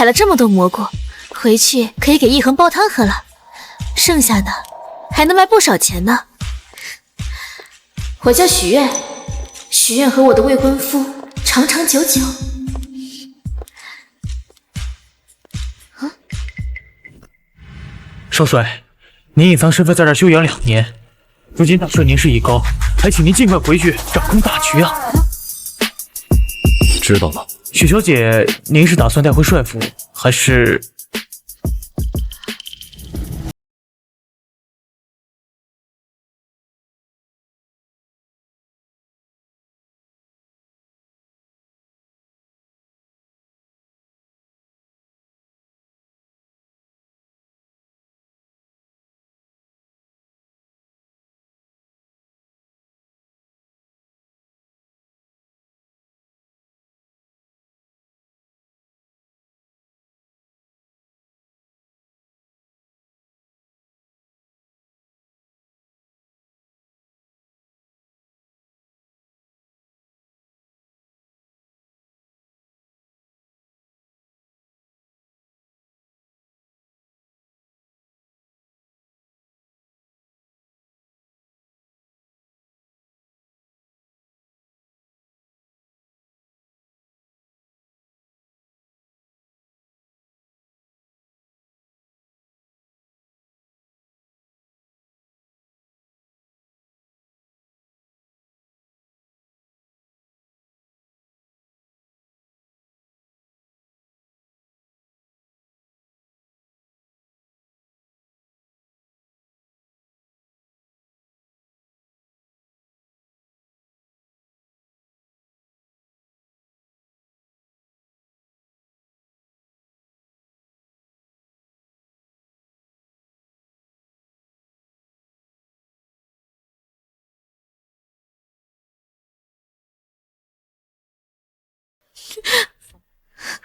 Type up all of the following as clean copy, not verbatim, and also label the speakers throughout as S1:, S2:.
S1: 采了这么多蘑菇，回去可以给一恒煲汤喝了，剩下的还能卖不少钱呢。我叫许愿，许愿和我的未婚夫长长久久。
S2: 少帅，您隐藏身份在这儿休养2年，如今大赦年事已高，还请您尽快回去掌控大局啊！
S3: 知道了。
S2: 许小姐，您是打算带回帅府，还是？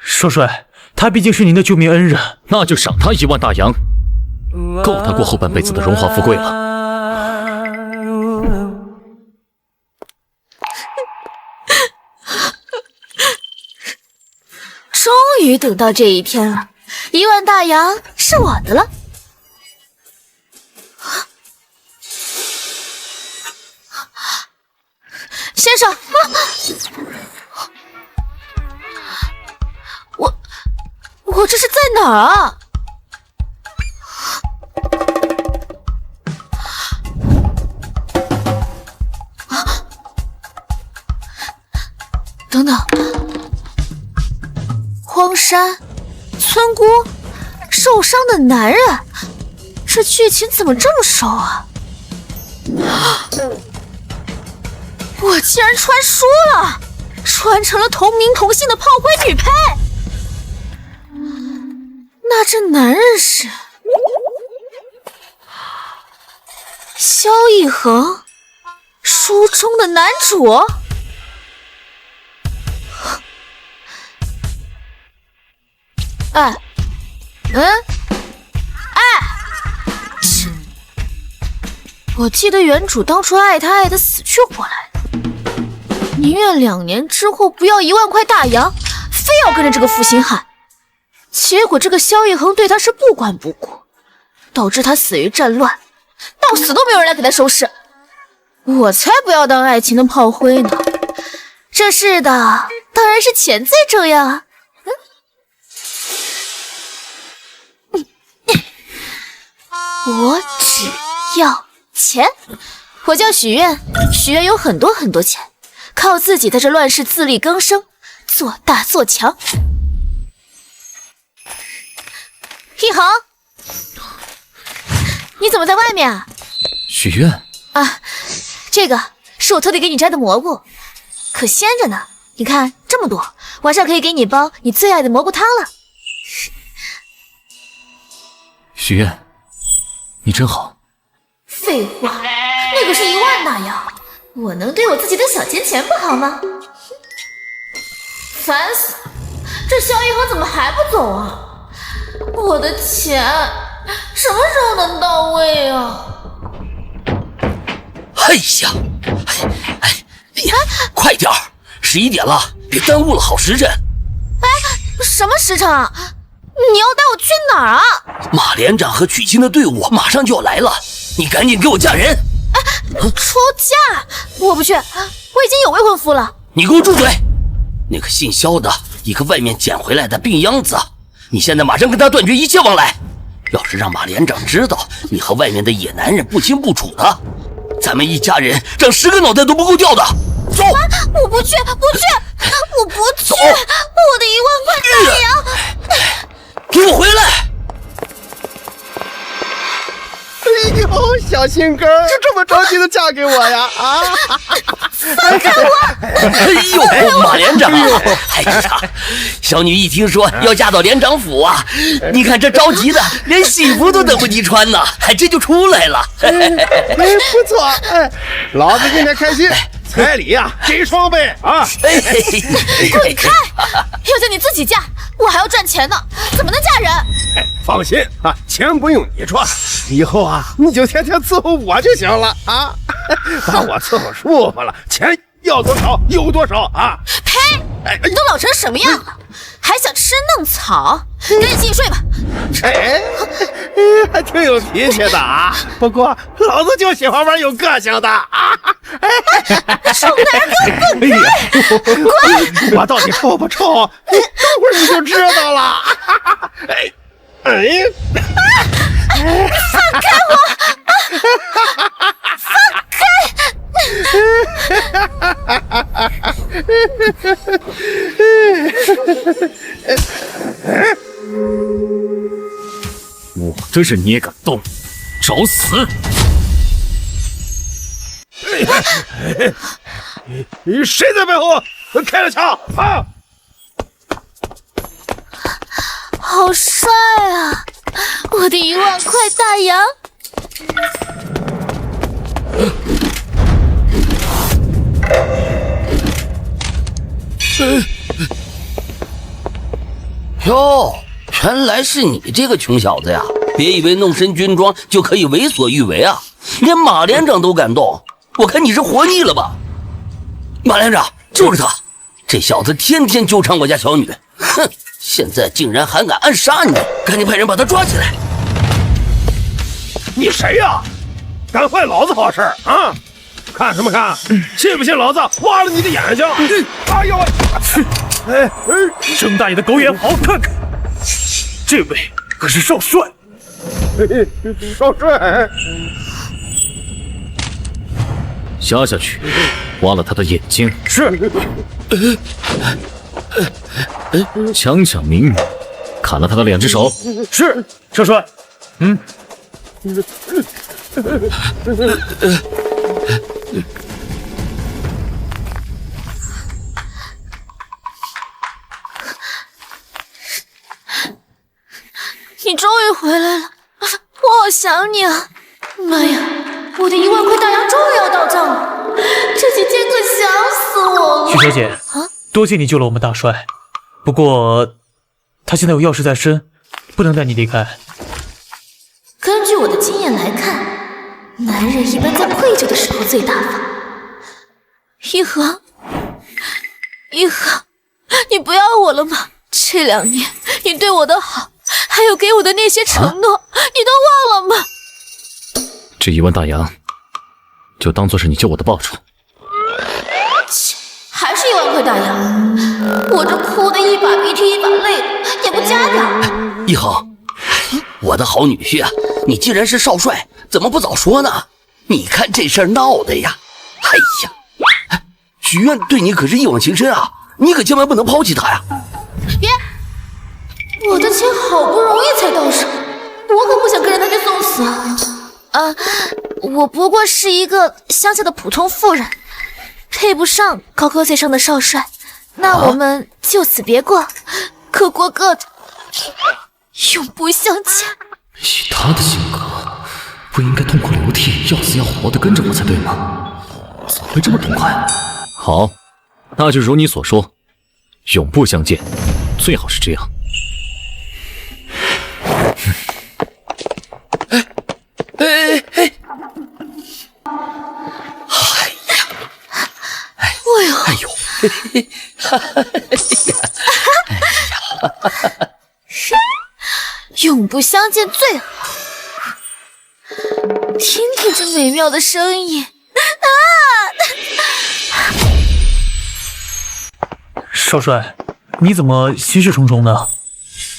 S2: 少帅，他毕竟是您的救命恩人，
S3: 那就赏他1万大洋，够他过后半辈子的荣华富贵了。
S1: 终于等到这一天了，1万大洋是我的了。先生，我这是在哪儿啊？等等，荒山村姑，受伤的男人，这剧情怎么这么熟啊？我竟然穿书了，穿成了同名同姓的炮灰女配。那这男人是萧逸恒，书中的男主。哎，我记得原主当初爱他爱得死去活来的，宁愿2年之后不要1万块大洋，非要跟着这个负心汉。结果这个萧逸恒对他是不管不顾，导致他死于战乱，到死都没有人来给他收拾。我才不要当爱情的炮灰呢！这世的当然是钱最重要啊！我只要钱。我叫许愿，许愿有很多很多钱，靠自己在这乱世自力更生，做大做强。一恒，你怎么在外面啊？
S3: 许愿
S1: 啊，这个是我特地给你摘的蘑菇，可鲜着呢。你看这么多，晚上可以给你煲你最爱的蘑菇汤了。
S3: 许愿，你真好。
S1: 废话，那个是1万大洋，我能对我自己的小钱钱不好吗？烦死了，这萧逸恒怎么还不走啊？我的钱什么时候能到位啊？
S4: 哎呀，快点儿，11点了，别耽误了好时辰。
S1: 什么时辰啊？你要带我去哪儿啊？
S4: 马连长和娶亲的队伍马上就要来了，你赶紧给我嫁人！
S1: 出嫁？我不去，我已经有未婚夫了。
S4: 你给我住嘴！那个姓肖的，一个外面捡回来的病秧子，你现在马上跟他断绝一切往来。要是让马连长知道你和外面的野男人不清不楚的，咱们一家人长10个脑袋都不够掉的。走！
S1: 我不去，我不去！我的1万块大洋！
S4: 给我回来！
S5: 哎呦，小心根儿，就这么着急的嫁给我呀？啊！
S1: 放开我！
S4: 哎呦，马连长！哎呀，小女一听说要嫁到连长府啊，你看这着急的，连喜服都等不及穿呢，还真就出来了。
S5: 不错，哎，老子今天开心，彩礼呀给双倍啊！
S1: 滚开！要叫你自己嫁，我还要赚钱呢，怎么能嫁人？
S5: 放心啊，钱不用你赚，以后啊你就天天伺候我就行了啊，把我伺候舒服了，钱要多少有多少啊！
S1: 呸！你都老成什么样了，还想吃嫩草？赶紧进去睡吧。
S5: 哎，还挺有脾气的啊，不过老子就喜欢玩有个性的啊！
S1: 臭男人，给我滚开！
S5: 滚！我到底臭不臭？等会儿你就知道了。哎，
S1: 放开我！放开！
S3: 我的人你也敢动，找死！
S5: 谁在背后开了枪啊？
S1: 好帅啊！我的1万块大洋！
S4: 哟，原来是你这个穷小子呀！别以为弄身军装就可以为所欲为啊！连马连长都敢动，我看你是活腻了吧？马连长，就是他，这小子天天纠缠我家小女，哼！现在竟然还敢暗杀你，赶紧派人把他抓起来！
S5: 你谁呀？敢坏老子好事啊？看什么看？信不信老子挖了你的眼睛？哎呦！
S2: 睁大你的狗眼，好好看看，这位可是少帅。
S5: 少帅，
S3: 下去，挖了他的眼睛。
S2: 是。
S3: 强抢民女，砍了他的2只手。
S2: 是，少帅。
S1: 你终于回来了，我好想你啊！妈呀，我的1万块大洋终于要到账了，这几天可想死我了。
S2: 徐小姐，多谢你救了我们大帅，不过他现在有要事在身，不能带你离开。
S1: 根据我的经验来看，男人一般在愧疚的时候最大方。一恒，你不要我了吗？这2年你对我的好，还有给我的那些承诺，你都忘了吗？
S3: 这1万大洋，就当做是你救我的报酬。
S1: 切，还是1万块大洋？我这哭的一把鼻涕一把泪的，也不加点。
S4: 一恒，我的好女婿啊，你既然是少帅，怎么不早说呢？你看这事儿闹的呀！哎呀，许愿对你可是一往情深啊，你可千万不能抛弃他呀！
S1: 别，我的钱好不容易才到手，我可不想跟着他去送死啊！我不过是一个乡下的普通妇人，配不上高高在上的少帅，那我们就此别过，各过各的，永不相见。
S3: 以他的性格，不应该痛哭流涕、要死要活的跟着我才对吗？怎么会这么痛快？好，那就如你所说，永不相见，最好是这样。
S4: 哎呦，嘿嘿，哎呀，
S1: 永不相见最好。听听这美妙的声音
S2: 少帅，你怎么心事重重的？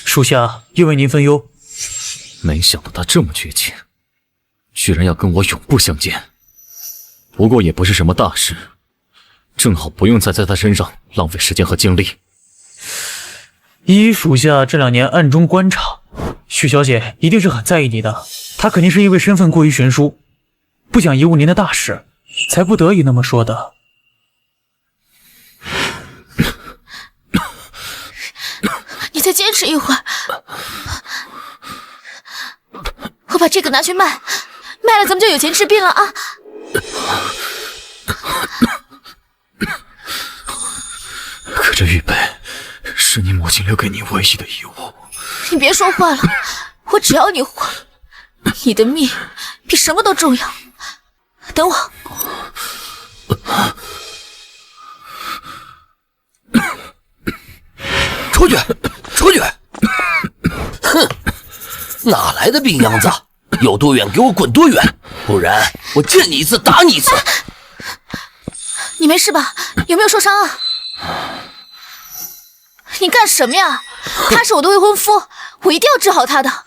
S2: 属下又为您分忧。
S3: 没想到他这么绝情，居然要跟我永不相见。不过也不是什么大事，正好不用再在他身上浪费时间和精力。
S2: 依属下这2年暗中观察，许小姐一定是很在意你的。她肯定是因为身份过于悬殊，不想贻误您的大事，才不得已那么说的。
S1: 你再坚持一会儿，我把这个拿去卖，卖了咱们就有钱治病了啊！
S3: 可这玉杯是你母亲留给你唯一的遗物。
S1: 你别说话了，我只要你活，你的命比什么都重要。等我。
S4: 出去，出去！哼，哪来的病秧子？有多远给我滚多远，不然我见你一次打你一次。
S1: 你没事吧？有没有受伤啊？你干什么呀？他是我的未婚夫，我一定要治好他的。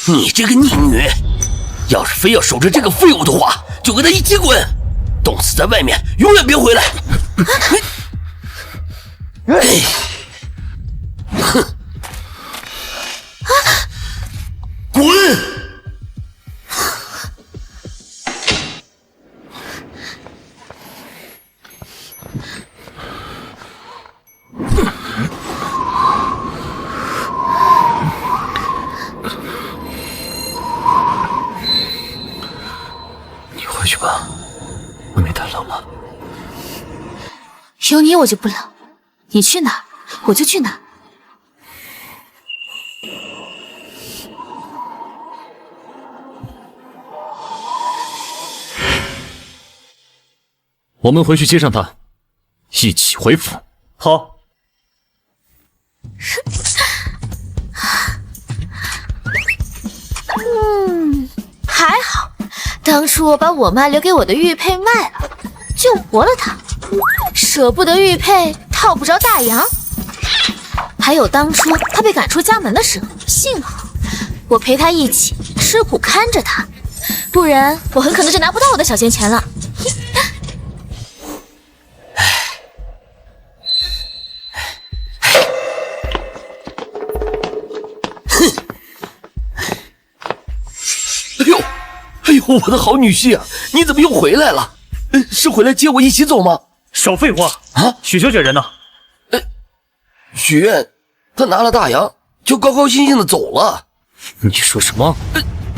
S4: 你这个逆女，要是非要守着这个废物的话，就跟他一起滚，冻死在外面，永远别回来。哎，哼，滚！
S3: 你回去吧，外面太冷了。
S1: 有你我就不冷，你去哪儿我就去哪儿。
S3: 我们回去接上他，一起回府。
S2: 好。
S1: 还好，当初我把我妈留给我的玉佩卖了，救活了她。舍不得玉佩，套不着大洋。还有当初她被赶出家门的时候，幸好我陪她一起吃苦看着她，不然我很可能就拿不到我的小钱钱了。
S4: 我的好女婿啊，你怎么又回来了？是回来接我一起走吗？
S2: 少废话
S4: 啊！
S2: 许小姐人呢？
S4: 许愿，她拿了大洋，就高高兴兴的走了。
S3: 你说什么？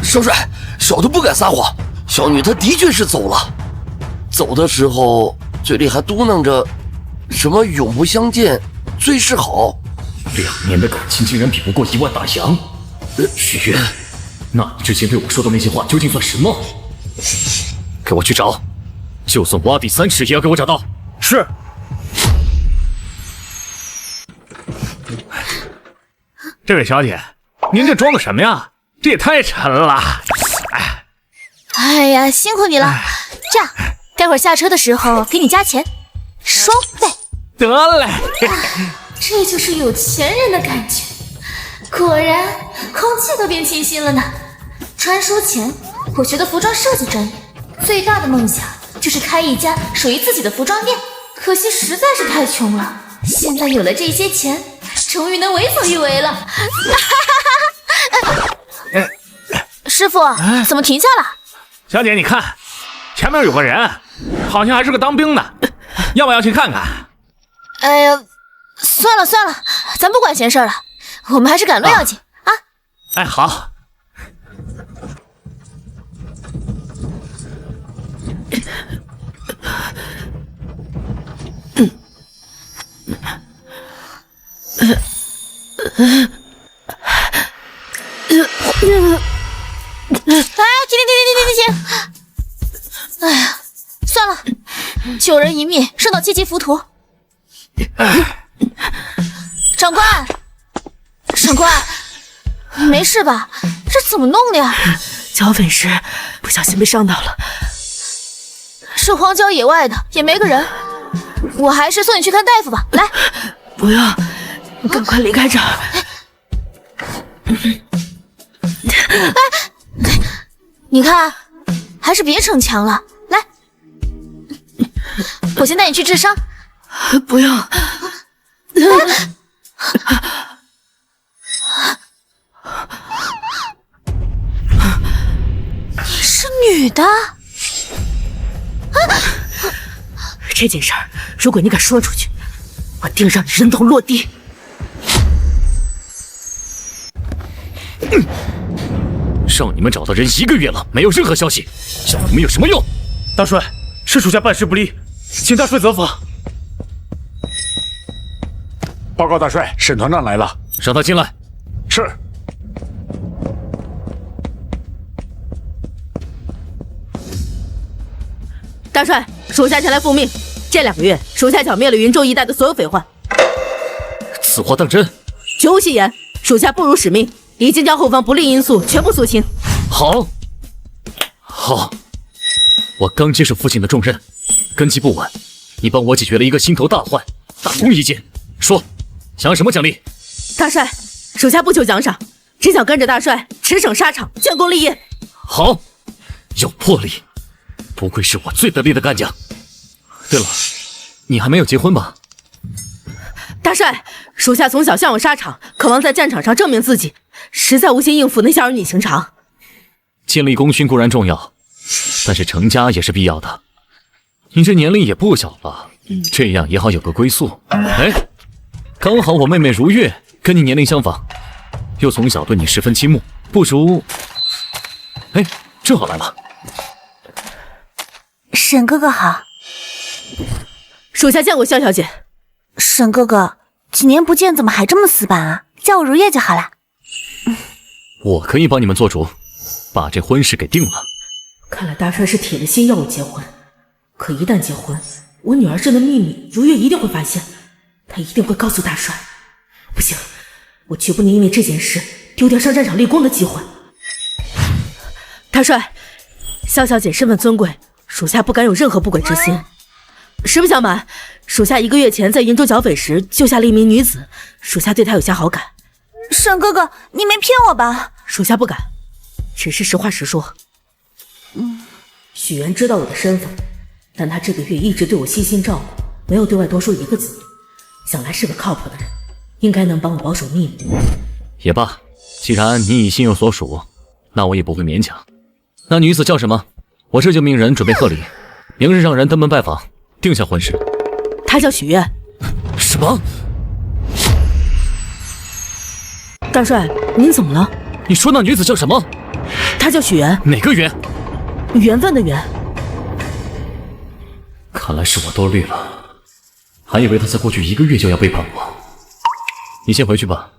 S4: 少帅，小的不敢撒谎，小女她的确是走了。走的时候嘴里还嘟囔着什么永不相见，最是好。
S3: 2年的感情竟然比不过1万大洋。许愿，那你之前对我说的那些话究竟算什么？给我去找，就算挖地3尺也要给我找到。
S2: 是。
S5: 这位小姐，您这装的什么呀？这也太沉了。
S1: 哎呀，辛苦你了。这样，待会儿下车的时候给你加钱，双倍。
S5: 得嘞。
S1: 这就是有钱人的感觉。果然，空气都变清新了呢。传说前，我学的服装设计专业，最大的梦想就是开一家属于自己的服装店。可惜实在是太穷了，现在有了这些钱，终于能为所欲为了。师傅，怎么停下了？
S5: 小姐，你看，前面有个人，好像还是个当兵的，要不要去看看？
S1: 哎呀，算了算了，咱不管闲事了，我们还是赶路要紧啊！
S5: 哎，好。
S1: 停！哎呀，算了，救人一命胜到7级浮屠。长官，长官，没事吧？这怎么弄的呀？
S6: 脚粉时不小心被伤到了。
S1: 是荒郊野外的，也没个人。我还是送你去看大夫吧。来，
S6: 不要，你赶快离开这儿。
S1: 你看，还是别逞强了。来，我先带你去治伤。
S6: 不要。
S1: 你是女的？
S6: 这件事儿，如果你敢说出去，我定让你人头落地。
S3: 让你们找到人1个月了，没有任何消息，想你们有什么用？
S2: 大帅，是属下办事不力，请大帅责罚。
S7: 报告大帅，沈团长来了，
S3: 让他进来。
S7: 是。
S6: 大帅，属下前来复命。这2个月，属下剿灭了云州一带的所有匪患。
S3: 此话当真？
S6: 绝无戏言，属下不辱使命，已经将后方不利因素全部肃清。
S3: 好，好，我刚接受父亲的重任，根基不稳，你帮我解决了一个心头大患，大功一件。说，想要什么奖励？
S6: 大帅，属下不求奖赏，只想跟着大帅驰骋沙场，建功立业。
S3: 好，有魄力，不愧是我最得力的干将。对了，你还没有结婚吧？
S6: 大帅，属下从小向往沙场，渴望在战场上证明自己，实在无心应付那些儿女情长。
S3: 建立功勋固然重要，但是成家也是必要的。你这年龄也不小了，这样也好有个归宿。哎，刚好我妹妹如月跟你年龄相仿，又从小对你十分倾慕，不如……哎，正好来了。
S8: 沈哥哥好。
S6: 属下见过萧小姐。
S8: 沈哥哥，几年不见，怎么还这么死板啊？叫我如月就好了。
S3: 我可以帮你们做主，把这婚事给定了。
S6: 看来大帅是铁了心要我结婚，可一旦结婚，我女儿这的秘密，如月一定会发现，他一定会告诉大帅。不行，我绝不能因为这件事丢掉上战场立功的机会。大帅，萧小姐身份尊贵，属下不敢有任何不轨之心。实不相瞒，属下1个月前在云州剿匪时救下了一名女子，属下对她有些好感。
S8: 沈哥哥，你没骗我吧？
S6: 属下不敢，只是实话实说。许源知道我的身份，但他这个月一直对我悉心照顾，没有对外多说一个字，想来是个靠谱的人，应该能帮我保守秘密。
S3: 也罢，既然你已心有所属，那我也不会勉强。那女子叫什么？我这就命人准备贺礼，明日让人登门拜访，定下婚事。
S6: 她叫许愿。
S3: 什么？
S6: 大帅，您怎么了？
S3: 你说那女子叫什么？
S6: 她叫许源。
S3: 哪个源？
S6: 缘分的缘。
S3: 看来是我多虑了，还以为她在过去1个月就要背叛我。你先回去吧。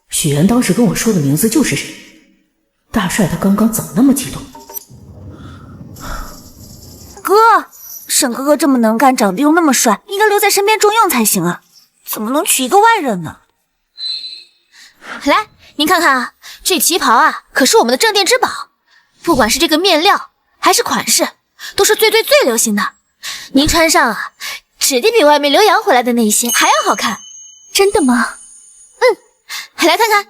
S6: 许源当时跟我说的名字就是谁？大帅他刚刚怎么那么激动？
S8: 哥，沈哥哥这么能干，长得又那么帅，应该留在身边重用才行啊，怎么能娶一个外人呢？
S1: 来，您看看啊，这旗袍啊，可是我们的镇店之宝，不管是这个面料还是款式，都是最流行的。您穿上啊，指定比外面留洋回来的那些还要好看。
S8: 真的吗？
S1: 来看看。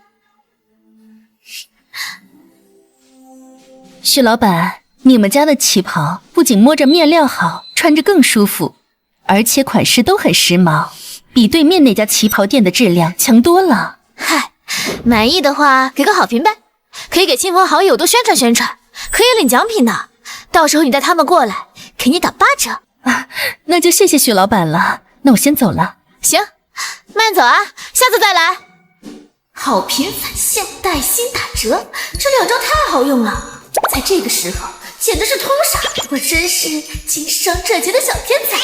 S9: 许老板，你们家的旗袍不仅摸着面料好，穿着更舒服，而且款式都很时髦，比对面那家旗袍店的质量强多了。
S1: 嗨，满意的话给个好评呗，可以给亲朋好友多宣传宣传，可以领奖品的，到时候你带他们过来，给你打8折。
S9: 那就谢谢许老板了，那我先走了。
S1: 行，慢走啊，下次再来。好评返现，带薪打折，这2招太好用了，在这个时候简直是通杀，我真是经商赚钱的小天才。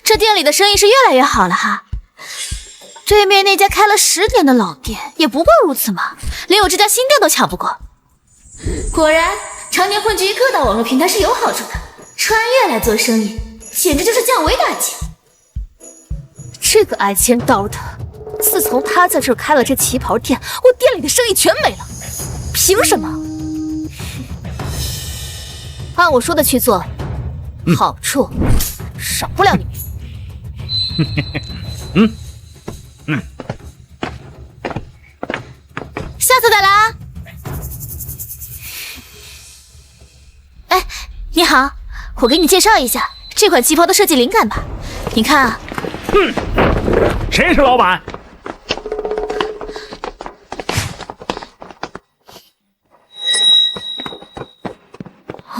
S1: 这店里的生意是越来越好了哈。对面那家开了10年的老店也不过如此嘛，连我这家新店都抢不过。果然，常年混迹于各大网络平台是有好处的，穿越来做生意，简直就是降维打击。这个挨千刀的，自从他在这儿开了这旗袍店，我店里的生意全没了。凭什么？按我说的去做，好处少不了你。下次再来啊！哎，你好，我给你介绍一下这款旗袍的设计灵感吧。你看啊，
S7: 谁是老板？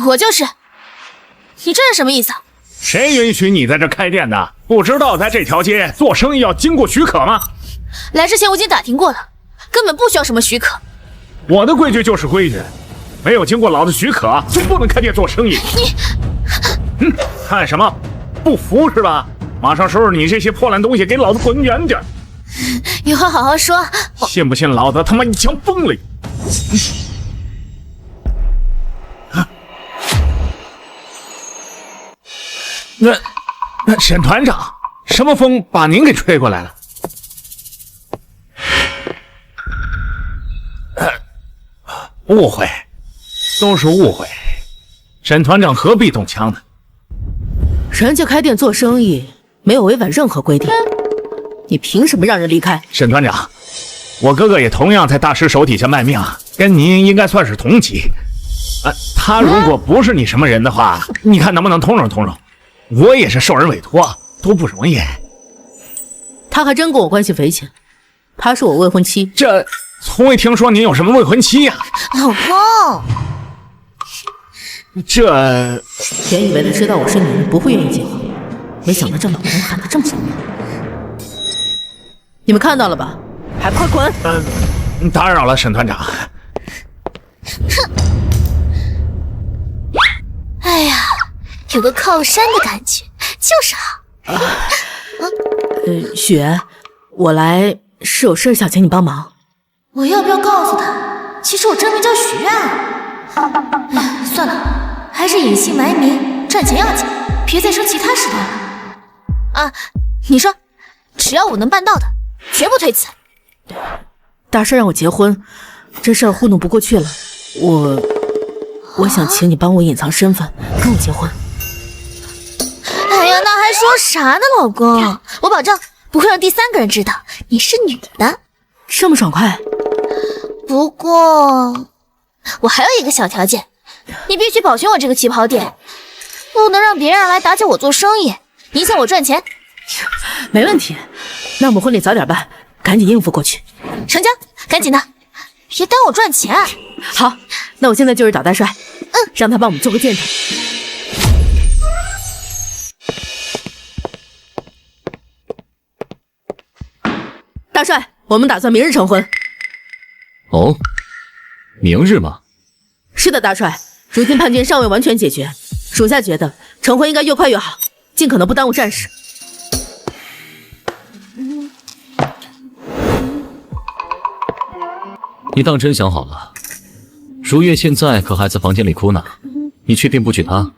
S1: 我就是。你这是什么意思啊？
S7: 谁允许你在这开店的？不知道在这条街做生意要经过许可吗？
S1: 来之前我已经打听过了，根本不需要什么许可。
S7: 我的规矩就是规矩，没有经过老子许可就不能开店做生意。你，看什么？不服是吧？马上收拾你这些破烂东西，给老子滚远点！
S1: 有话好好说。
S7: 信不信老子他妈一枪崩了你？那沈团长，什么风把您给吹过来了？误会，都是误会。沈团长何必动枪呢？
S6: 人家开店做生意没有违反任何规定，你凭什么让人离开？
S7: 沈团长，我哥哥也同样在大师手底下卖命，跟您应该算是同级。他如果不是你什么人的话，你看能不能通融通融？我也是受人委托，多不容易。
S6: 他还真跟我关系匪浅，他是我未婚妻。
S7: 这从未听说您有什么未婚妻呀，
S1: 老公。
S7: 这
S6: 原以为他知道我是女人不会愿意结婚，没想到这老公喊得这么响。你们看到了吧？还不快滚！
S7: 打扰了，沈团长。
S1: 哼！哎呀，有个靠山的感觉就是好。
S6: 雪，我来是有事想请你帮忙。
S1: 我要不要告诉他，其实我真名叫许愿啊？算了，还是隐姓埋名赚钱要紧，别再生其他事端了。啊，你说，只要我能办到的，绝不推辞。
S6: 大帅让我结婚，这事儿糊弄不过去了，我想请你帮我隐藏身份，跟我结婚。
S1: 哎呀，那还说啥呢，老公？我保证不会让第三个人知道你是女的。
S6: 这么爽快？
S1: 不过我还有一个小条件，你必须保全我这个旗袍店，不能让别人来打搅我做生意，影响我赚钱。
S6: 没问题，那我们婚礼早点办，赶紧应付过去。
S1: 成交，赶紧的，别耽误我赚钱。
S6: 好，那我现在就是找大帅，让他帮我们做个见证。大帅，我们打算明日成婚。
S3: 哦，明日吗？
S6: 是的，大帅。如今叛军尚未完全解决，属下觉得成婚应该越快越好，尽可能不耽误战事。
S3: 你当真想好了？如月现在可还在房间里哭呢，你确定不娶她？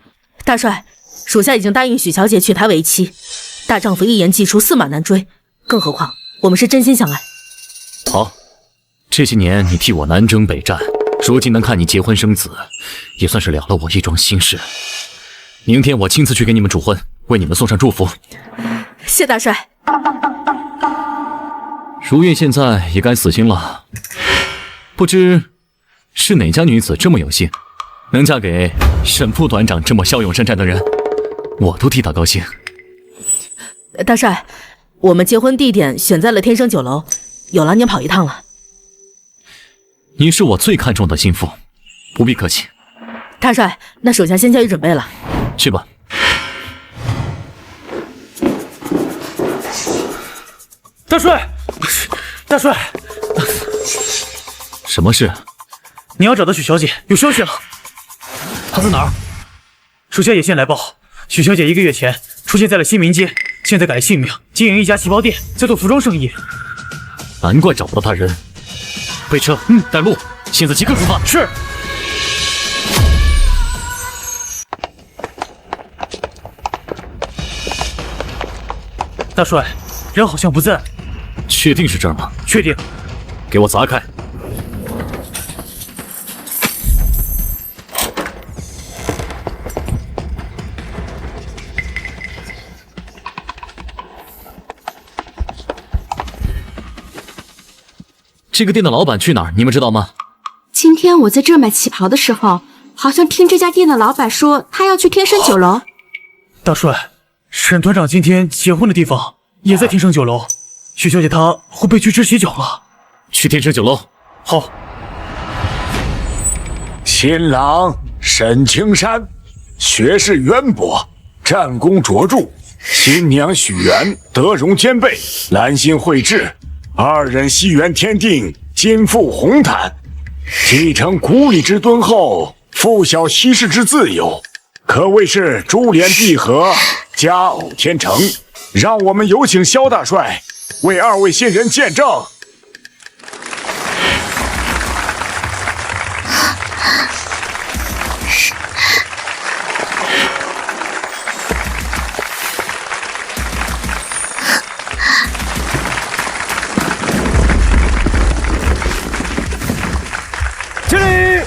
S6: 大帅，属下已经答应许小姐娶她为妻。大丈夫一言既出，驷马难追，更何况我们是真心相爱。
S3: 好，这些年你替我南征北战，如今能看你结婚生子，也算是了了我一桩心事。明天我亲自去给你们主婚，为你们送上祝福。
S6: 谢大帅。
S3: 如月现在也该死心了，不知是哪家女子这么有幸，能嫁给沈副团长这么骁勇善战的人，我都替他高兴。
S6: 大帅，我们结婚地点选在了天生酒楼，有劳您跑一趟了。
S3: 你是我最看重的心腹，不必客气。
S6: 大帅，那属下先下去准备了。
S3: 去吧。
S2: 大帅，大帅，
S3: 什么事？
S2: 你要找的许小姐有消息了。她在哪儿？属下也先来报，许小姐1个月前出现在了新民街，现在改姓名，经营一家旗袍店，在做服装生意。
S3: 难怪找不到他人。备车，带路，现在即刻出发。
S2: 是。大帅，人好像不在。
S3: 确定是这儿吗？
S2: 确定。
S3: 给我砸开。这个店的老板去哪儿？你们知道吗？
S10: 今天我在这儿买旗袍的时候，好像听这家店的老板说他要去天生酒楼。
S2: 大帅，沈团长今天结婚的地方也在天生酒楼，许小姐她会被拒之喜酒了。
S3: 去天生酒楼。
S2: 好。
S11: 新郎沈青山，学识渊博，战功卓著；新娘许媛，德容兼备，兰心蕙质。二人西园天定，肩负红毯，继承古礼之敦厚，复晓西式之自由，可谓是珠联璧合，佳偶天成。让我们有请萧大帅为二位新人见证。
S5: 敬礼！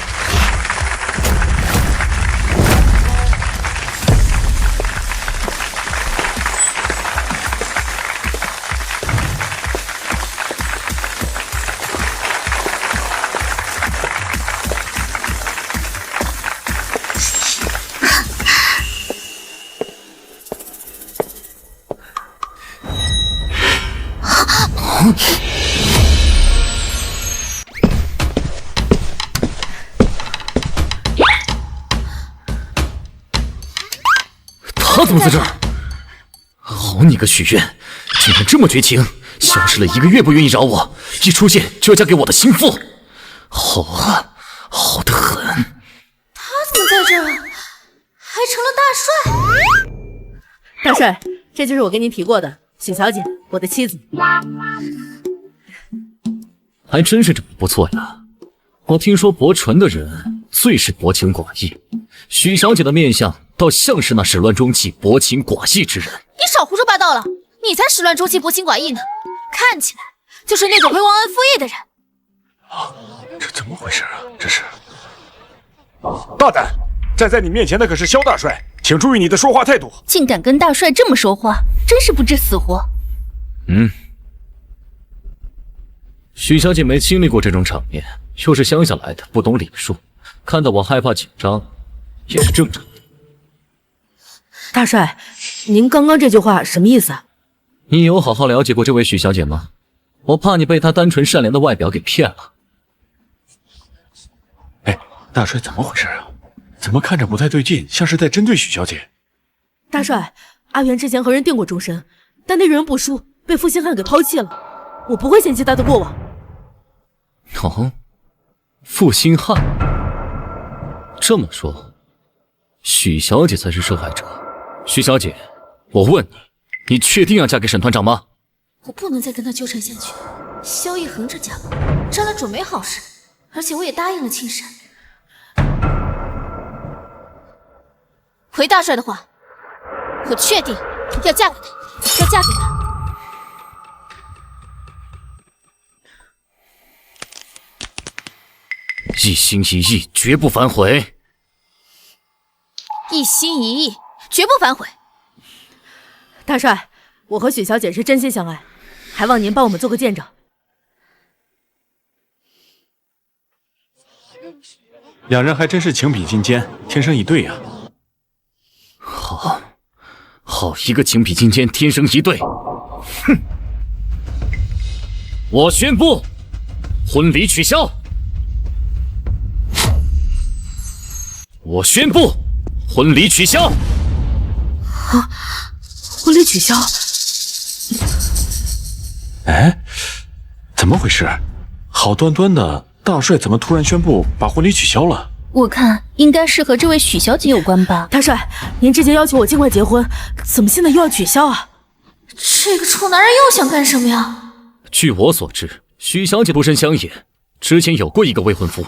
S3: 他怎么在这儿？好你个许愿，竟然这么绝情，消失了1个月不愿意找我，一出现就要嫁给我的心腹，好啊，好得很。
S1: 他怎么在这儿？还成了大帅？
S6: 大帅，这就是我跟您提过的许小姐，我的妻子。
S3: 还真是长得不错呀。我听说薄唇的人最是薄情寡义，许小姐的面相倒像是那始乱终弃、薄情寡义之人。
S1: 你少胡说八道了，你才始乱终弃、薄情寡义呢，看起来就是那种会忘恩负义的人。
S11: 这怎么回事啊？这是大胆！站在你面前的可是萧大帅，请注意你的说话态度。
S9: 竟敢跟大帅这么说话，真是不知死活。
S3: 许小姐没经历过这种场面，又是乡下来的，不懂礼数，看到我害怕紧张，也是正常的。
S6: 大帅，您刚刚这句话什么意思啊？
S3: 你有好好了解过这位许小姐吗？我怕你被她单纯善良的外表给骗了。
S11: 哎，大帅怎么回事啊？怎么看着不太对劲，像是在针对许小姐？
S6: 大帅，阿元之前和人定过终身，但那人不淑，被负心汉给抛弃了。我不会嫌弃他的过往。
S3: 哦，负心汉。这么说，许小姐才是受害者。许小姐，我问你，你确定要嫁给沈团长吗？
S1: 我不能再跟他纠缠下去。萧逸恒这家伙沾了准没好事，而且我也答应了青山。回大帅的话，我确定要嫁给他，要嫁给他。
S3: 一心一意，绝不反悔。
S1: 一心一意，绝不反悔。
S6: 大帅，我和许小姐是真心相爱，还望您帮我们做个见证。
S11: 两人还真是情比金坚，天生一对呀。
S3: 好一个情比金坚，天生一对。哼！我宣布，婚礼取消。我宣布，婚礼取消。
S6: 啊！婚礼取消？
S11: 哎，怎么回事？好端端的，大帅怎么突然宣布把婚礼取消了？
S9: 我看应该是和这位许小姐有关吧。
S6: 大帅，您之前要求我尽快结婚，怎么现在又要取消啊？
S1: 这个臭男人又想干什么呀？
S3: 据我所知，许小姐出身乡野，之前有过一个未婚夫，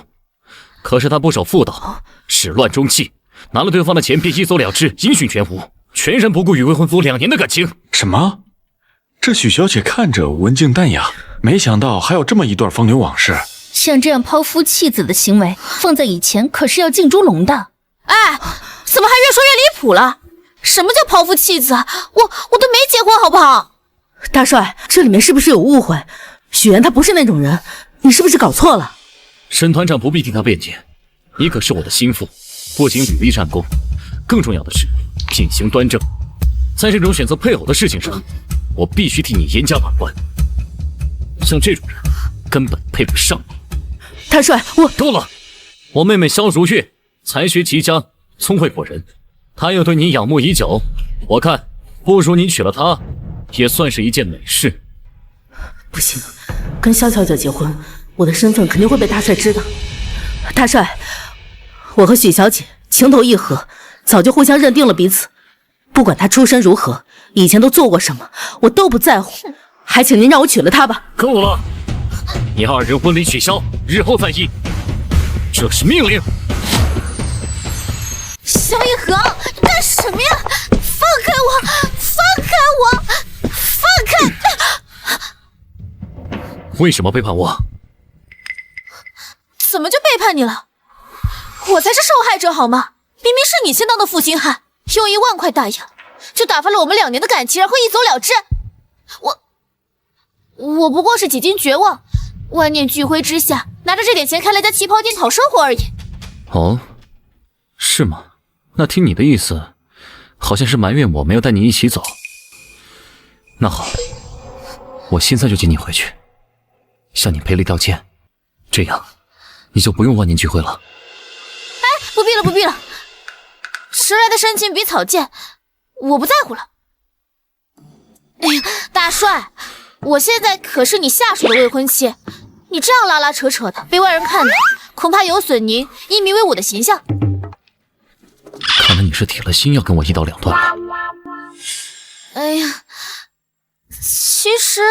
S3: 可是她不守妇道，始乱终弃，拿了对方的钱便一走了之，音讯全无，全然不顾与未婚夫2年的感情。
S11: 什么？这许小姐看着文静淡雅，没想到还有这么一段风流往事。
S9: 像这样抛夫弃子的行为，放在以前可是要进猪笼的。
S1: 哎，怎么还越说越离谱了？什么叫抛夫弃子？我都没结婚，好不好？
S6: 大帅，这里面是不是有误会？许愿她不是那种人，你是不是搞错了？
S3: 沈团长不必替她辩解，你可是我的心腹，不仅屡立战功，更重要的是品行端正。在这种选择配偶的事情上，我必须替你严加把关。像这种人，根本配不上你。
S6: 大帅，
S3: 够了！我妹妹萧如月才学极佳，聪慧过人，她又对你仰慕已久，我看不如你娶了她，也算是一件美事。
S6: 不行，跟萧小姐结婚，我的身份肯定会被大帅知道。大帅，我和许小姐情投意合，早就互相认定了彼此。不管她出身如何，以前都做过什么，我都不在乎。还请您让我娶了她吧。
S3: 够了！你二人婚礼取消，日后再议，这是命令。
S1: 萧一恒，你干什么呀？放开我！放开我！放开！
S3: 为什么背叛我？
S1: 怎么就背叛你了？我才是受害者好吗？明明是你先当的负心汉，用1万块大洋就打发了我们2年的感情，然后一走了之。我不过是几经绝望，万念俱灰之下，拿着这点钱开了家旗袍店讨生活而已。
S3: 哦，是吗？那听你的意思，好像是埋怨我没有带你一起走。那好，我现在就接你回去，向你赔礼道歉，这样你就不用万念俱灰了。
S1: 哎，不必了，不必了，迟来的深情比草贱，我不在乎了。哎呀，大帅，我现在可是你下属的未婚妻，你这样拉拉扯扯的，被外人看到，恐怕有损您一名威武的形象。
S3: 看来你是铁了心要跟我一刀两断了。
S1: 哎呀，其实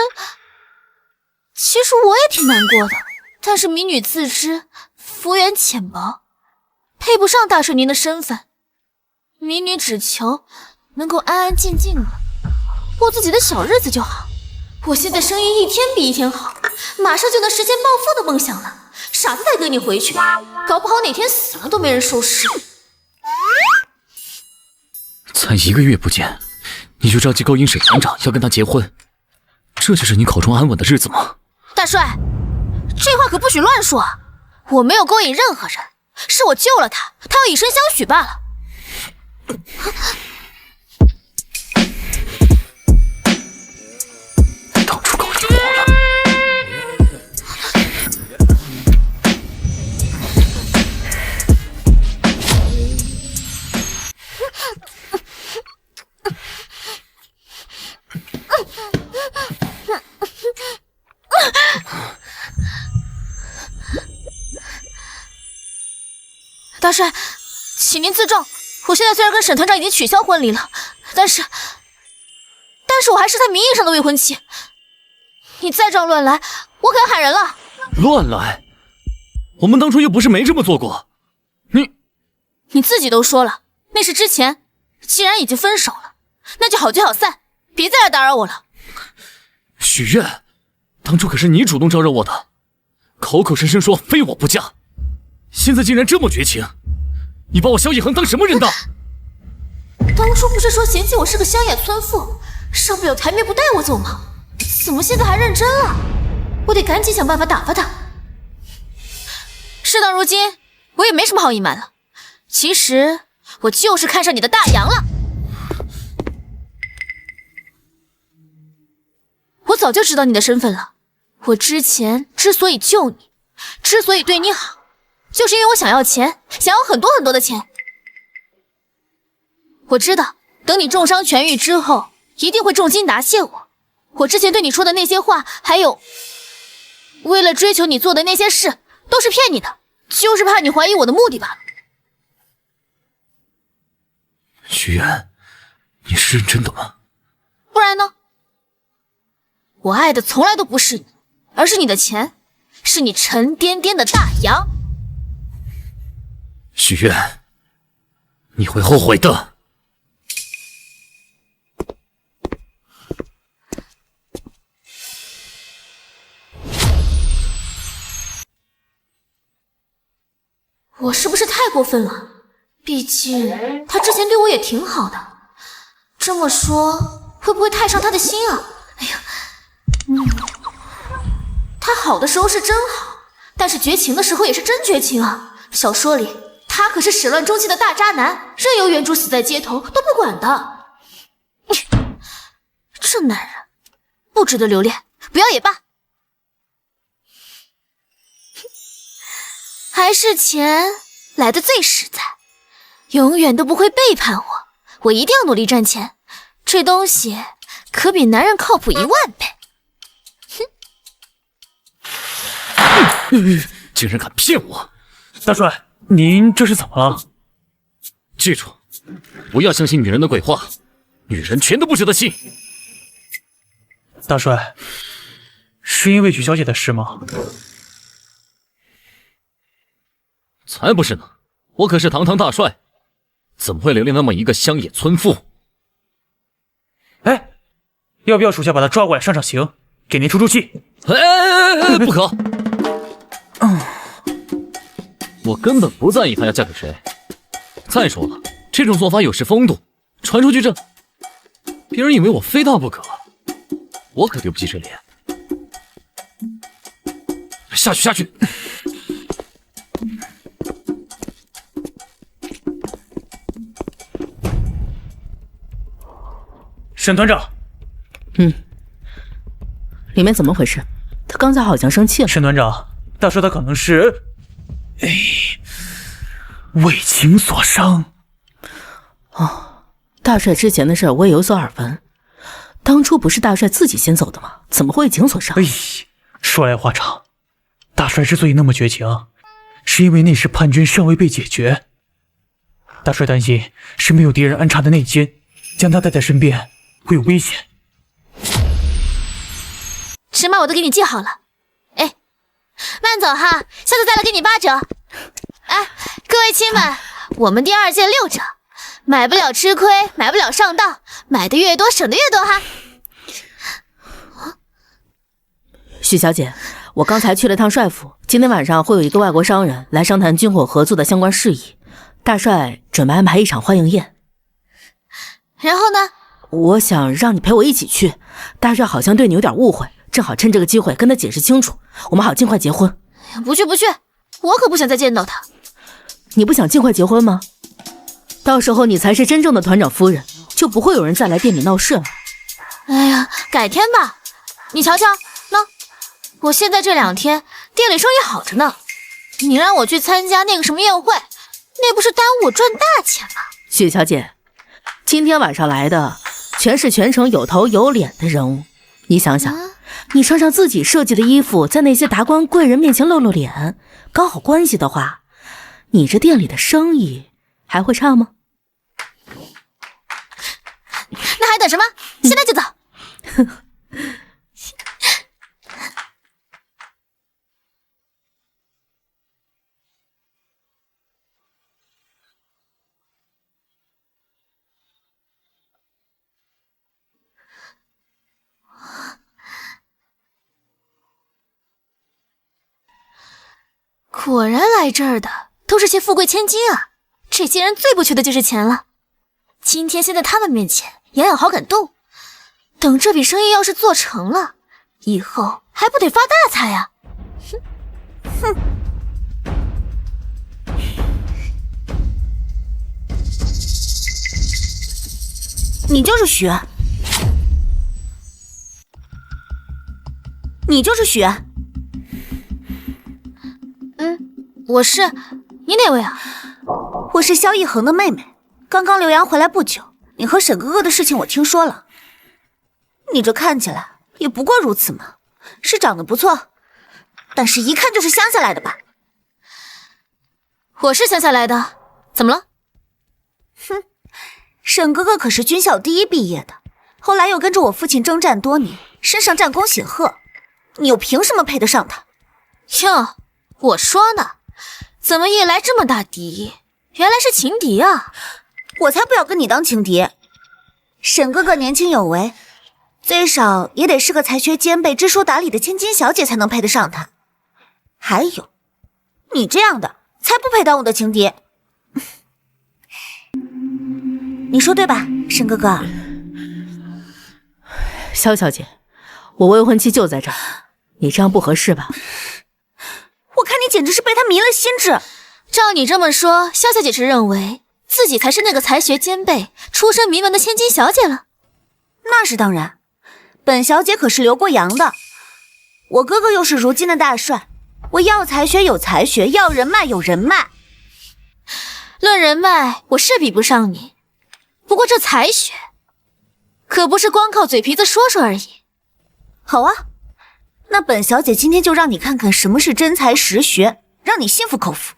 S1: 我也挺难过的，但是民女自知福缘浅薄，配不上大帅您的身份。民女只求能够安安静静的过自己的小日子就好。我现在生意一天比一天好，马上就能实现暴富的梦想了。傻子才跟你回去，搞不好哪天死了都没人收尸。
S3: 才1个月不见，你就着急勾引沈团长要跟他结婚，这就是你口中安稳的日子吗？
S1: 大帅，这话可不许乱说啊！我没有勾引任何人，是我救了他，他要以身相许罢了。
S3: 当初勾引我了。
S1: 大帅，请您自重。我现在虽然跟沈团长已经取消婚礼了，但是我还是他名义上的未婚妻。你再这样乱来，我可要喊人了。
S3: 乱来？我们当初又不是没这么做过。
S1: 你自己都说了，那是之前。既然已经分手了，那就好聚好散，别再来打扰我了。
S3: 许愿，当初可是你主动招惹我的，口口声声说非我不嫁，现在竟然这么绝情，你把我萧一恒当什么人当？
S1: 当初不是说嫌弃我是个乡野村妇，上不了台面不带我走吗？怎么现在还认真了？我得赶紧想办法打发他。事到如今，我也没什么好隐瞒了。其实我就是看上你的大洋了。我早就知道你的身份了。我之前之所以救你，之所以对你好，就是因为我想要钱，想要很多很多的钱。我知道，等你重伤痊愈之后，一定会重金答谢我。我之前对你说的那些话，还有为了追求你做的那些事，都是骗你的，就是怕你怀疑我的目的罢了。
S3: 许愿，你是认真的吗？
S1: 不然呢？我爱的从来都不是你，而是你的钱，是你沉甸甸的大洋。
S3: 许愿，你会后悔的。
S1: 我是不是太过分了？毕竟他之前对我也挺好的，这么说会不会太伤他的心啊？哎呀，他好的时候是真好，但是绝情的时候也是真绝情啊。小说里他可是始乱终弃的大渣男，任由原主死在街头都不管的。这男人不值得留恋，不要也罢。还是钱来的最实在，永远都不会背叛我。我一定要努力赚钱，这东西可比男人靠谱10000倍。
S3: 竟然敢骗我！
S2: 大帅，您这是怎么了？
S3: 记住，不要相信女人的鬼话，女人全都不值得信。
S2: 大帅，是因为许小姐的事吗？
S3: 才不是呢，我可是堂堂大帅，怎么会留恋那么一个乡野村妇？
S2: 哎，要不要属下把她抓过来上上刑，给您出出气？
S3: 哎，不可！我根本不在意她要嫁给谁。再说了，这种做法有失风度，传出去这，别人以为我非她不可，我可丢不起这脸。下去，下去！
S2: 沈团长，
S6: 里面怎么回事？他刚才好像生气了。
S2: 沈团长，大帅他可能是，为情所伤。
S6: 哦，大帅之前的事我也有所耳闻。当初不是大帅自己先走的吗？怎么会为情所伤？
S2: 说来话长，大帅之所以那么绝情，是因为那时叛军尚未被解决。大帅担心是没有敌人安插的内奸，将他带在身边会有危险。
S1: 尺码我都给你记好了。哎，慢走哈，下次再来给你8折。哎，各位亲们，我们第2件6折，买不了吃亏，买不了上当，买的越多省的越多哈。
S6: 许小姐，我刚才去了趟帅府，今天晚上会有一个外国商人来商谈军火合作的相关事宜，大帅准备安排一场欢迎宴。
S1: 然后呢？
S6: 我想让你陪我一起去，大帅好像对你有点误会，正好趁这个机会跟他解释清楚，我们好尽快结婚。
S1: 不去，我可不想再见到他。
S6: 你不想尽快结婚吗？到时候你才是真正的团长夫人，就不会有人再来店里闹事了。
S1: 哎呀，改天吧。你瞧瞧，我现在这2天店里生意好着呢，你让我去参加那个什么宴会，那不是耽误我赚大钱吗？
S6: 许小姐，今天晚上来的全是全城有头有脸的人物，你想想，你穿上自己设计的衣服，在那些达官贵人面前露露脸，搞好关系的话，你这店里的生意还会差吗？
S1: 那还等什么？现在就走。果然来这儿的都是些富贵千金啊！这些人最不缺的就是钱了。今天先在他们面前养养好感度，等这笔生意要是做成了，以后还不得发大财呀！哼！你就是许，我是，你哪位啊？
S8: 我是萧逸恒的妹妹，刚刚留洋回来不久。你和沈哥哥的事情我听说了。你这看起来也不过如此嘛，是长得不错，但是一看就是乡下来的吧？
S1: 我是乡下来的，怎么了？
S8: 哼，沈哥哥可是军校第1毕业的，后来又跟着我父亲征战多年，身上战功显赫，你又凭什么配得上他？
S1: 哟，我说呢，怎么一来这么大敌？原来是情敌啊！
S8: 我才不要跟你当情敌。沈哥哥年轻有为，最少也得是个才学兼备、知书达理的千金小姐才能配得上他。还有，你这样的才不配当我的情敌。你说对吧，沈哥哥？
S6: 萧小姐，我未婚妻就在这儿，你这样不合适吧？
S8: 我看你简直是被他迷了心智。
S1: 照你这么说，萧小姐是认为自己才是那个才学兼备、出身名门的千金小姐了？
S8: 那是当然，本小姐可是留过洋的。我哥哥又是如今的大帅，我要才学有才学，要人脉有人脉。
S1: 论人脉，我是比不上你，不过这才学可不是光靠嘴皮子说说而已。
S8: 好啊，那本小姐今天就让你看看什么是真才实学，让你心服口服。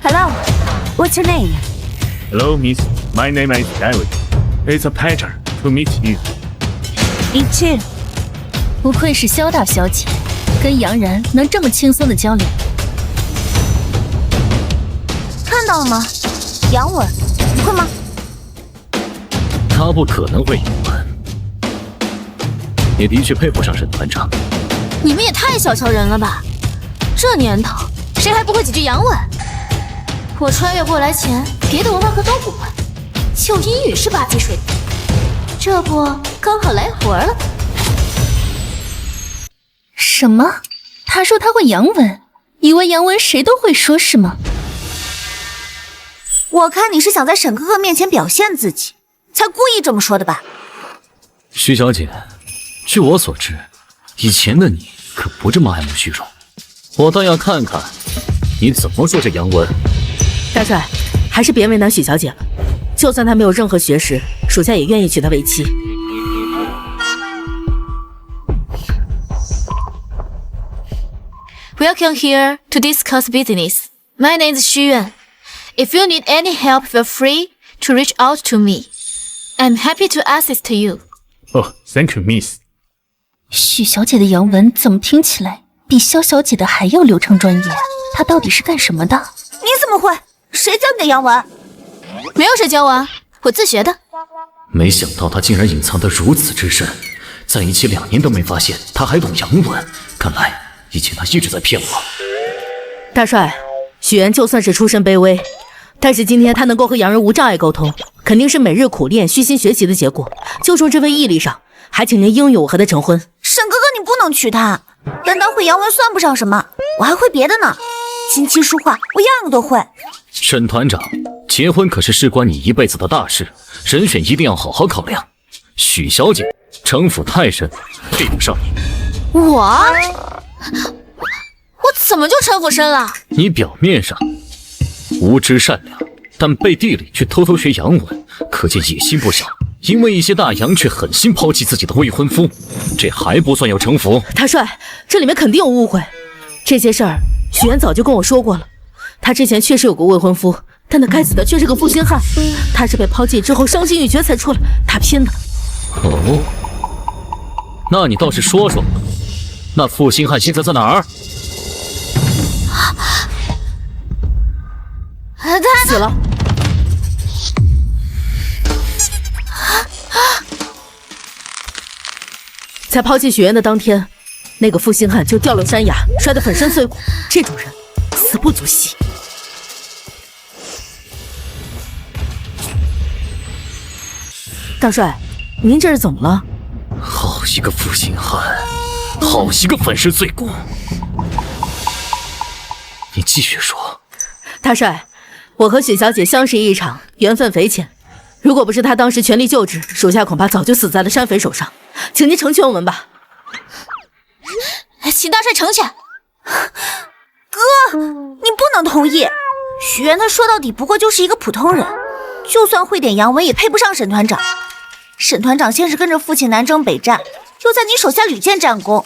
S8: Hello, what's your name?
S7: Hello, Miss. My name is David. It's a pleasure to meet you.
S8: Me too.
S9: 不愧是萧大小姐，跟杨然能这么轻松的交流。
S8: 看到了吗？杨文，你会吗？
S3: 他不可能会杨文，也的确配不上沈团长。
S1: 你们也太小瞧人了吧！这年头，谁还不会几句洋文？我穿越过来前，别的文化课都不会，就英语是8级水平，这不刚好来活了。
S9: 什么？他说他会洋文，以为洋文谁都会说是吗？
S8: 我看你是想在沈哥哥面前表现自己，才故意这么说的吧？
S3: 徐小姐，据我所知，以前的你可不这么爱慕虚荣，我倒要看看你怎么说这洋文。
S6: 大帅，还是别为难许小姐了。就算她没有任何学识，属下也愿意娶她为妻。
S1: Welcome here to discuss business. My name is Xu Yuan. If you need any help, feel free to reach out to me. I'm happy to assist you.
S7: Oh, thank you, Miss.
S9: 许小姐的洋文怎么听起来比萧小姐的还要流畅专业？她到底是干什么的？
S8: 你怎么会？谁教你的洋文？
S1: 没有谁教我啊，我自学的。
S3: 没想到他竟然隐藏得如此之深，在一起2年都没发现他还懂洋文，看来以前他一直在骗我。
S6: 大帅，许愿就算是出身卑微，但是今天他能够和洋人无障碍沟通，肯定是每日苦练、虚心学习的结果。就冲这份毅力上，还请您应允我和他成婚。
S8: 沈哥哥，你不能娶她，单单会洋文算不上什么，我还会别的呢。琴棋书画，我样样都会。
S3: 沈团长，结婚可是事关你一辈子的大事，人选一定要好好考量。许小姐城府太深，配不上你。
S1: 我怎么就城府深了？
S3: 你表面上无知善良，但背地里却偷偷学洋文，可见野心不小。因为一些大洋却狠心抛弃自己的未婚夫，这还不算有城府？
S6: 大帅，这里面肯定有误会。这些事儿许愿早就跟我说过了，他之前确实有个未婚夫，但那该死的却是个负心汉。他是被抛弃之后伤心欲绝才出来，他拼的。
S3: 哦，那你倒是说说，那负心汉现在在哪儿？
S1: 他
S6: 死了。在抛弃许愿的当天，那个负心汉就掉落山崖，摔得粉身碎骨。这种人死不足惜。大帅，您这是怎么了？
S3: 好一个负心汉，好一个粉身碎骨！你继续说。
S6: 大帅，我和许小姐相识一场，缘分匪浅。如果不是他当时全力救治，属下恐怕早就死在了山匪手上。请您成全我们吧。
S1: 请大帅成全。
S8: 哥，你不能同意。许愿他说到底不过就是一个普通人，就算会点洋文也配不上沈团长。沈团长先是跟着父亲南征北战，又在你手下屡建战功。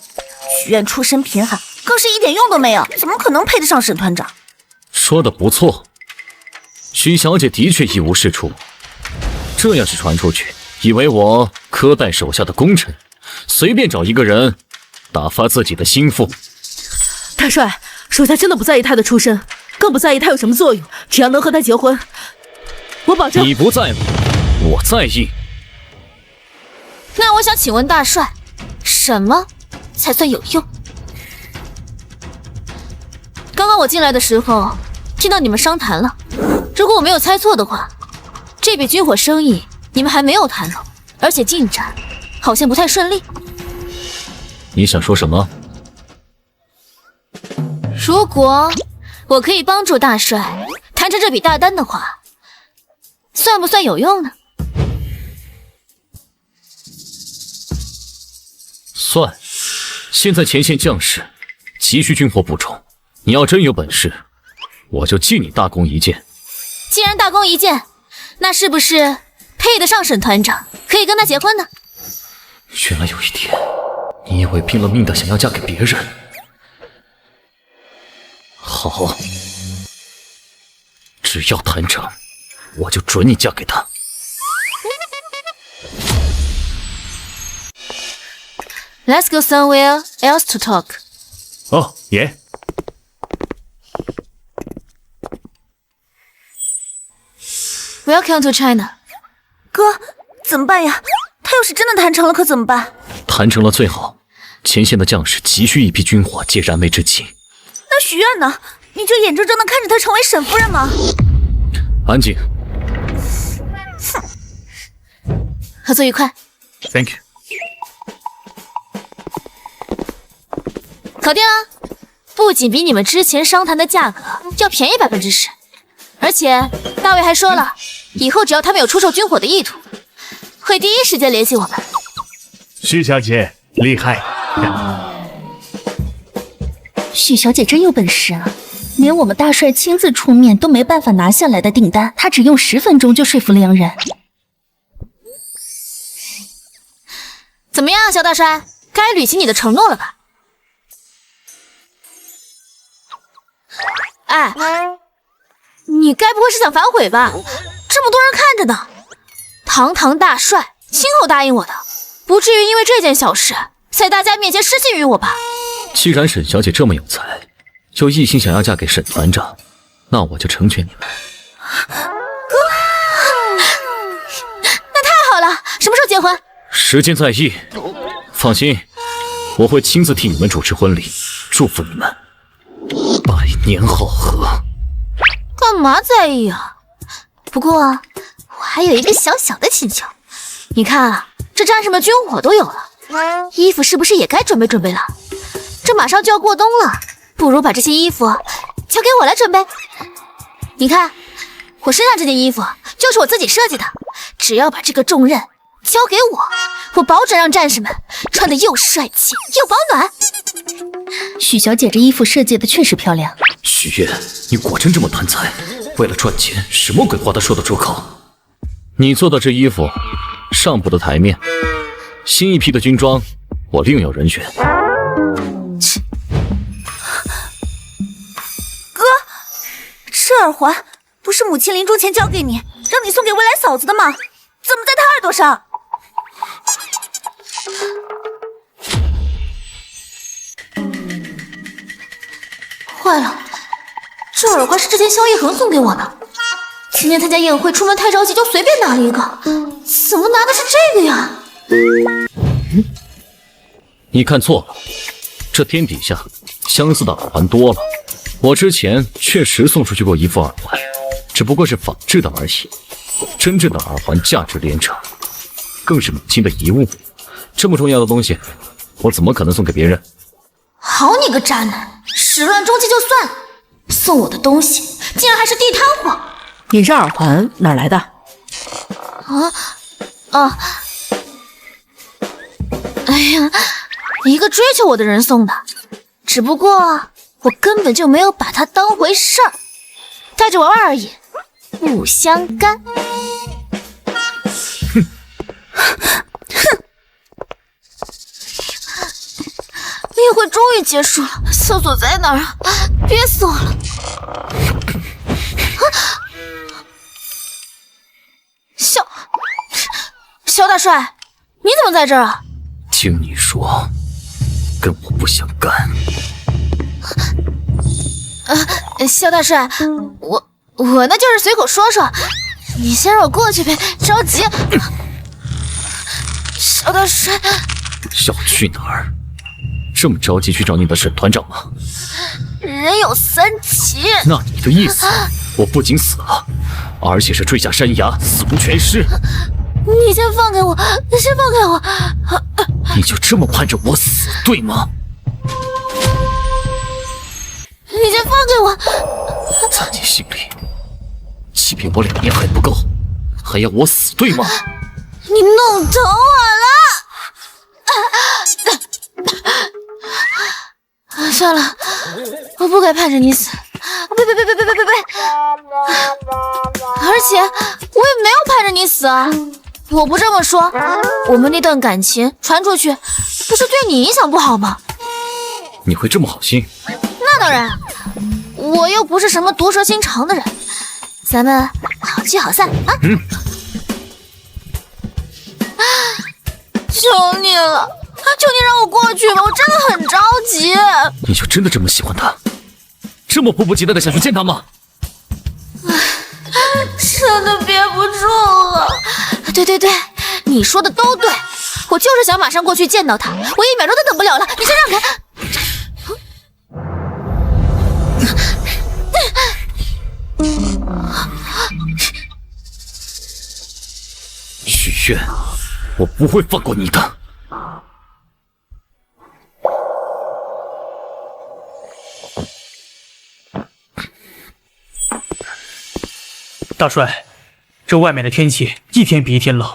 S8: 许愿出身贫寒，更是一点用都没有，怎么可能配得上沈团长？
S3: 说的不错，许小姐的确一无是处。这要是传出去，以为我苛待手下的功臣，随便找一个人打发自己的心腹。
S6: 大帅，属下真的不在意他的出身，更不在意他有什么作用，只要能和他结婚，我保证。
S3: 你不在乎，我在意。
S1: 那我想请问大帅，什么才算有用？我进来的时候，听到你们商谈了。如果我没有猜错的话，这笔军火生意你们还没有谈拢，而且进展好像不太顺利。
S3: 你想说什么？
S1: 如果我可以帮助大帅谈成这笔大单的话，算不算有用呢？
S3: 算。现在前线将士急需军火补充，你要真有本事，我就记你大功一件。
S1: 既然大功一件，那是不是配得上沈团长，可以跟他结婚呢？
S3: 原来有一天，你也会拼了命的想要嫁给别人。好，只要谈成，我就准你嫁给他。
S1: Let's go somewhere else to talk.
S7: 哦，爷。
S1: Welcome to China.
S8: 哥，怎么办呀？他要是真的谈成了，可怎么办？
S3: 谈成了最好，前线的将士急需一批军火借燃眉之急。
S8: 那许愿呢？你就眼睁睁的看着他成为沈夫人吗？
S3: 安静。
S8: 哼。
S1: 合作愉快。
S7: Thank you。
S1: 搞定了，不仅比你们之前商谈的价格要便宜10%，而且大卫还说了，以后只要他们有出售军火的意图，会第一时间联系我们。
S7: 许小姐厉害。
S9: 许小姐真有本事啊，连我们大帅亲自出面都没办法拿下来的订单，她只用10分钟就说服了洋人。
S1: 怎么样，肖大帅，该履行你的承诺了吧？哎，你该不会是想反悔吧？这么多人看着呢，堂堂大帅亲口答应我的，不至于因为这件小事在大家面前失信于我吧？
S3: 既然沈小姐这么有才，又一心想要嫁给沈团长，那我就成全你们。
S1: 哥，那太好了，什么时候结婚？
S3: 时间在意，放心，我会亲自替你们主持婚礼，祝福你们100年好合。
S1: 干嘛在意啊？不过我还有一个小小的请求，你看啊，这战士们军火都有了，衣服是不是也该准备准备了？这马上就要过冬了，不如把这些衣服交给我来准备。你看，我身上这件衣服就是我自己设计的，只要把这个重任交给我保准让战士们穿得又帅气又保暖。
S9: 许小姐这衣服设计的确实漂亮。
S3: 许愿，你果真这么贪财？为了赚钱，什么鬼话都说得出口。你做的这衣服上不得台面，新一批的军装我另有人选。
S8: 哥，这耳环不是母亲临终前交给你，让你送给未来嫂子的吗？怎么在她耳朵上？
S1: 坏了，这耳环是之前萧逸恒送给我的。今天参加宴会，出门太着急，就随便拿了一个。怎么拿的是这个呀？
S3: 你看错了，这天底下相似的耳环多了。我之前确实送出去过一副耳环，只不过是仿制的而已。真正的耳环价值连城，更是母亲的遗物。这么重要的东西，我怎么可能送给别人？
S1: 好你个渣男，始乱终弃就算了，送我的东西竟然还是地摊货。
S6: 你这耳环哪来的？
S1: 哎呀，一个追求我的人送的，只不过我根本就没有把它当回事儿，带着玩玩而已，不相干。宴会终于结束了，厕所在哪儿啊？憋死我了！萧大帅，你怎么在这儿啊？
S3: 听你说，跟我不相干。
S1: 萧大帅，我那就是随口说说，你先让我过去呗，着急。萧大帅，
S3: 要去哪儿？这么着急去找你的沈团长吗？
S1: 人有三急。
S3: 那你的意思，我不仅死了，而且是坠下山崖，死无全尸。
S1: 你先放开我，你先放开我。
S3: 你就这么盼着我死，对吗？
S1: 你先放开我。
S3: 在你心里，欺骗我2年还不够，还要我死，对吗？
S1: 你弄疼我了。算了，我不该盼着你死。别！而且我也没有盼着你死啊！我不这么说，我们那段感情传出去，不是对你影响不好吗？
S3: 你会这么好心？
S1: 那当然，我又不是什么毒舌心肠的人，咱们好聚好散啊！求你了，求你让我过去吧，我真的很着急。
S3: 你就真的这么喜欢他，这么迫不及待的想去见他吗？
S1: 真的憋不住了。对，你说的都对，我就是想马上过去见到他，我1秒钟都等不了了。你先让开。
S3: 许愿，我不会放过你的。
S2: 大帅，这外面的天气一天比一天冷，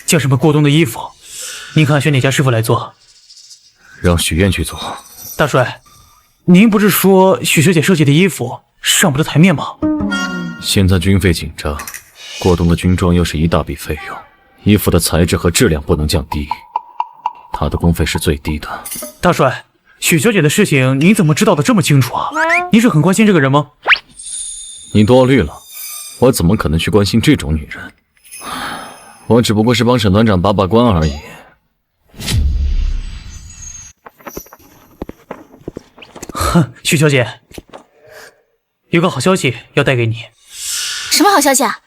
S2: 叫什么过冬的衣服？您看选哪家师傅来做？
S3: 让许愿去做。
S2: 大帅，您不是说许师姐设计的衣服上不得台面吗？
S3: 现在军费紧张，过冬的军装又是一大笔费用，衣服的材质和质量不能降低，她的工费是最低的。
S2: 大帅，许小姐的事情您怎么知道的这么清楚啊？您是很关心这个人吗？
S3: 你多虑了，我怎么可能去关心这种女人？我只不过是帮沈团长把把关而已。
S2: 哼，许小姐，有个好消息要带给你。
S1: 什么好消息啊？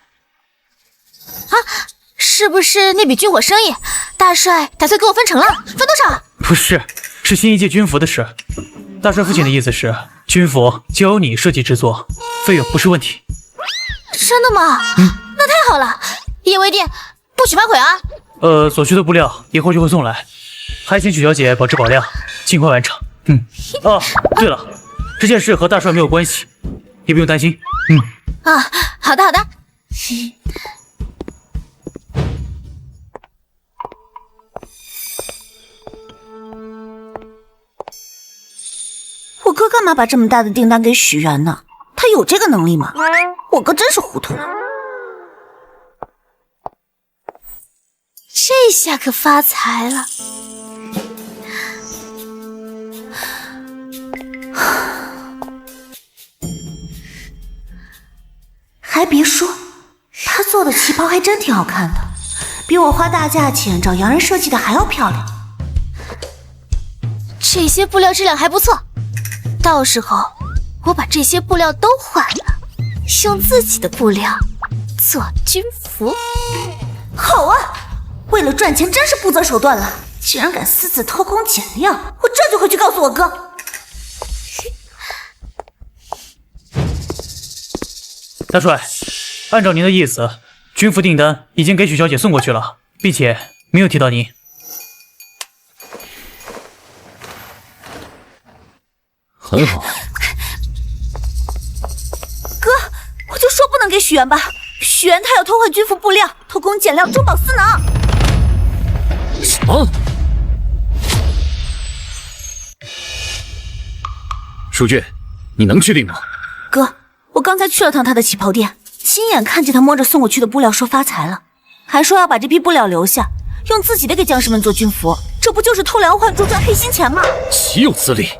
S1: 是不是那笔军火生意，大帅打算给我分成了？分多少？
S2: 不是，是新一届军服的事。大帅父亲的意思是，军服就由你设计制作，费用不是问题。
S1: 真的吗？那太好了，一言为定，不许反悔啊！
S2: 所需的布料一会儿就会送来，还请许小姐保质保量，尽快完成。哦，对了，这件事和大帅没有关系，你不用担心。
S1: 好的。
S8: 我哥干嘛把这么大的订单给许愿呢？他有这个能力吗？我哥真是糊涂了。
S1: 这下可发财了。
S8: 还别说，他做的旗袍还真挺好看的，比我花大价钱找洋人设计的还要漂亮。
S1: 这些布料质量还不错，到时候我把这些布料都换了，用自己的布料做军服。
S8: 好啊，为了赚钱真是不择手段了，竟然敢私自偷工减料，我这就回去告诉我哥。
S2: 大帅，按照您的意思，军服订单已经给许小姐送过去了，并且没有提到您。
S3: 很好。
S8: 哥，我就说不能给许愿吧，许愿他要偷换军服布料，偷工减料，中饱私囊。
S3: 什么？淑俊，你能确定吗？
S8: 哥，我刚才去了趟他的旗袍店，亲眼看见他摸着送过去的布料说发财了，还说要把这批布料留下，用自己的给将士们做军服，这不就是偷梁换柱赚黑心钱吗？
S3: 岂有此理！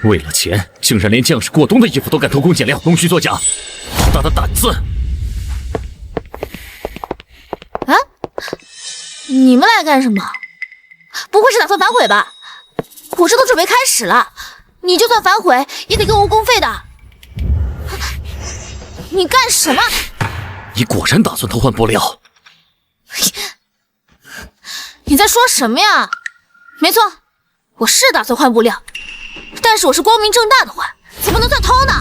S3: 为了钱，竟然连将士过冬的衣服都敢偷工减料、弄虚作假，好大的胆子！
S1: 啊？你们来干什么？不会是打算反悔吧？我这都准备开始了，你就算反悔也得给我工费的。你干什么？
S3: 你果然打算偷换布料？
S1: 你在说什么呀？没错，我是打算换布料，但是我是光明正大的换，怎么能算偷呢？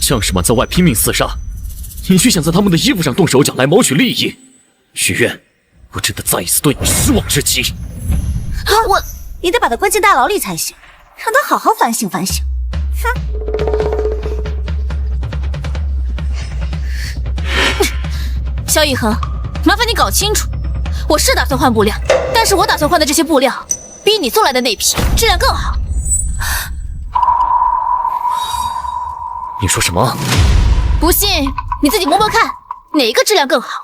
S3: 将士们在外拼命厮杀，你却想在他们的衣服上动手脚来谋取利益。许愿，我真的再一次对你失望至极。
S8: 你得把他关进大牢里才行，让他好好反省反省。
S1: 萧逸恒，麻烦你搞清楚，我是打算换布料，但是我打算换的这些布料比你送来的那批质量更好。
S3: 你说什么？
S1: 不信你自己摸摸看，哪一个质量更好？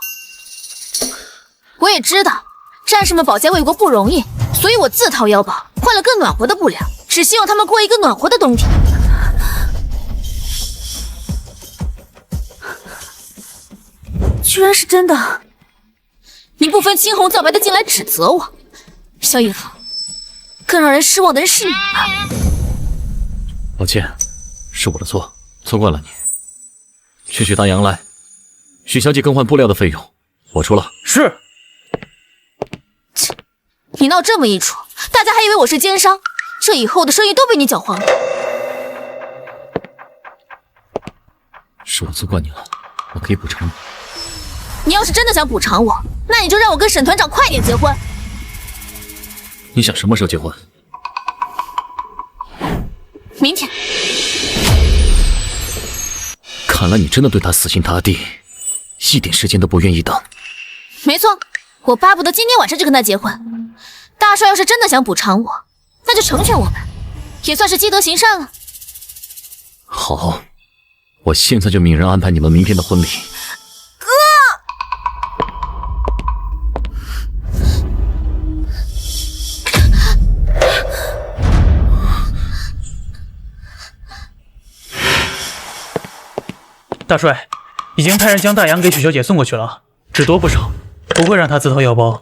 S1: 我也知道战士们保家卫国不容易，所以我自掏腰包换了更暖和的布料，只希望他们过一个暖和的冬天。
S8: 居然是真的！
S1: 你不分青红皂白的进来指责我，萧逸恒。更让人失望的人是你吧？
S3: 抱歉，是我的错，错怪了你。去许大洋来，许小姐更换布料的费用我出了。
S2: 是。
S1: 你闹这么一出，大家还以为我是奸商，这以后的生意都被你搅黄了。
S3: 是我错怪你了，我可以补偿你。
S1: 你要是真的想补偿我，那你就让我跟沈团长快点结婚。
S3: 你想什么时候结婚？
S1: 明天。
S3: 看来你真的对他死心塌地，一点时间都不愿意等。
S1: 没错，我巴不得今天晚上就跟他结婚。大帅要是真的想补偿我，那就成全我们，也算是积德行善了。
S3: 好，我现在就命人安排你们明天的婚礼。
S2: 大帅，已经派人将大洋给许小姐送过去了，只多不少，不会让她自掏腰包。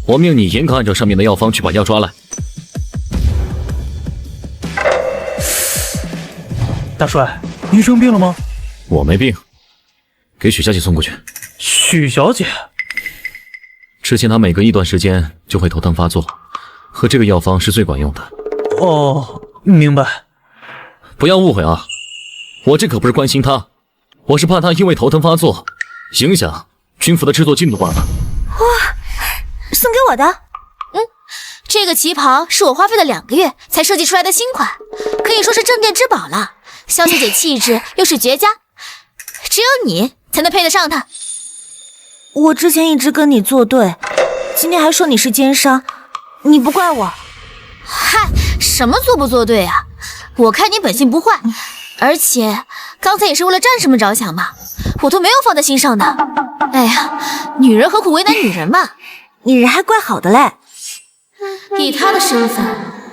S3: 我命你严格按照上面的药方去把药抓来。
S2: 大帅，您生病了吗？
S3: 我没病，给许小姐送过去。
S2: 许小姐，
S3: 之前她每隔一段时间就会头疼发作，和这个药方是最管用的。
S2: 哦，明白。
S3: 不要误会啊，我这可不是关心她，我是怕她因为头疼发作影响军服的制作进度罢了。
S8: 哇，送给我的？
S1: 这个旗袍是我花费了2个月才设计出来的新款，可以说是镇店之宝了。萧小姐气质又是绝佳，只有你才能配得上她。
S8: 我之前一直跟你作对，今天还说你是奸商，你不怪我？
S1: 嗨，什么作不作对啊？我看你本性不坏，而且刚才也是为了战士们着想嘛，我都没有放在心上的。哎呀，女人何苦为难女人嘛？
S8: 你人还怪好的嘞。
S1: 以她的身份，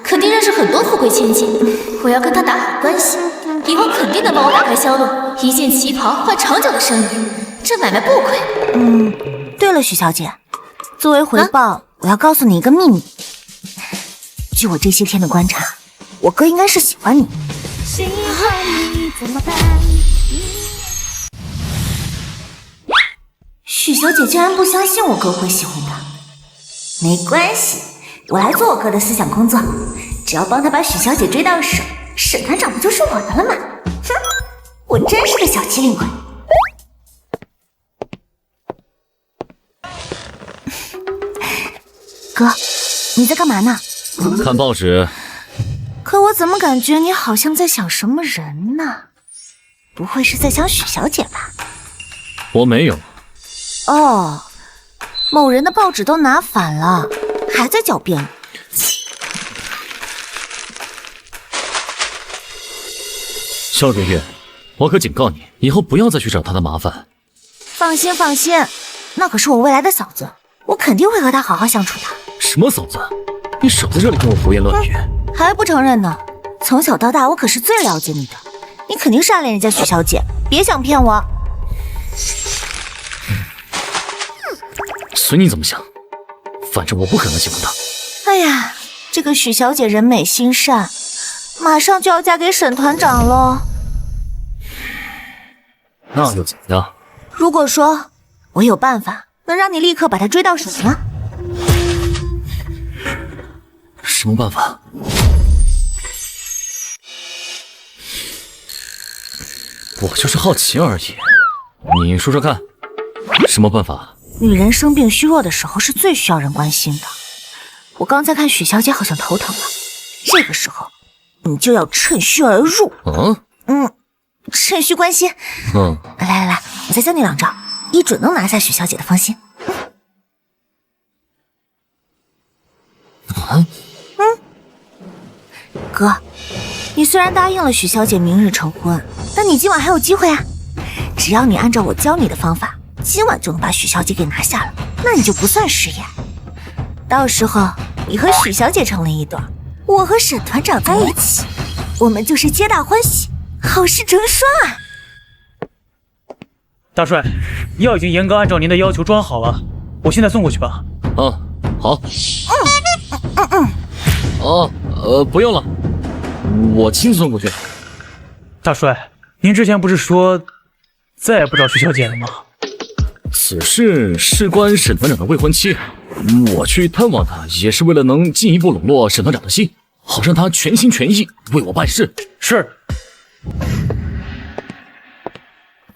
S1: 肯定认识很多富贵千金，我要跟她打好关系，以后肯定能帮我打开销路，一件旗袍换长久的生意，这买卖不亏。
S8: 对了，许小姐，作为回报，我要告诉你一个秘密。据我这些天的观察，我哥应该是喜欢你。喜欢你怎么办？许小姐竟然不相信我哥会喜欢她。没关系，我来做我哥的思想工作，只要帮他把许小姐追到手，沈团长不就是我的了吗？哼，我真是个小机灵鬼。哥，你在干嘛呢？
S3: 看报纸。
S8: 可我怎么感觉你好像在想什么人呢？不会是在想许小姐吧？
S3: 我没有。
S8: 哦，某人的报纸都拿反了，还在狡辩。
S3: 萧月月，我可警告你，以后不要再去找她的麻烦。
S8: 放心放心，那可是我未来的嫂子，我肯定会和她好好相处的。
S3: 什么嫂子？你少在这里跟我胡言乱语。
S8: 还不承认呢？从小到大，我可是最了解你的，你肯定是暗恋人家许小姐，别想骗我。
S3: 随你怎么想，反正我不可能喜欢她。
S8: 哎呀，这个许小姐人美心善，马上就要嫁给沈团长了。
S3: 那又怎么样？
S8: 如果说我有办法能让你立刻把她追到手呢？
S3: 什么办法？我就是好奇而已。你说说看，什么办法？
S8: 女人生病虚弱的时候是最需要人关心的。我刚才看许小姐好像头疼了，这个时候你就要趁虚而入。趁虚关心。来，我再教你2招，一准能拿下许小姐的芳心。哥，你虽然答应了许小姐明日成婚，但你今晚还有机会啊！只要你按照我教你的方法，今晚就能把许小姐给拿下了，那你就不算食言。到时候你和许小姐成了一对，我和沈团长在一起，我们就是皆大欢喜，好事成双啊！
S2: 大帅，药已经严格按照您的要求装好了，我现在送过去吧。
S3: 好。不用了，我亲自送过去。
S2: 大帅，您之前不是说再也不找徐小姐了吗？
S3: 此事事关沈团长的未婚妻，我去探望她，也是为了能进一步笼络沈团长的心，好让他全心全意为我办事。
S2: 是。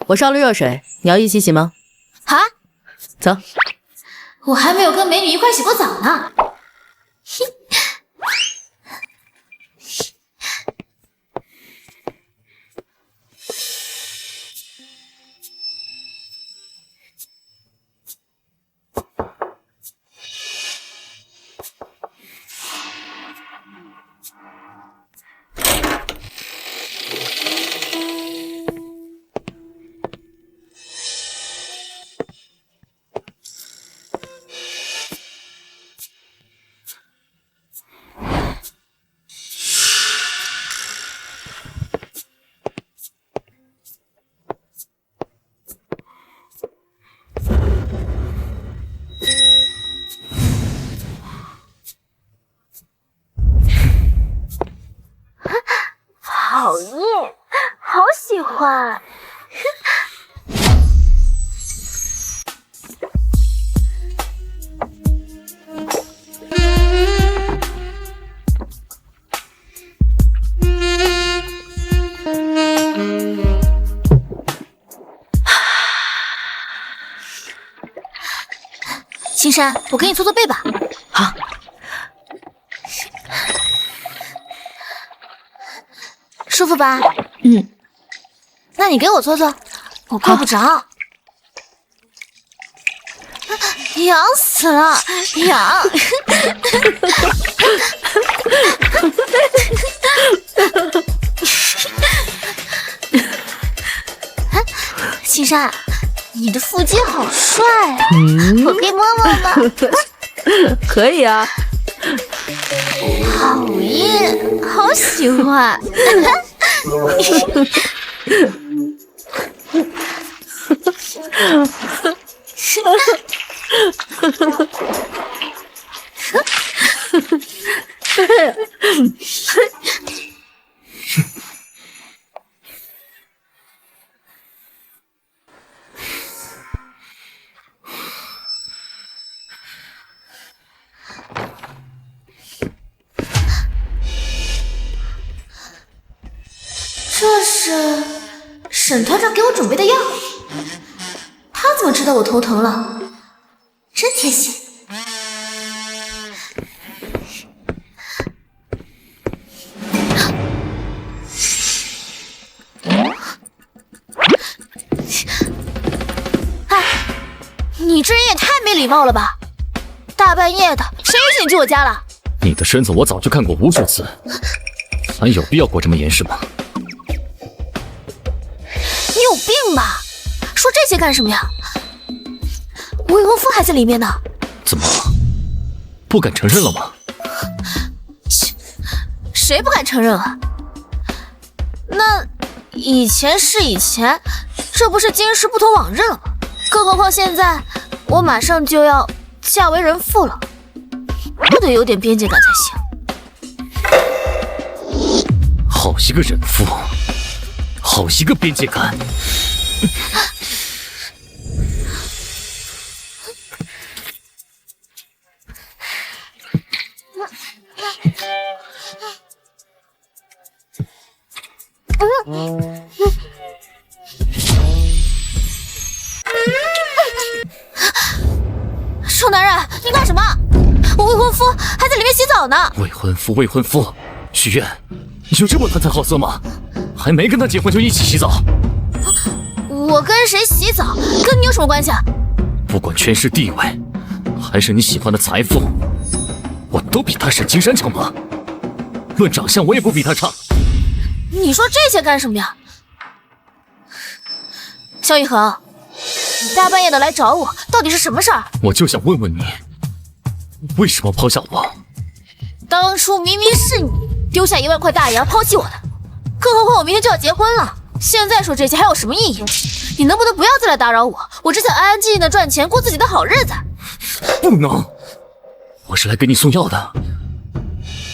S12: 我烧了热水，你要一起洗吗？
S1: 啊，
S12: 走。
S1: 我还没有跟美女一块洗过澡呢。讨厌，好喜欢。青山，我给你搓搓背吧。
S12: 好。
S1: 舒服吧？那你给我搓搓，我够不着。痒死了，痒！青山，你的腹肌好帅啊！我可以摸摸吗？
S12: 可以啊。
S1: 讨厌，好喜欢。这是沈团长给我准备的药，他怎么知道我头疼了？真贴心。哎，你这人也太没礼貌了吧！大半夜的，谁允许你进我家了？
S3: 你的身子我早就看过无数次，还有必要过这么严实吗？
S1: 你有病吧？说这些干什么呀？未婚夫还在里面呢。
S3: 怎么，不敢承认了吗？
S1: 谁不敢承认啊？那以前是以前，这不是今时不同往日了吗？更何况现在我马上就要嫁为人妇了，不得有点边界感才行。
S3: 好一个人妇，好一个边界感。
S1: 人，你干什么？我未婚夫还在里面洗澡呢。
S3: 未婚夫，许愿，你就这么贪财好色吗？还没跟他结婚就一起洗澡？
S1: 我跟谁洗澡，跟你有什么关系？
S3: 不管权势地位，还是你喜欢的财富，我都比他沈青山强吗？论长相，我也不比他差。
S1: 你说这些干什么呀？萧一恒，你大半夜的来找我，到底是什么事儿？
S3: 我就想问问你，为什么抛下我？
S1: 当初明明是你丢下1万块大洋抛弃我的，更何况我明天就要结婚了，现在说这些还有什么意义？你能不能不要再来打扰我？我只想安安静静的赚钱，过自己的好日子。
S3: 不能，我是来给你送药的，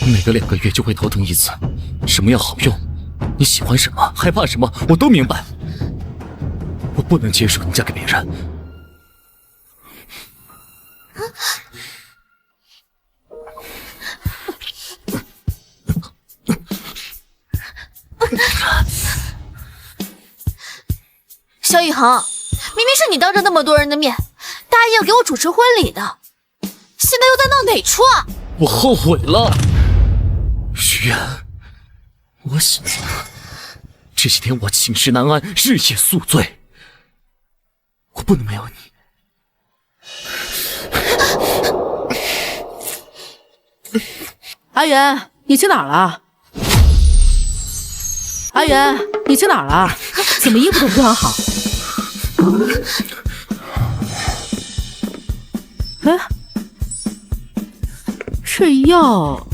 S3: 每隔2个月就会头疼一次，什么药好用，你喜欢什么，害怕什么，我都明白。我不能接受你嫁给别人。
S1: 萧一恒，明明是你当着那么多人的面答应要给我主持婚礼的，现在又在闹哪出啊？
S3: 我后悔了，许愿，我醒了。这些天我寝食难安，日夜宿醉，我不能没有你。
S12: 阿元，你去哪儿了？阿元，你去哪儿了？怎么衣服都不穿好？哎，这药……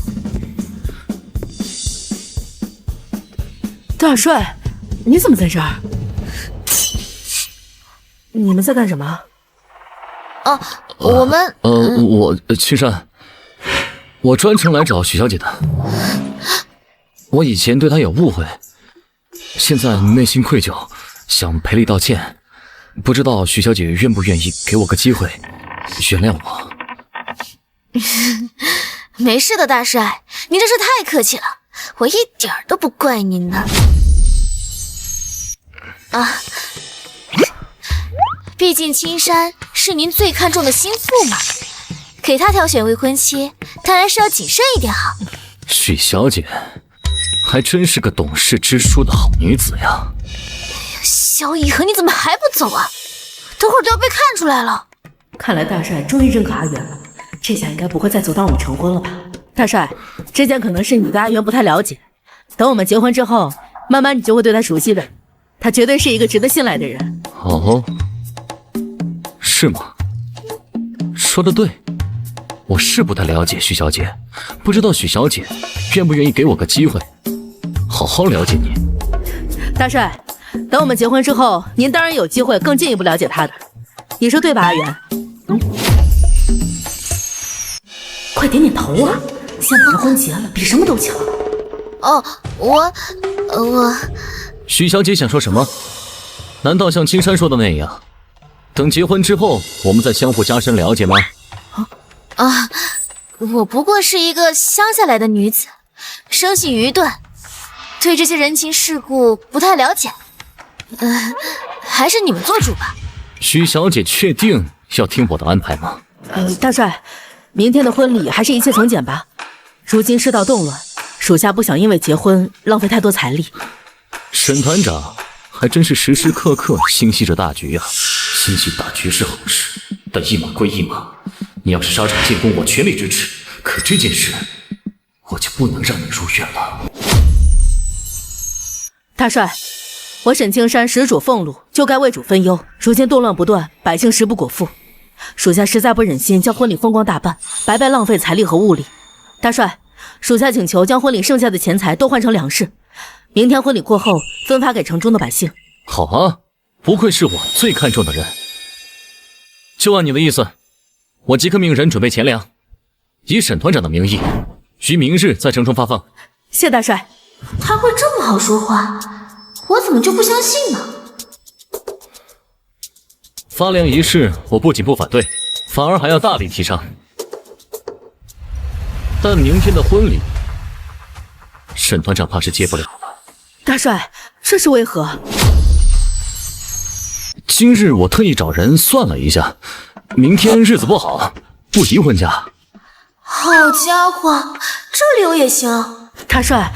S12: 大帅，你怎么在这儿？你们在干什么？
S1: 哦，我们……
S3: 我青山，我专程来找许小姐的。我以前对她有误会，现在内心愧疚，想赔礼道歉。不知道许小姐愿不愿意给我个机会，原谅我。
S1: 没事的，大帅，你真是太客气了，我一点都不怪你呢。啊，毕竟青山是您最看重的心腹嘛，给他挑选未婚妻，当然是要谨慎一点好。
S3: 许小姐还真是个懂事知书的好女子呀。
S1: 萧一恒，你怎么还不走啊？等会儿都要被看出来了。
S6: 看来大帅终于认可阿元了，这下应该不会再阻挡我们成婚了吧？
S12: 大帅，之前可能是你对阿元不太了解，等我们结婚之后，慢慢你就会对他熟悉的。他绝对是一个值得信赖的人。
S3: 哦，是吗？说得对，我是不太了解许小姐，不知道许小姐愿不愿意给我个机会，好好了解你。
S12: 大帅，等我们结婚之后，您当然有机会更进一步了解他的，你说对吧，阿元？
S6: 快点点头啊！现在婚结了，比什么都强。
S1: 哦，我。
S3: 许小姐想说什么？难道像青山说的那样，等结婚之后，我们再相互加深了解吗？
S1: 啊，我不过是一个乡下来的女子，生性愚钝，对这些人情世故不太了解。还是你们做主吧。
S3: 许小姐确定要听我的安排吗？
S12: 大帅，明天的婚礼还是一切从简吧。如今世道动乱，属下不想因为结婚浪费太多财力。
S3: 沈团长还真是时时刻刻心系着大局啊！心系大局是好事，但一码归一码。你要是沙场进攻，我全力支持。可这件事，我就不能让你如愿了。
S12: 大帅，我沈青山实主俸禄，就该为主分忧。如今动乱不断，百姓食不果腹，属下实在不忍心将婚礼风光大办，白白浪费财力和物力。大帅，属下请求将婚礼剩下的钱财都换成粮食，明天婚礼过后分发给城中的百姓。
S3: 好啊，不愧是我最看重的人。就按你的意思，我即刻命人准备钱粮，以沈团长的名义，于明日在城中发放。
S12: 谢大帅。
S1: 他会这么好说话，我怎么就不相信呢？
S3: 发粮一事，我不仅不反对，反而还要大力提倡。但明天的婚礼，沈团长怕是接不了了。
S12: 大帅，这是为何？
S3: 今日我特意找人算了一下，明天日子不好，不宜婚嫁。
S1: 好家伙，这理由也行。
S12: 大帅，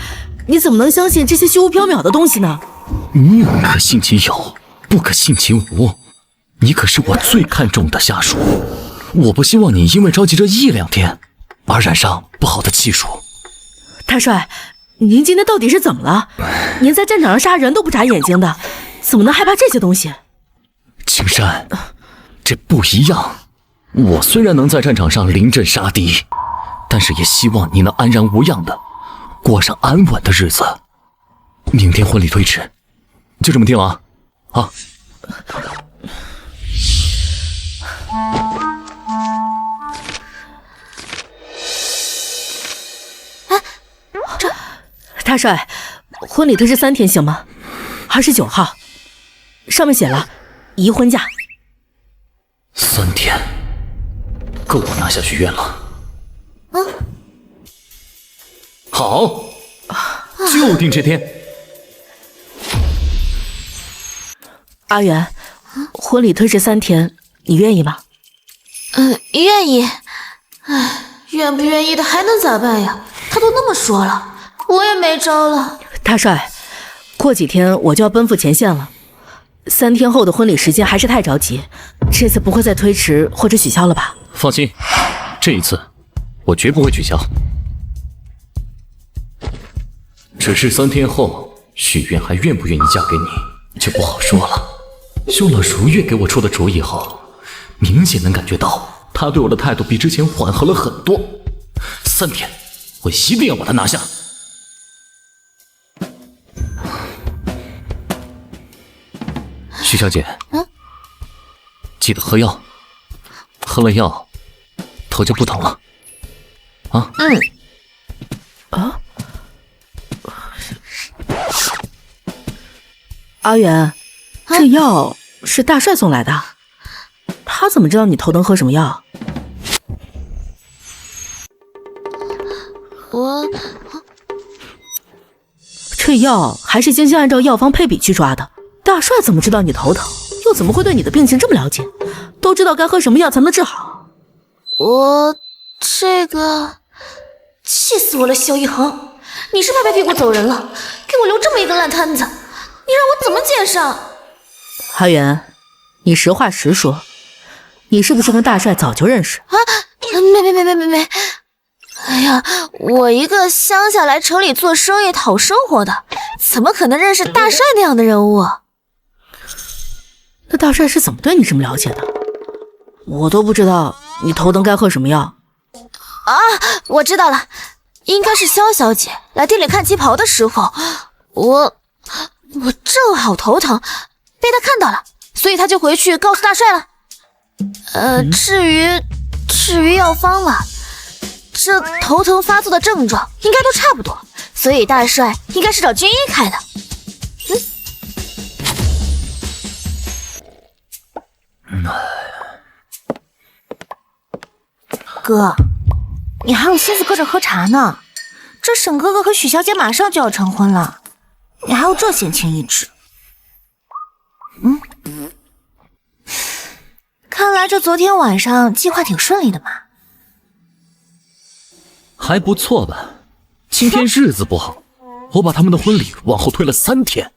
S12: 你怎么能相信这些虚无缥缈的东西呢？
S3: 宁可信其有，不可信其无。你可是我最看重的下属，我不希望你因为着急这1-2天而染上不好的气数。
S12: 大帅，您今天到底是怎么了？您在战场上杀人都不眨眼睛的，怎么能害怕这些东西？
S3: 青山，这不一样。我虽然能在战场上临阵杀敌，但是也希望你能安然无恙的过上安稳的日子。明天婚礼推迟，就这么定了啊！
S12: 大帅，婚礼推迟3天行吗？29号，上面写了宜婚嫁。
S3: 3天，够我拿下学院了。好，就定这天。
S12: 阿元，婚礼推迟3天，你愿意吗？
S1: 愿意。唉，愿不愿意的还能咋办呀？他都那么说了，我也没招了。
S12: 大帅，过几天我就要奔赴前线了，3天后的婚礼时间还是太着急，这次不会再推迟或者取消了吧？
S3: 放心，这一次我绝不会取消。只是3天后，许愿还愿不愿意嫁给你，就不好说了。用了如月给我出的主意后，明显能感觉到他对我的态度比之前缓和了很多。3天，我一定要把他拿下。徐小姐，记得喝药，喝了药头就不疼了。啊？
S12: 阿元，这药是大帅送来的，他怎么知道你头疼喝什么药？这药还是精心按照药方配比去抓的，大帅怎么知道你头疼，又怎么会对你的病情这么了解？都知道该喝什么药才能治好。
S1: 我这个气死我了，萧一恒，你是拍拍屁股走人了，给我留这么一个烂摊子，你让我怎么介绍？
S12: 阿元，你实话实说，你是不是跟大帅早就认识？
S1: 没。哎呀，我一个乡下来城里做生意讨生活的，怎么可能认识大帅那样的人物？
S12: 那大帅是怎么对你这么了解的？我都不知道你头疼该喝什么药。
S1: 啊，我知道了，应该是萧小姐来店里看旗袍的时候，我正好头疼，被她看到了，所以她就回去告诉大帅了。至于药方嘛，这头疼发作的症状应该都差不多，所以大帅应该是找军医开的。哥，你还有心思搁这喝茶呢？这沈哥哥和许小姐马上就要成婚了，你还有这闲情逸致？看来这昨天晚上计划挺顺利的嘛。
S3: 还不错吧？今天日子不好，我把他们的婚礼往后推了3天。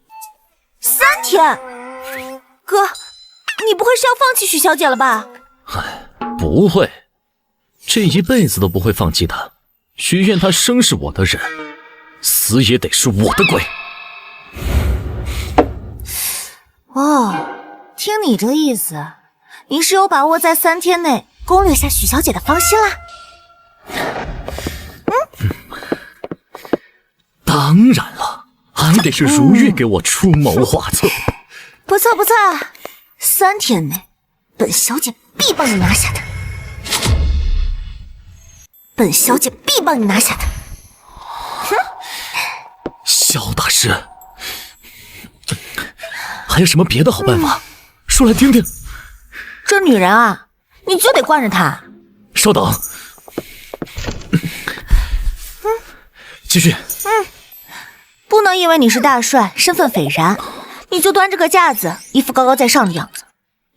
S1: 3天？哥，你不会是要放弃许小姐了吧？
S3: 不会，这一辈子都不会放弃她。许愿她生是我的人，死也得是我的鬼。
S1: 听你这意思，你是有把握在3天内攻略下许小姐的芳心啦？
S3: 当然了，还得是如月给我出谋划策。
S1: 不错，3天内，本小姐必帮你拿下她。
S3: 萧大师，还有什么别的好办法？说来听听。
S1: 这女人啊，你就得惯着她。
S3: 稍等，继续。
S1: 不能因为你是大帅，身份斐然，你就端着个架子，一副高高在上的样子。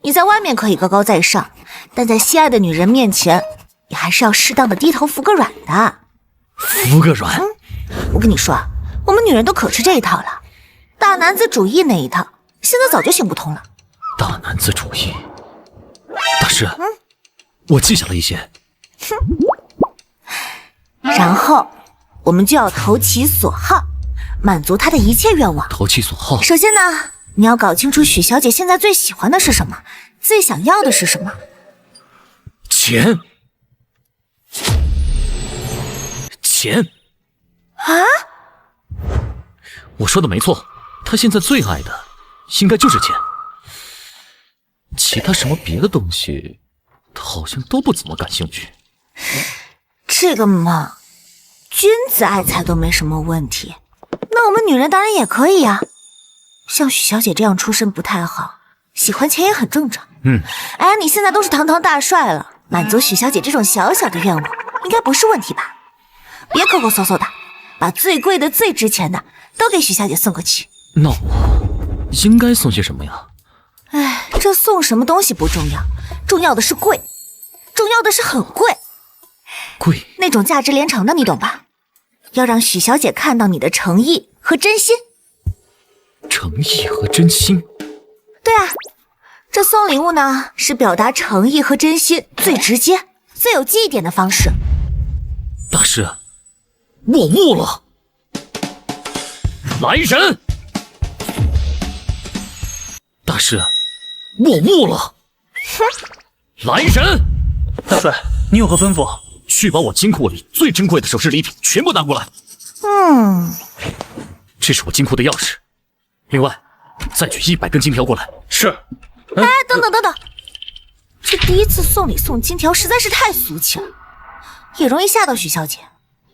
S1: 你在外面可以高高在上，但在心爱的女人面前，
S8: 你还是要适当的低头服个软的。
S3: 服个软？
S8: 我跟你说，我们女人都可吃这一套了。大男子主义那一套，现在早就行不通了。
S3: 大男子主义。大师，我记下了一些。
S8: 然后我们就要投其所好，满足她的一切愿望。
S3: 投其所好。
S8: 首先呢，你要搞清楚许小姐现在最喜欢的是什么，最想要的是什么。
S3: 钱。钱
S8: 啊！
S3: 我说的没错，她现在最爱的应该就是钱。其他什么别的东西，她好像都不怎么感兴趣。
S8: 这个嘛，君子爱财都没什么问题，那我们女人当然也可以呀。像许小姐这样出身不太好，喜欢钱也很正常。哎，你现在都是堂堂大帅了，满足许小姐这种小小的愿望，应该不是问题吧？别抠抠搜搜的，把最贵的、最值钱的都给许小姐送过去。
S3: 那我应该送些什么呀？
S8: 哎，这送什么东西不重要，重要的是贵，重要的是很贵。
S3: 贵？
S8: 那种价值连城的，你懂吧？要让许小姐看到你的诚意和真心。
S3: 诚意和真心？
S8: 对啊，这送礼物呢，是表达诚意和真心最直接、最有记忆点的方式。
S3: 大师，我悟了！来人！大师，我悟了！来人！
S2: 大帅，你有何吩咐？
S3: 去把我金库里最珍贵的首饰礼品全部拿过来。这是我金库的钥匙。另外，再取100根金条过来。
S2: 是。
S8: 哎，等等，这第一次送礼送金条实在是太俗气了，也容易吓到许小姐。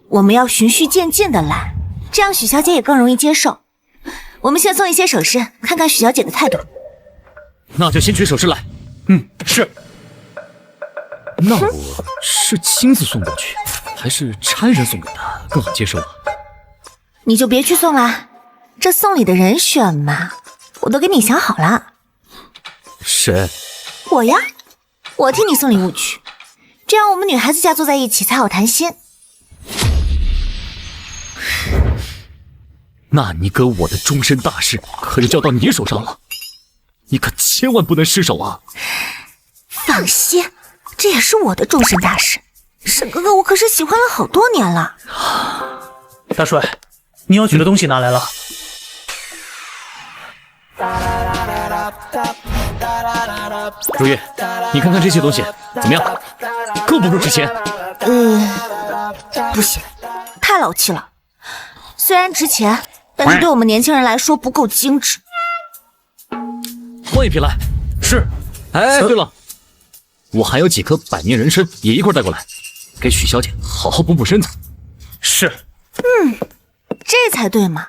S8: 我们要循序渐进的来，这样许小姐也更容易接受。我们先送一些首饰，看看许小姐的态度。
S3: 那就先取首饰来。
S2: 是。
S3: 那我是亲自送过去，还是差人送给他更好接受啊？
S8: 你就别去送啦，这送礼的人选嘛，我都给你想好了。
S3: 谁？
S8: 我呀，我替你送礼物去，这样我们女孩子家坐在一起才好谈心。
S3: 那你哥我的终身大事可就交到你手上了，你可千万不能失手啊！
S8: 放心，这也是我的终身大事，沈哥哥我可是喜欢了好多年了。
S2: 大帅，你要取的东西拿来了。
S3: 如月，你看看这些东西怎么样？够不够值钱？
S8: 不行，太老气了。虽然值钱，但是对我们年轻人来说不够精致。
S3: 换一批来。
S2: 是。
S3: 哎，对了，我还有几颗百年人参，也一块带过来，给许小姐好好补补身子。
S2: 是。
S8: 这才对嘛，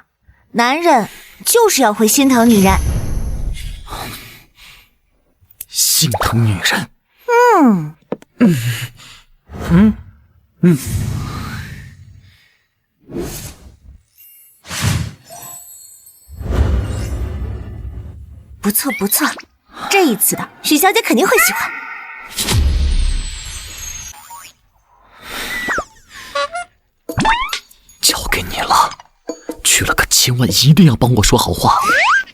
S8: 男人就是要会心疼女人。
S3: 心疼女人。
S8: 不错不错，这一次的许小姐肯定会喜欢。
S3: 交给你了，去了可千万一定要帮我说好话。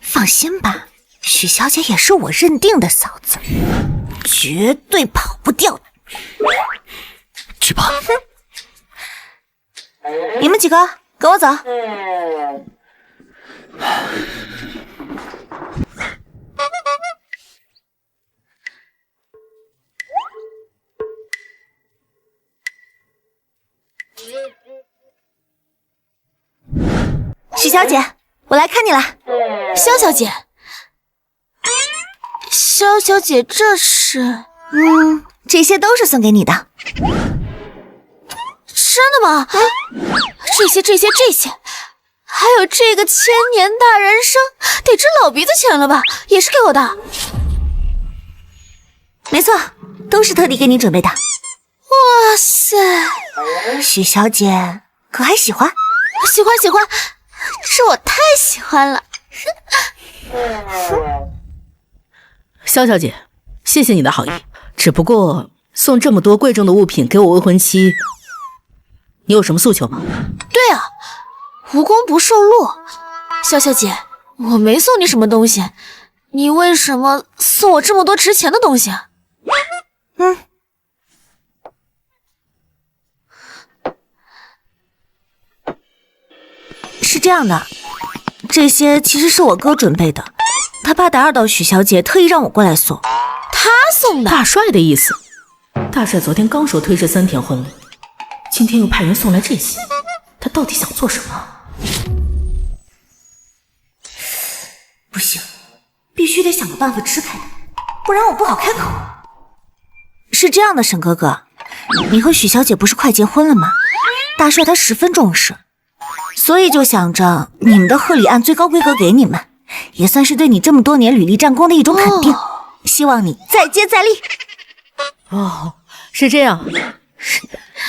S8: 放心吧，许小姐也是我认定的嫂子，绝对跑不掉的。
S3: 去吧。
S8: 你们几个跟我走。许小姐，我来看你了。
S1: 萧小姐，萧小姐，这是……
S8: 这些都是送给你的。
S1: 真的吗？这些，还有这个千年大人参，得值老鼻子钱了吧？也是给我的。
S8: 没错，都是特地给你准备的。
S1: 哇塞，
S8: 许小姐可还喜欢？
S1: 喜欢，这我太喜欢了。
S12: 萧小姐，谢谢你的好意，只不过送这么多贵重的物品给我未婚妻，你有什么诉求吗？
S1: 对啊，无功不受禄。潇潇姐，我没送你什么东西，你为什么送我这么多值钱的东西啊？
S8: 是这样的，这些其实是我哥准备的，他怕打扰到许小姐，特意让我过来送。
S1: 他送的？
S6: 大帅的意思？大帅昨天刚说推迟3天婚礼，今天又派人送来这些，他到底想做什么？
S8: 不行，必须得想个办法支开他，不然我不好开口。是这样的，沈哥哥，你和许小姐不是快结婚了吗？大帅他十分重视，所以就想着你们的贺礼按最高规格给你们，也算是对你这么多年履历战功的一种肯定。希望你再接再厉。
S12: 哦，是这样。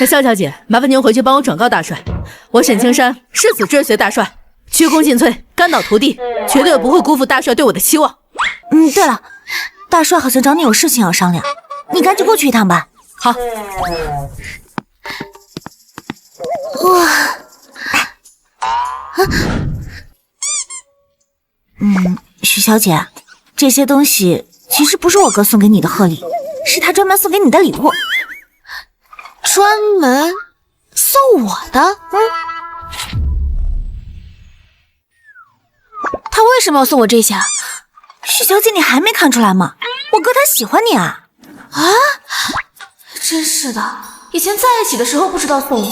S12: 那萧小姐，麻烦您回去帮我转告大帅，我沈青山誓死追随大帅，鞠躬尽瘁，肝脑涂地，绝对不会辜负大帅对我的期望。
S8: 对了，大帅好像找你有事情要商量，你赶紧过去一趟吧。
S12: 好。
S8: 许小姐，这些东西其实不是我哥送给你的贺礼，是他专门送给你的礼物。
S1: 专门送我的？他为什么要送我这些啊？
S8: 许小姐，你还没看出来吗？我哥他喜欢你啊！
S1: 啊，真是的，以前在一起的时候不知道送我，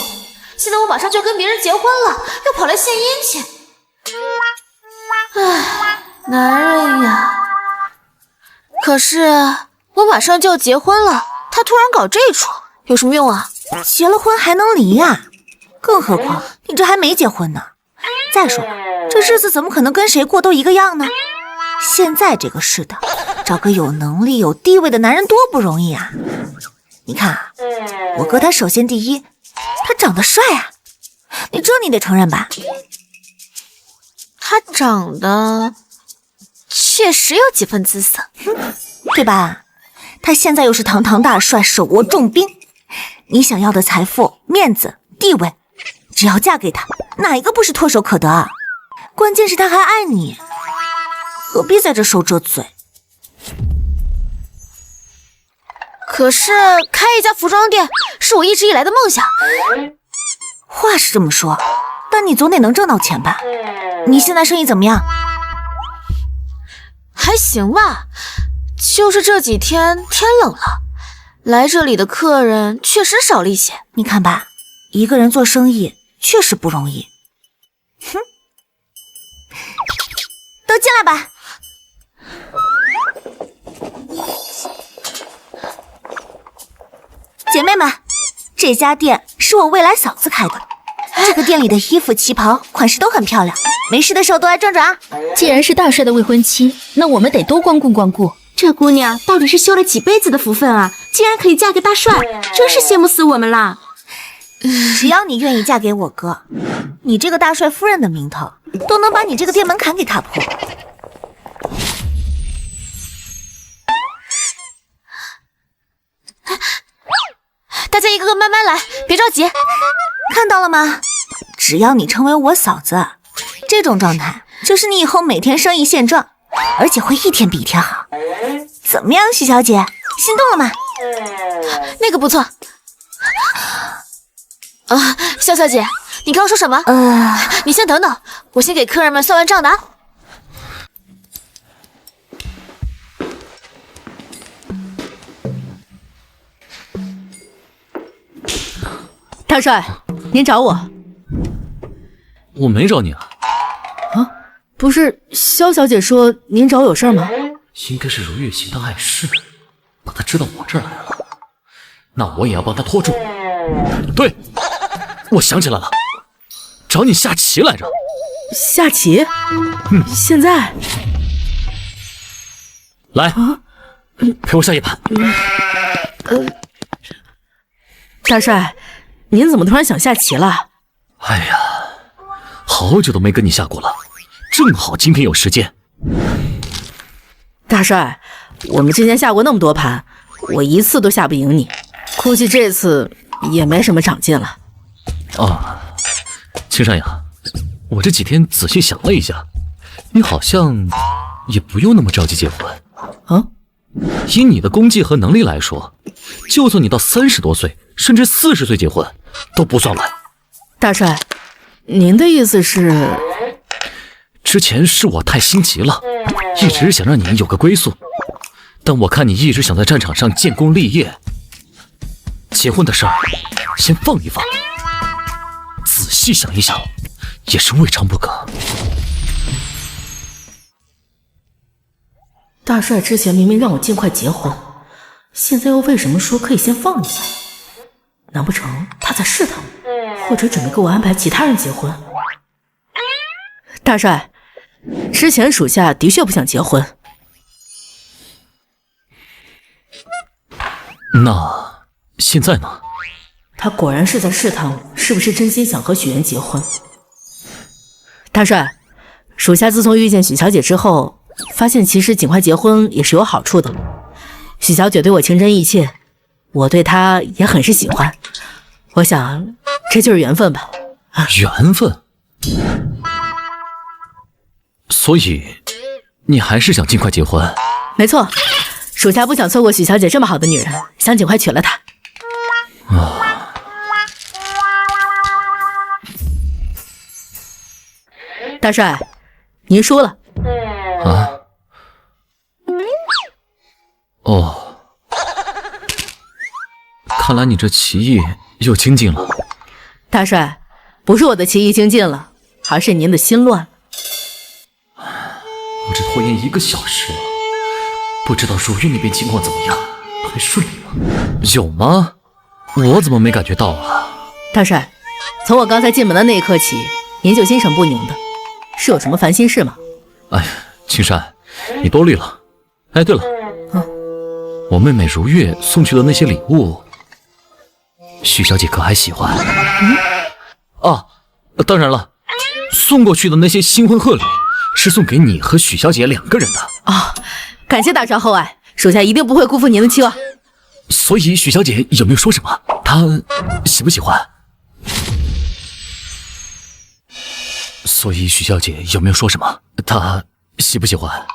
S1: 现在我马上就要跟别人结婚了，又跑来献殷勤。唉，男人呀。可是我马上就要结婚了，他突然搞这出，有什么用啊？
S8: 结了婚还能离呀？更何况你这还没结婚呢。再说了，这日子怎么可能跟谁过都一个样呢？现在这个世道，找个有能力有地位的男人多不容易啊！你看啊，我哥他首先第一，他长得帅啊，这你得承认吧？
S1: 他长得确实有几分姿色，
S8: 对吧？他现在又是堂堂大帅，手握重兵，你想要的财富、面子、地位，只要嫁给他，哪一个不是唾手可得啊？关键是他还爱你，何必在这受这罪？
S1: 可是开一家服装店是我一直以来的梦想。
S8: 话是这么说，但你总得能挣到钱吧？你现在生意怎么样？
S1: 还行吧，就是这几天天冷了，来这里的客人确实少了一些。
S8: 你看吧，一个人做生意确实不容易。哼，都进来吧。姐妹们，这家店是我未来嫂子开的，这个店里的衣服、旗袍款式都很漂亮，没事的时候都来转转啊。
S9: 既然是大帅的未婚妻，那我们得多光顾光顾。
S10: 这姑娘到底是修了几辈子的福分啊，竟然可以嫁给大帅，真是羡慕死我们啦！
S8: 只要你愿意嫁给我哥，你这个大帅夫人的名头都能把你这个店门槛给踏破。
S1: 大家一个个慢慢来，别着急。
S8: 看到了吗？只要你成为我嫂子，这种状态就是你以后每天生意现状，而且会一天比一天好。怎么样，许小姐，心动了吗？
S1: 那个不错。萧小姐，你刚刚说什么？你先等等，我先给客人们算完账的啊。
S12: 大帅，您找我？
S3: 我没找你啊。
S12: 啊，不是萧小姐说您找我有事吗？
S3: 应该是如月行的碍事，把他知道我这儿来了，那我也要帮他拖住。对，我想起来了，找你下棋来着。
S12: 下棋？现在？
S3: 来，陪我下一盘。
S12: 大帅，您怎么突然想下棋了？
S3: 哎呀，好久都没跟你下过了，正好今天有时间。
S12: 大帅，我们之前下过那么多盘，我一次都下不赢你，估计这次也没什么长进了。
S3: 啊，青山呀，我这几天仔细想了一下，你好像也不用那么着急结婚
S12: 啊。
S3: 以你的功绩和能力来说，就算你到30多岁，甚至40岁结婚，都不算晚。
S12: 大帅，您的意思是？
S3: 之前是我太心急了，一直想让你有个归宿，但我看你一直想在战场上建功立业，结婚的事儿先放一放，仔细想一想，也是未尝不可。
S6: 大帅之前明明让我尽快结婚，现在又为什么说可以先放一下？难不成他在试探我，或者准备给我安排其他人结婚？
S12: 大帅，之前属下的确不想结婚。
S3: 那现在呢？
S6: 他果然是在试探我，是不是真心想和许愿结婚？
S12: 大帅，属下自从遇见许小姐之后，发现其实尽快结婚也是有好处的。许小姐对我情真意切，我对她也很是喜欢，我想这就是缘分吧。
S3: 缘分？所以你还是想尽快结婚？
S12: 没错，属下不想错过许小姐这么好的女人，想尽快娶了她。大帅，您输了。
S3: 啊？哦，看来你这棋艺又精进了。
S12: 大帅，不是我的棋艺精进了，而是您的心乱。
S3: 我这拖延1个小时了，不知道如月那边情况怎么样，还顺利吗？有吗？我怎么没感觉到啊？
S12: 大帅，从我刚才进门的那一刻起，您就心神不宁的，是有什么烦心事吗？
S3: 哎呀，青山，你多虑了。哎，对了，我妹妹如月送去的那些礼物，许小姐可还喜欢？啊，当然了，送过去的那些新婚贺礼是送给你和许小姐2个人的。
S12: 啊，感谢大帅厚爱，属下一定不会辜负您的期望。
S3: 所以许小姐有没有说什么？她喜不喜欢？所以许小姐有没有说什么？她喜不喜欢？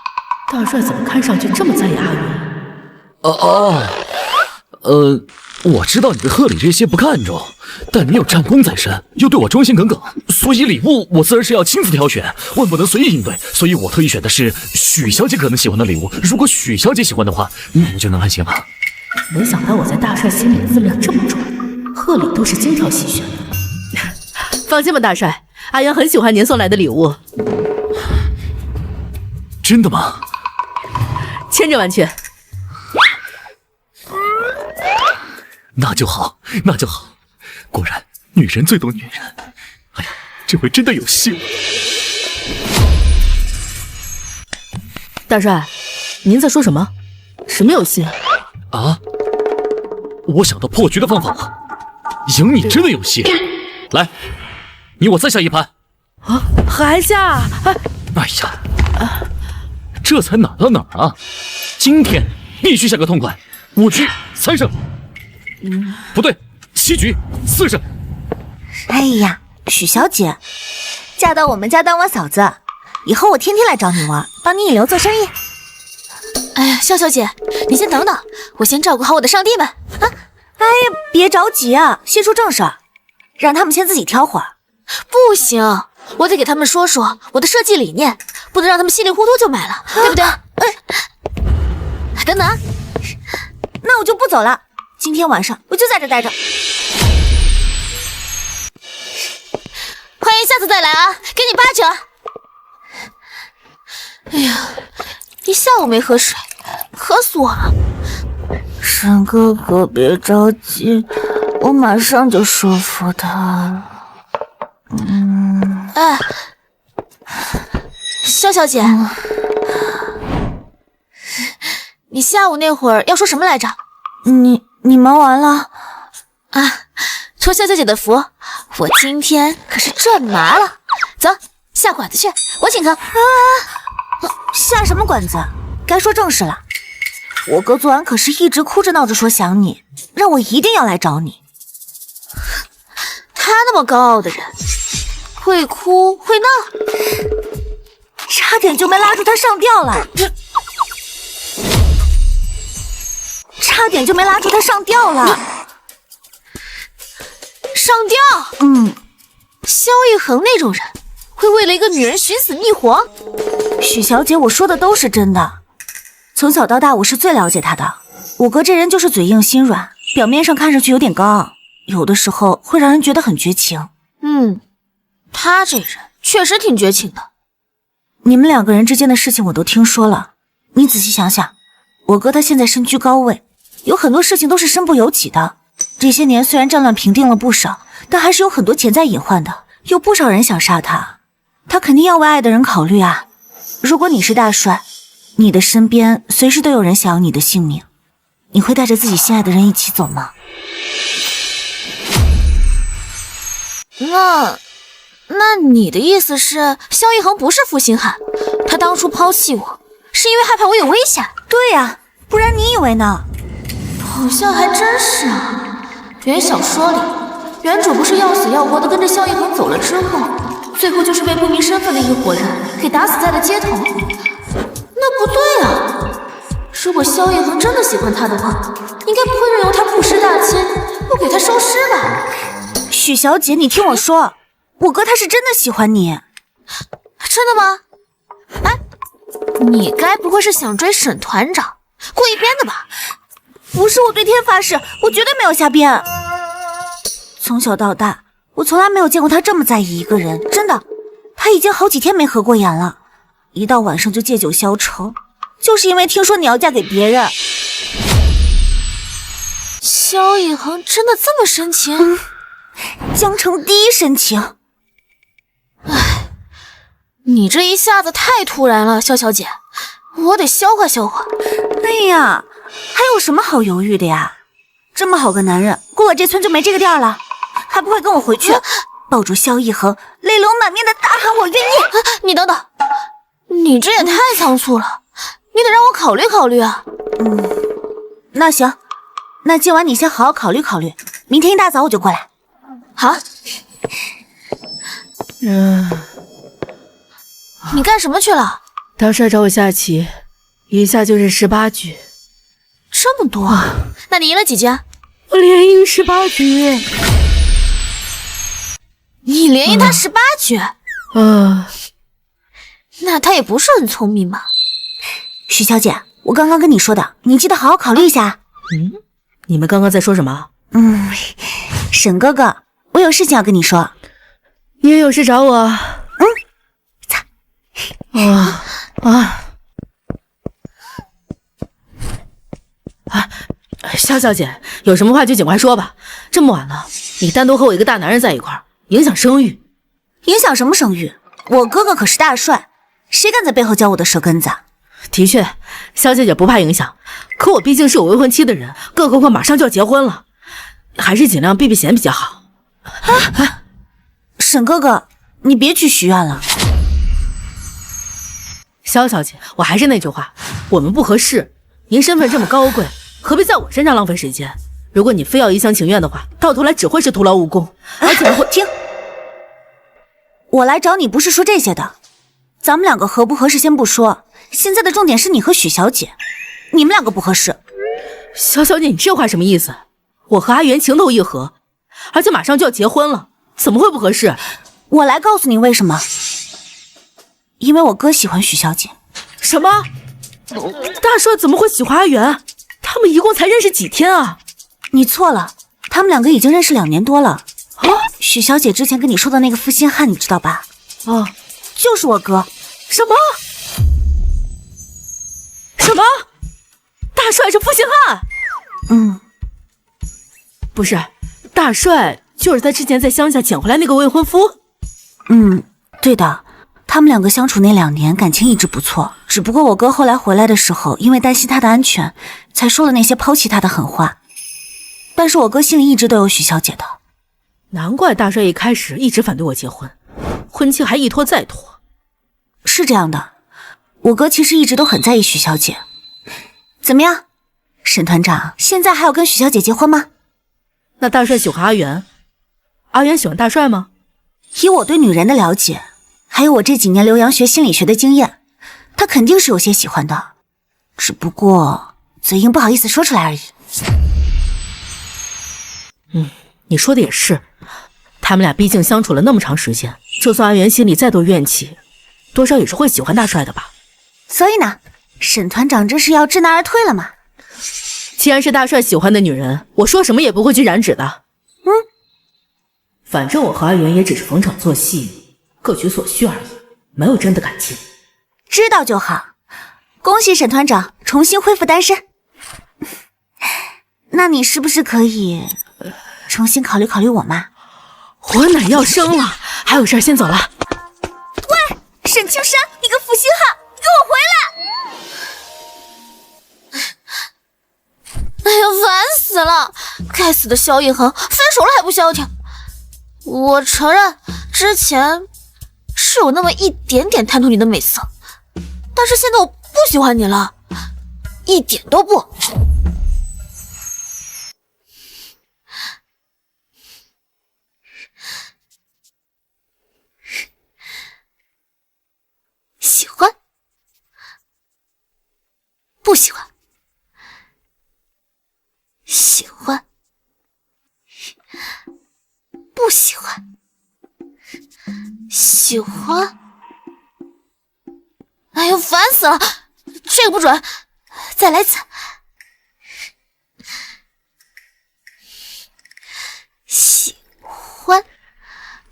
S6: 大帅怎么看上去这么在意阿云？
S3: 我知道你对贺礼这些不看重，但你有战功在身，又对我忠心耿耿，所以礼物我自然是要亲自挑选，万不能随意应对。所以我特意选的是许小姐可能喜欢的礼物。如果许小姐喜欢的话，那我就能安心了。
S6: 没想到我在大帅心里的分量这么重，贺礼都是精挑细选的。
S12: 放心吧，大帅，阿元很喜欢您送来的礼物。
S3: 真的吗？
S12: 千真万确。
S3: 那就好，那就好。果然，女人最懂女人。哎呀，这回真的有戏了。
S12: 大帅，您在说什么？什么有戏？
S3: 啊！我想到破局的方法了，赢你真的有戏。来，你我再下一盘。
S12: 啊，还下？
S3: 哎呀，这才哪到哪儿啊！今天必须下个痛快，5局3胜。不对，7局4胜。
S8: 哎呀，许小姐，嫁到我们家当我嫂子，以后我天天来找你玩，帮你引流做生意。
S1: 哎呀，萧小姐，你先等等，我先照顾好我的上帝们啊！
S8: 哎呀，别着急啊，先说正事儿，让他们先自己挑会儿。
S1: 不行，我得给他们说说我的设计理念，不能让他们稀里糊涂就买了，对不对？等等，
S8: 那我就不走了，今天晚上我就在这待着。
S1: 欢迎下次再来啊，给你8折。哎呀，一下午没喝水，渴死我了。
S8: 沈哥哥别着急，我马上就说服他。
S1: 哎，萧小姐，你下午那会儿要说什么来着？
S8: 你忙完了
S1: 啊？托萧小姐的福，我今天可是赚麻了。走，下馆子去，我请客。
S8: 下什么馆子？该说正事了。我哥昨晚可是一直哭着闹着说想你，让我一定要来找你。
S1: 他那么高傲的人，会哭会闹，
S8: 差点就没拉住他上吊了。差点就没拉住他上吊了。
S1: 上吊？萧逸恒那种人会为了一个女人寻死觅活？
S8: 许小姐，我说的都是真的。从小到大，我是最了解他的。我哥这人就是嘴硬心软，表面上看上去有点高傲，有的时候会让人觉得很绝情。
S1: 他这人确实挺绝情的。
S8: 你们两个人之间的事情我都听说了，你仔细想想，我哥他现在身居高位，有很多事情都是身不由己的。这些年虽然战乱平定了不少，但还是有很多潜在隐患的，有不少人想杀他，他肯定要为爱的人考虑啊。如果你是大帅，你的身边随时都有人想要你的性命，你会带着自己心爱的人一起走吗？
S1: 那你的意思是，萧逸恒不是负心汉，他当初抛弃我，是因为害怕我有危险？
S8: 对呀，不然你以为呢？
S1: 好像还真是啊。原小说里，原主不是要死要活的跟着萧逸恒走了之后，最后就是被不明身份的一伙人给打死在了街头。那不对啊！如果萧逸恒真的喜欢他的话，应该不会任由他不失大迁，不给他收尸吧？
S8: 许小姐，你听我说，我哥他是真的喜欢你。
S1: 真的吗？哎，你该不会是想追沈团长，故意编的吧？
S8: 不是，我对天发誓，我绝对没有瞎编。从小到大，我从来没有见过他这么在意一个人，真的。他已经好几天没合过眼了，一到晚上就借酒消愁，就是因为听说你要嫁给别人。
S1: 萧逸恒真的这么深情？
S8: 江城第一深情。
S1: 唉，你这一下子太突然了，萧小姐，我得消化消化。
S8: 哎呀，还有什么好犹豫的呀？这么好个男人，过了这村就没这个店了，还不快跟我回去？抱住萧逸恒，泪流满面的大喊我愿意。
S1: 你等等，你这也太仓促了，你得让我考虑考虑啊。
S8: 那行，那今晚你先好好考虑考虑，明天一大早我就过来。
S1: 好。你干什么去了？
S12: 大帅找我下棋，一下就是18局。
S1: 这么多啊？那你赢了几局？
S12: 我连赢18局。
S1: 你连赢他18局？那他也不是很聪明嘛。
S8: 许小姐，我刚刚跟你说的，你记得好好考虑一下。
S12: 你们刚刚在说什么？
S8: 沈哥哥，我有事情要跟你说。
S12: 你也有事找我？萧小姐，有什么话就尽快说吧。这么晚了，你单独和我一个大男人在一块儿，影响声誉。
S8: 影响什么声誉？我哥哥可是大帅，谁敢在背后教我的舌根子？
S12: 的确，萧姐姐不怕影响，可我毕竟是有未婚妻的人，更何况马上就要结婚了，还是尽量避避嫌比较好。
S8: 沈哥哥，你别去许愿了。
S12: 萧小姐，我还是那句话，我们不合适。您身份这么高贵，何必在我身上浪费时间？如果你非要一厢情愿的话，到头来只会是徒劳无功，而且会
S8: 听。我来找你不是说这些的，咱们两个合不合适先不说，现在的重点是你和许小姐，你们两个不合适。
S12: 萧小姐，你这话什么意思？我和阿元情投意合，而且马上就要结婚了，怎么会不合适？
S8: 我来告诉你为什么。因为我哥喜欢许小姐。
S12: 什么？大帅怎么会喜欢阿元？他们一共才认识几天啊？
S8: 你错了，他们两个已经认识2年多了。许小姐之前跟你说的那个负心汉，你知道吧？就是我哥。
S12: 什么？大帅是负心汉？不是，大帅就是他之前在乡下捡回来那个未婚夫。
S8: 对的。他们两个相处那2年，感情一直不错。只不过我哥后来回来的时候，因为担心他的安全，才说了那些抛弃他的狠话。但是我哥心里一直都有许小姐的。
S12: 难怪大帅一开始一直反对我结婚，婚期还一拖再拖。
S8: 是这样的，我哥其实一直都很在意许小姐。怎么样，沈团长，现在还要跟许小姐结婚吗？
S12: 那大帅喜欢阿元，阿元喜欢大帅吗？
S8: 以我对女人的了解，还有我这几年留洋学心理学的经验，他肯定是有些喜欢的，只不过嘴硬不好意思说出来而已。
S12: 你说的也是，他们俩毕竟相处了那么长时间，就算阿元心里再多怨气，多少也是会喜欢大帅的吧。
S8: 所以呢，沈团长这是要知难而退了吗？
S12: 既然是大帅喜欢的女人，我说什么也不会去染指的。反正我和阿元也只是逢场作戏，各取所需而已，没有真的感情。
S8: 知道就好。恭喜沈团长重新恢复单身。那你是不是可以重新考虑考虑我嘛？
S12: 我奶要生了，还有事儿先走了。
S8: 喂，沈青山，你个负心汉，你给我回来！
S1: 哎呀，烦死了！该死的萧逸恒，分手了还不消停。我承认之前是有那么一点点贪图你的美色，但是现在我不喜欢你了，一点都不。喜欢？不喜欢？喜欢？不喜欢？喜欢？哎呦，烦死了！这个不准，再来一次。喜欢？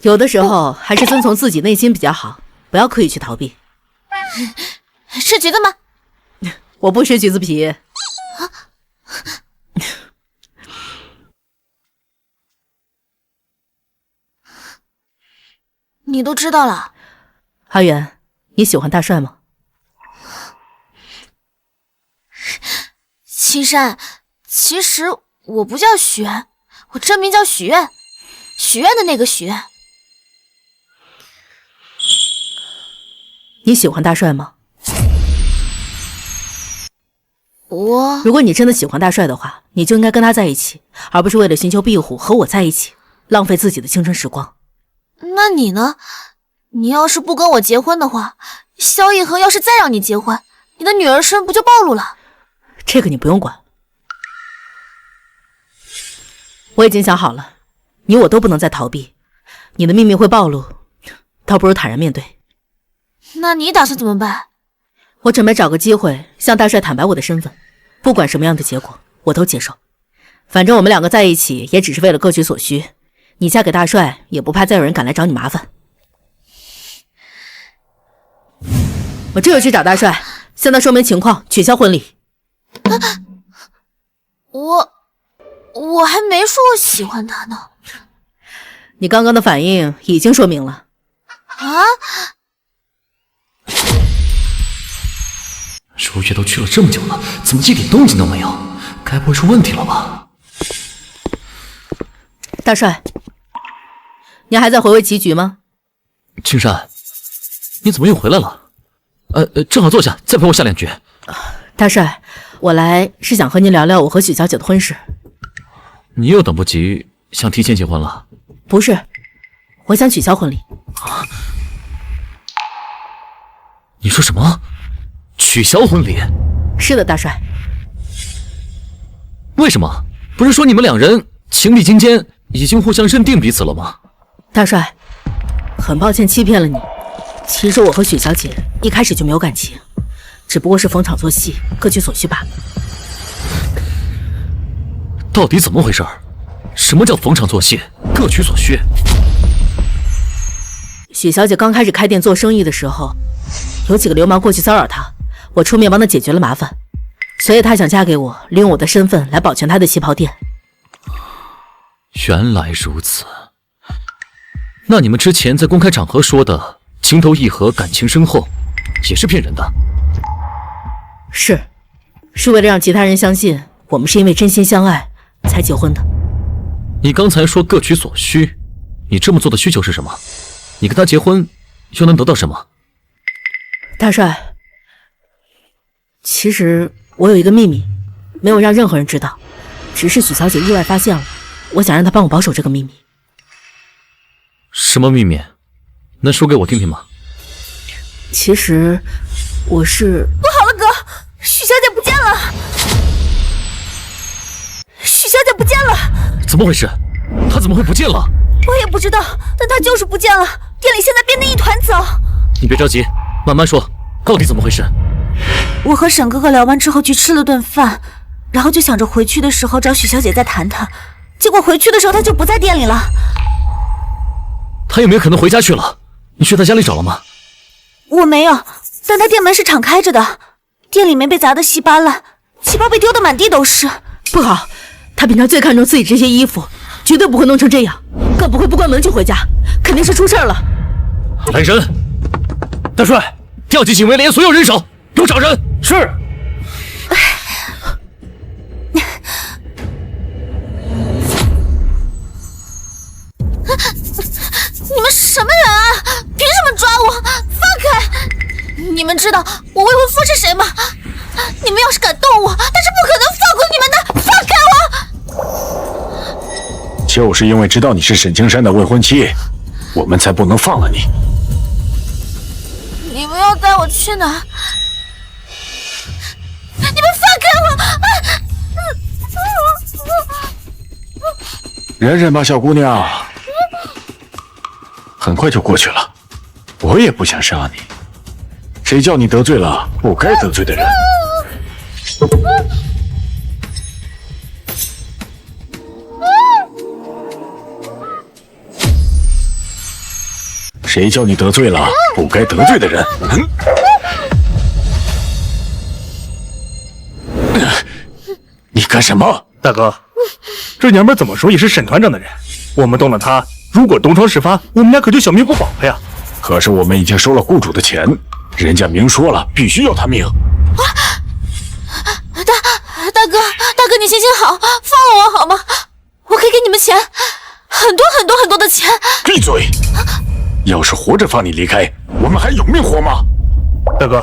S12: 有的时候还是遵从自己内心比较好，不要刻意去逃避。
S1: 吃橘子吗？
S12: 我不吃橘子皮。
S1: 你都知道了。
S12: 阿元，你喜欢大帅吗？
S1: 青山，其实我不叫许愿，我真名叫许愿，许愿的那个许愿。
S12: 你喜欢大帅吗？
S1: 如
S12: 果你真的喜欢大帅的话，你就应该跟他在一起，而不是为了寻求庇护和我在一起，浪费自己的青春时光。
S1: 那你呢？你要是不跟我结婚的话，萧逸恒要是再让你结婚，你的女儿身不就暴露了？
S12: 这个你不用管，我已经想好了，你我都不能再逃避，你的秘密会暴露，倒不如坦然面对。
S1: 那你打算怎么办？
S12: 我准备找个机会向大帅坦白我的身份，不管什么样的结果我都接受，反正我们两个在一起也只是为了各取所需，你嫁给大帅也不怕再有人敢来找你麻烦。我这就去找大帅，向他说明情况，取消婚礼。
S1: 我还没说我喜欢他呢。
S12: 你刚刚的反应已经说明了。
S1: 啊？
S3: 如月都去了这么久了，怎么一点动静都没有？该不会出问题了吧？
S12: 大帅，你还在回味棋局吗？
S3: 青山，你怎么又回来了？正好坐下，再陪我下两局。
S12: 大帅，我来是想和您聊聊我和许小姐的婚事。
S3: 你又等不及想提前结婚了？
S12: 不是，我想取消婚礼。
S3: 你说什么？取消婚礼？
S12: 是的，大帅。
S3: 为什么？不是说你们两人情比金坚，已经互相认定彼此了吗？
S12: 大帅，很抱歉欺骗了你。其实我和许小姐一开始就没有感情，只不过是逢场作戏，各取所需罢了。
S3: 到底怎么回事？什么叫逢场作戏，各取所需？
S12: 许小姐刚开始开店做生意的时候，有几个流氓过去骚扰她，我出面帮她解决了麻烦，所以她想嫁给我，利用我的身份来保全她的旗袍店。
S3: 原来如此，那你们之前在公开场合说的情投意合、感情深厚，也是骗人的。
S12: 是为了让其他人相信我们是因为真心相爱才结婚的。
S3: 你刚才说各取所需，你这么做的需求是什么？你跟他结婚又能得到什么？
S12: 大帅，其实我有一个秘密，没有让任何人知道，只是许小姐意外发现了，我想让她帮我保守这个秘密。
S3: 什么秘密？能说给我听听吗？
S12: 其实我是……
S8: 不好了，哥，许小姐不见了！许小姐不见了！
S3: 怎么回事？她怎么会不见了？
S8: 我也不知道，但她就是不见了。店里现在变得一团糟。
S3: 你别着急，慢慢说，到底怎么回事？
S8: 我和沈哥哥聊完之后去吃了顿饭，然后就想着回去的时候找许小姐再谈谈，结果回去的时候她就不在店里了。
S3: 她有没有可能回家去了？你去她家里找了吗？
S8: 我没有，但她店门是敞开着的，店里面被砸得稀巴烂，旗袍被丢得满地都是。
S12: 不好，她平常最看重自己这些衣服，绝对不会弄成这样，更不会不关门就回家，肯定是出事了。
S3: 来人！大帅，调集警卫连所有人手，给我找人。是。
S1: 你们什么人啊？凭什么抓我？放开！你们知道我未婚夫是谁吗？你们要是敢动我，但是不可能放过你们的！放开我！
S11: 就是因为知道你是沈青山的未婚妻，我们才不能放了你。
S1: 你们要带我去哪？你们放开我！
S11: 忍忍吧，小姑娘，很快就过去了。我也不想杀你，谁叫你得罪了不该得罪的人？谁叫你得罪了不该得罪的人？你干什么？
S7: 大哥，这娘们怎么说也是沈团长的人，我们动了她，如果东窗事发，我们俩可就小命不保了呀。
S11: 可是我们已经收了雇主的钱，人家明说了，必须要他命。
S1: 大哥，你行行好，放了我好吗？我可以给你们钱，很多的钱。
S11: 闭嘴！要是活着放你离开，我们还有命活吗？
S7: 大哥，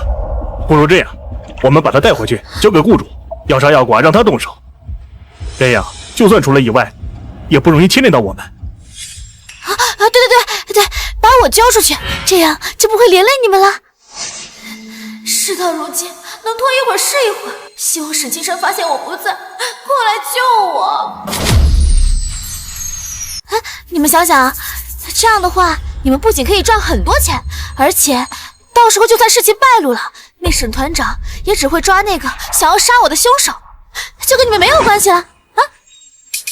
S7: 不如这样，我们把他带回去，交给雇主，要杀要剐让他动手，这样就算出了意外，也不容易牵连到我们。
S1: 对，把我交出去，这样就不会连累你们了。事到如今，能拖一会儿是一会儿。希望沈青山发现我不在，过来救我。你们想想，这样的话，你们不仅可以赚很多钱，而且到时候就算事情败露了，那沈团长也只会抓那个想要杀我的凶手，就跟你们没有关系了啊！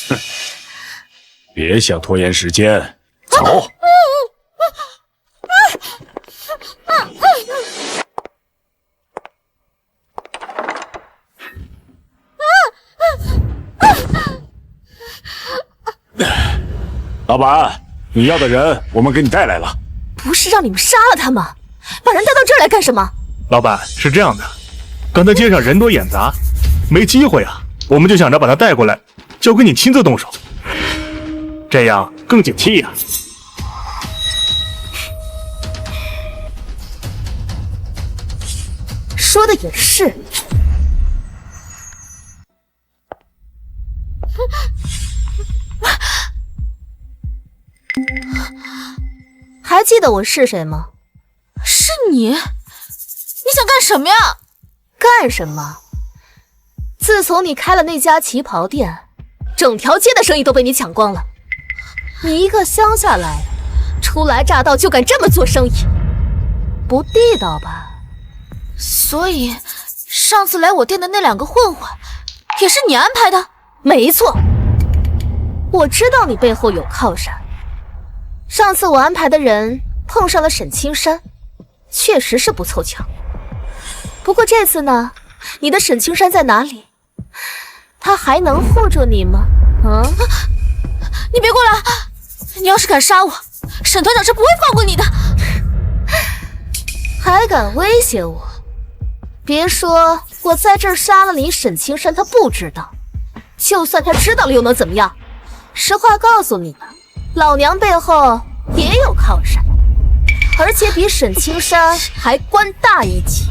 S11: 哼，别想拖延时间，走。老板，你要的人我们给你带来了。
S1: 不是让你们杀了他吗？把人带到这儿来干什么？
S7: 老板，是这样的，刚才街上人多眼杂，没机会啊，我们就想着把他带过来，交给你亲自动手，这样更解气呀。
S1: 说的也是。还记得我是谁吗？是你？你想干什么呀？干什么？自从你开了那家旗袍店，整条街的生意都被你抢光了。你一个乡下来的，初来乍到就敢这么做生意，不地道吧？所以上次来我店的那2个混混，也是你安排的？没错，我知道你背后有靠山。上次我安排的人碰上了沈青山，确实是不凑巧。不过这次呢，你的沈青山在哪里？他还能护住你吗？你别过来！你要是敢杀我，沈团长是不会放过你的。还敢威胁我？别说我在这儿杀了你，沈青山他不知道，就算他知道了又能怎么样？实话告诉你们，老娘背后也有靠山，而且比沈青山还官大一级。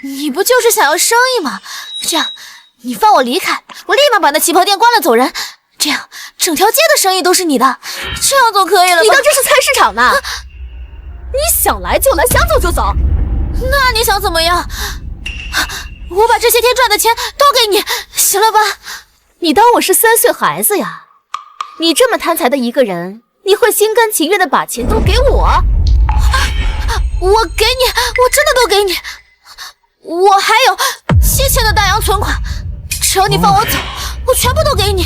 S1: 你不就是想要生意吗？这样，你放我离开，我立马把那旗袍店关了走人。这样，整条街的生意都是你的，这样总可以了吧？
S12: 你当这是菜市场呢？你想来就来，想走就走。
S1: 那你想怎么样？我把这些天赚的钱都给你，行了吧？
S12: 你当我是3岁孩子呀？你这么贪财的一个人，你会心甘情愿的把钱都给我？
S1: 我给你，我真的都给你。我还有7000的大洋存款，只要你放我走，我全部都给你。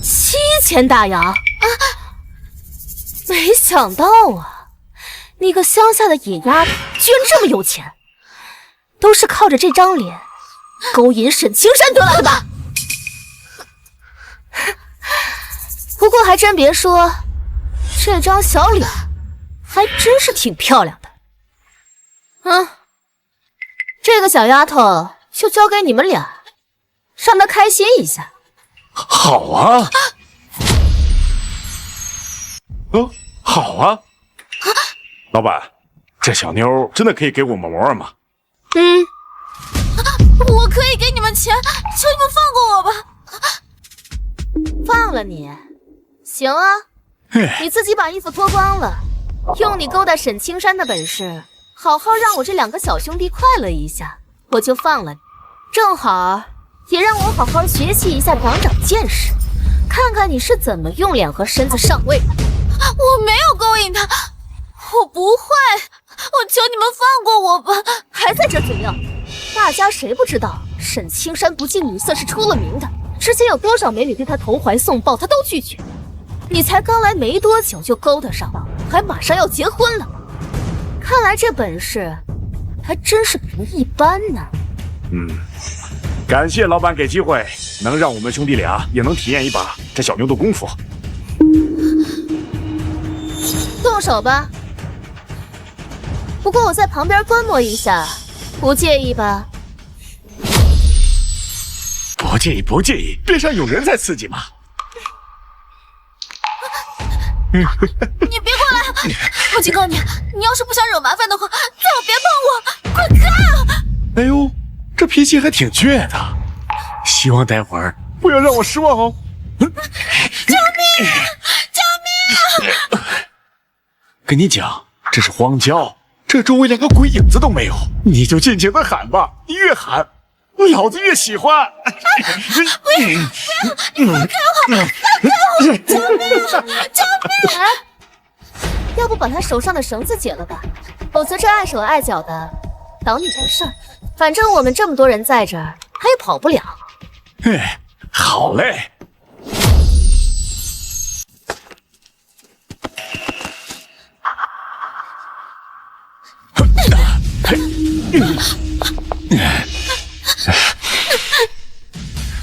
S12: 7000大洋？没想到啊，你个乡下的野丫头居然这么有钱，都是靠着这张脸勾引沈青山得来的吧？不过还真别说，这张小脸还真是挺漂亮的。这个小丫头就交给你们俩，让她开心一下。
S11: 好啊，好啊，老板，这小妞真的可以给我们玩玩吗？
S1: 我可以给你们钱，求你们放过我吧。
S12: 放了你？行啊，你自己把衣服脱光了，用你勾搭沈青山的本事，好好让我这2个小兄弟快乐一下，我就放了你。正好也让我好好学习一下，长长见识，看看你是怎么用脸和身子上位的。
S1: 我没有勾引他，我不会，我求你们放过我吧。
S12: 还在这嘴硬？大家谁不知道沈青山不近女色是出了名的，之前有多少美女对他投怀送抱，他都拒绝。你才刚来没多久就勾搭上了，还马上要结婚了，看来这本事还真是不一般呢。
S11: 感谢老板给机会，能让我们兄弟俩也能体验一把这小妞的功夫。
S12: 动手吧，不过我在旁边观摩一下，不介意吧？
S11: 不介意，不介意，边上有人在刺激嘛。
S1: 你别过来！我警告你，你要是不想惹麻烦的话，最好别碰我，滚开！
S11: 哎呦，这脾气还挺倔的，希望待会儿不要让我失望哦。
S1: 救命！救命！
S11: 跟你讲，这是荒郊，这周围连个鬼影子都没有，你就尽情的喊吧，你越喊，老子越喜欢。
S1: 不要！你放开我！放开我！救命！救命！
S12: 要不把他手上的绳子解了吧，否则这碍手碍脚的挡你的事儿。反正我们这么多人在这儿，他也跑不了。
S11: 好嘞。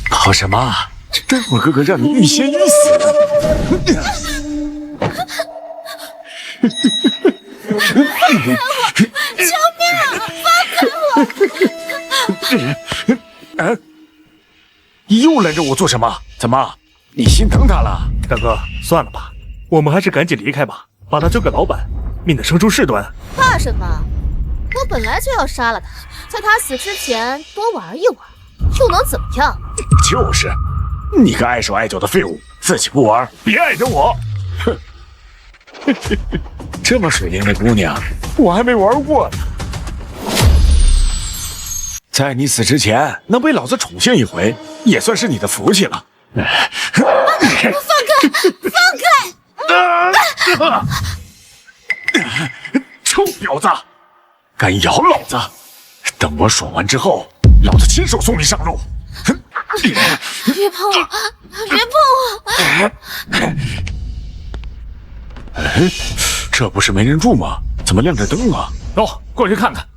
S11: 跑什么？待会儿哥哥让你欲仙欲死。
S1: 救命！放开我！
S11: 你又拦着我做什么？怎么，你心疼他了？
S13: 大哥，算了吧，我们还是赶紧离开吧，把他交给老板，免得生出事端。
S12: 怕什么？我本来就要杀了他，在他死之前多玩一玩，又能怎么样？
S11: 就是，你个碍手碍脚的废物，自己不玩，别碍着我。哼，这么水灵的姑娘，我还没玩过呢。在你死之前能被老子宠幸一回，也算是你的福气了。
S1: 放开！放开！
S11: 臭婊子，敢咬老子！等我爽完之后，老子亲手送你上路。
S1: 别碰我！别碰我！
S11: 这不是没人住吗？怎么亮着灯啊？
S13: 走，过去看看。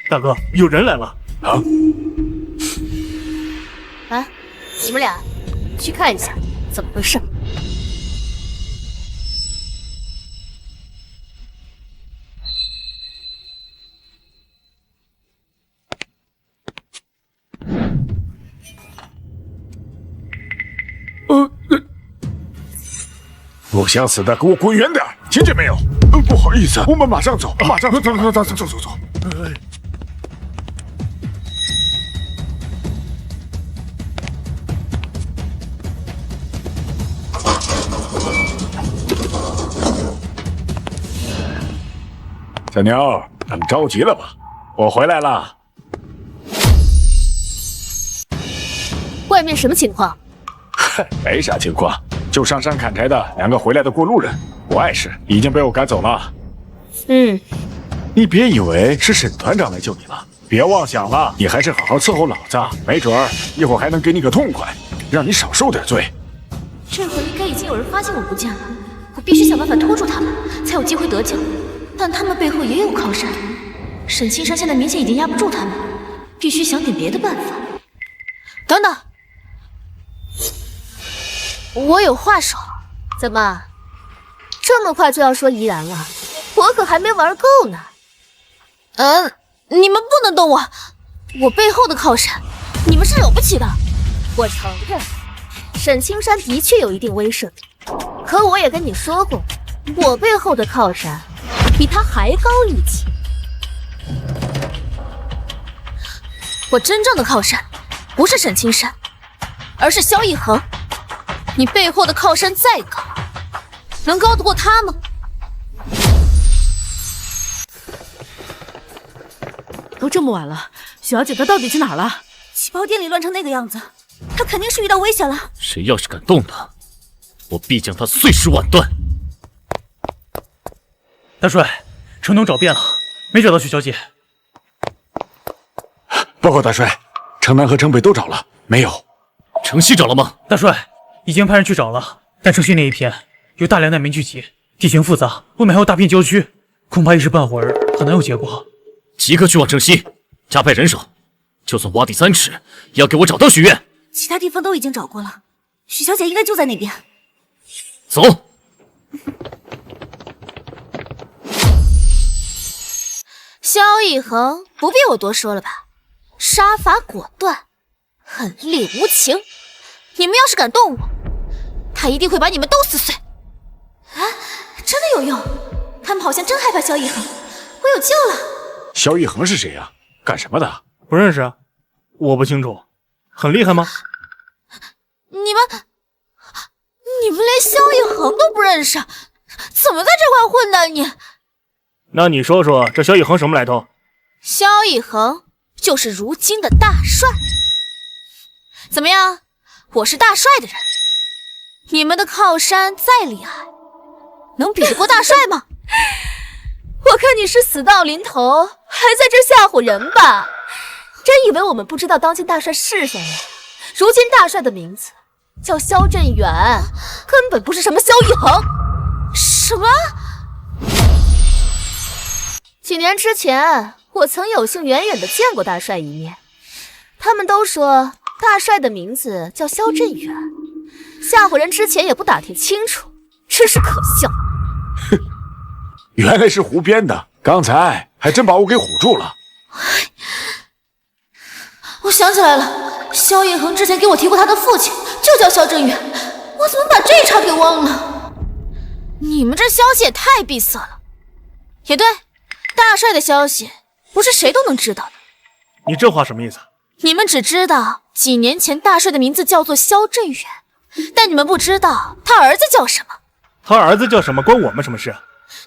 S13: 大哥，有人来了
S11: 啊！
S12: 你们俩去看一下怎么回事。
S11: 不想死的给我滚远点，听见没有？不好意思，我们马上走，马上走。小妞，等着急了吧？我回来了。
S1: 外面什么情况？
S11: 没啥情况，就上山砍柴的2个回来的过路人，不碍事，已经被我赶走了。你别以为是沈团长来救你了，别妄想了，你还是好好伺候老子，没准儿一会儿还能给你个痛快，让你少受点罪。
S1: 这会应该已经有人发现我不见了，我必须想办法拖住他们，才有机会得救。但他们背后也有靠山，沈青山现在明显已经压不住他们，必须想点别的办法。等等，我有话说。怎么，这么快就要说怡然了？我可还没玩够呢。你们不能动我，我背后的靠山，你们是惹不起的。我承认，沈青山的确有一定威慑力，可我也跟你说过，我背后的靠山比他还高一级。我真正的靠山不是沈青山，而是萧逸恒。你背后的靠山再高，能高得过他吗？
S12: 都这么晚了，许小姐她到底去哪儿了？
S8: 旗袍店里乱成那个样子，她肯定是遇到危险了。
S3: 谁要是敢动她，我必将她碎尸万段。
S2: 大帅，城东找遍了，没找到许小姐。
S11: 报告大帅，城南和城北都找了，没有。
S3: 城西找了吗？
S2: 大帅，已经派人去找了，但城西那一片有大量难民聚集，地形复杂，外面还有大片郊区，恐怕一时半会儿很难有结果。
S3: 即刻去往城西，加派人手，就算挖地3尺，也要给我找到许愿。
S8: 其他地方都已经找过了，许小姐应该就在那边。
S3: 走。
S1: 萧逸恒不必我多说了吧，杀伐果断，狠戾无情。你们要是敢动我，他一定会把你们都撕碎。啊，真的有用！他们好像真害怕萧逸恒，我有救了。
S11: 萧逸恒是谁呀？干什么的？
S13: 不认识，我不清楚。很厉害吗？
S1: 你们连萧逸恒都不认识，怎么在这块混的你？
S13: 那你说说这萧逸恒什么来头？
S1: 萧逸恒就是如今的大帅。怎么样，我是大帅的人，你们的靠山再厉害，能比得过大帅吗？我看你是死到临头，还在这吓唬人吧？真以为我们不知道当今大帅是谁呀？如今大帅的名字叫萧振远，根本不是什么萧逸恒。什么？几年之前，我曾有幸远远的见过大帅一面，他们都说大帅的名字叫萧振远，吓唬人之前也不打听清楚，真是可笑。
S11: 哼，原来是胡编的，刚才还真把我给唬住了。
S1: 我想起来了，萧逸恒之前给我提过他的父亲就叫萧振远，我怎么把这茬给忘了？你们这消息也太闭塞了。也对，大帅的消息不是谁都能知道的。
S13: 你这话什么意思？
S1: 你们只知道几年前大帅的名字叫做萧振远，但你们不知道他儿子叫什么。
S13: 他儿子叫什么关我们什么事？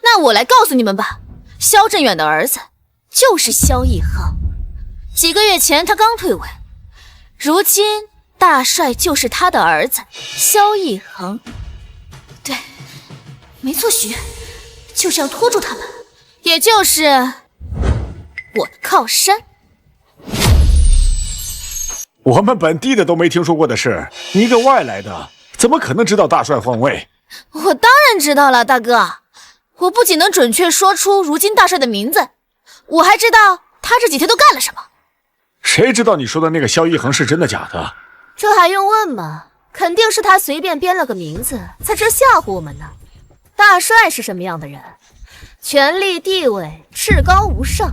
S1: 那我来告诉你们吧，萧振远的儿子就是萧逸恒。几个月前他刚退位，如今大帅就是他的儿子萧逸恒。对，没错，许愿就是要拖住他们，也就是我的靠山。
S11: 我们本地的都没听说过的事，你一个外来的怎么可能知道大帅换位？
S1: 我当然知道了，大哥。我不仅能准确说出如今大帅的名字，我还知道他这几天都干了什么。
S11: 谁知道你说的那个萧逸恒是真的假的？
S1: 这还用问吗？肯定是他随便编了个名字，在这吓唬我们呢。大帅是什么样的人？权力地位至高无上，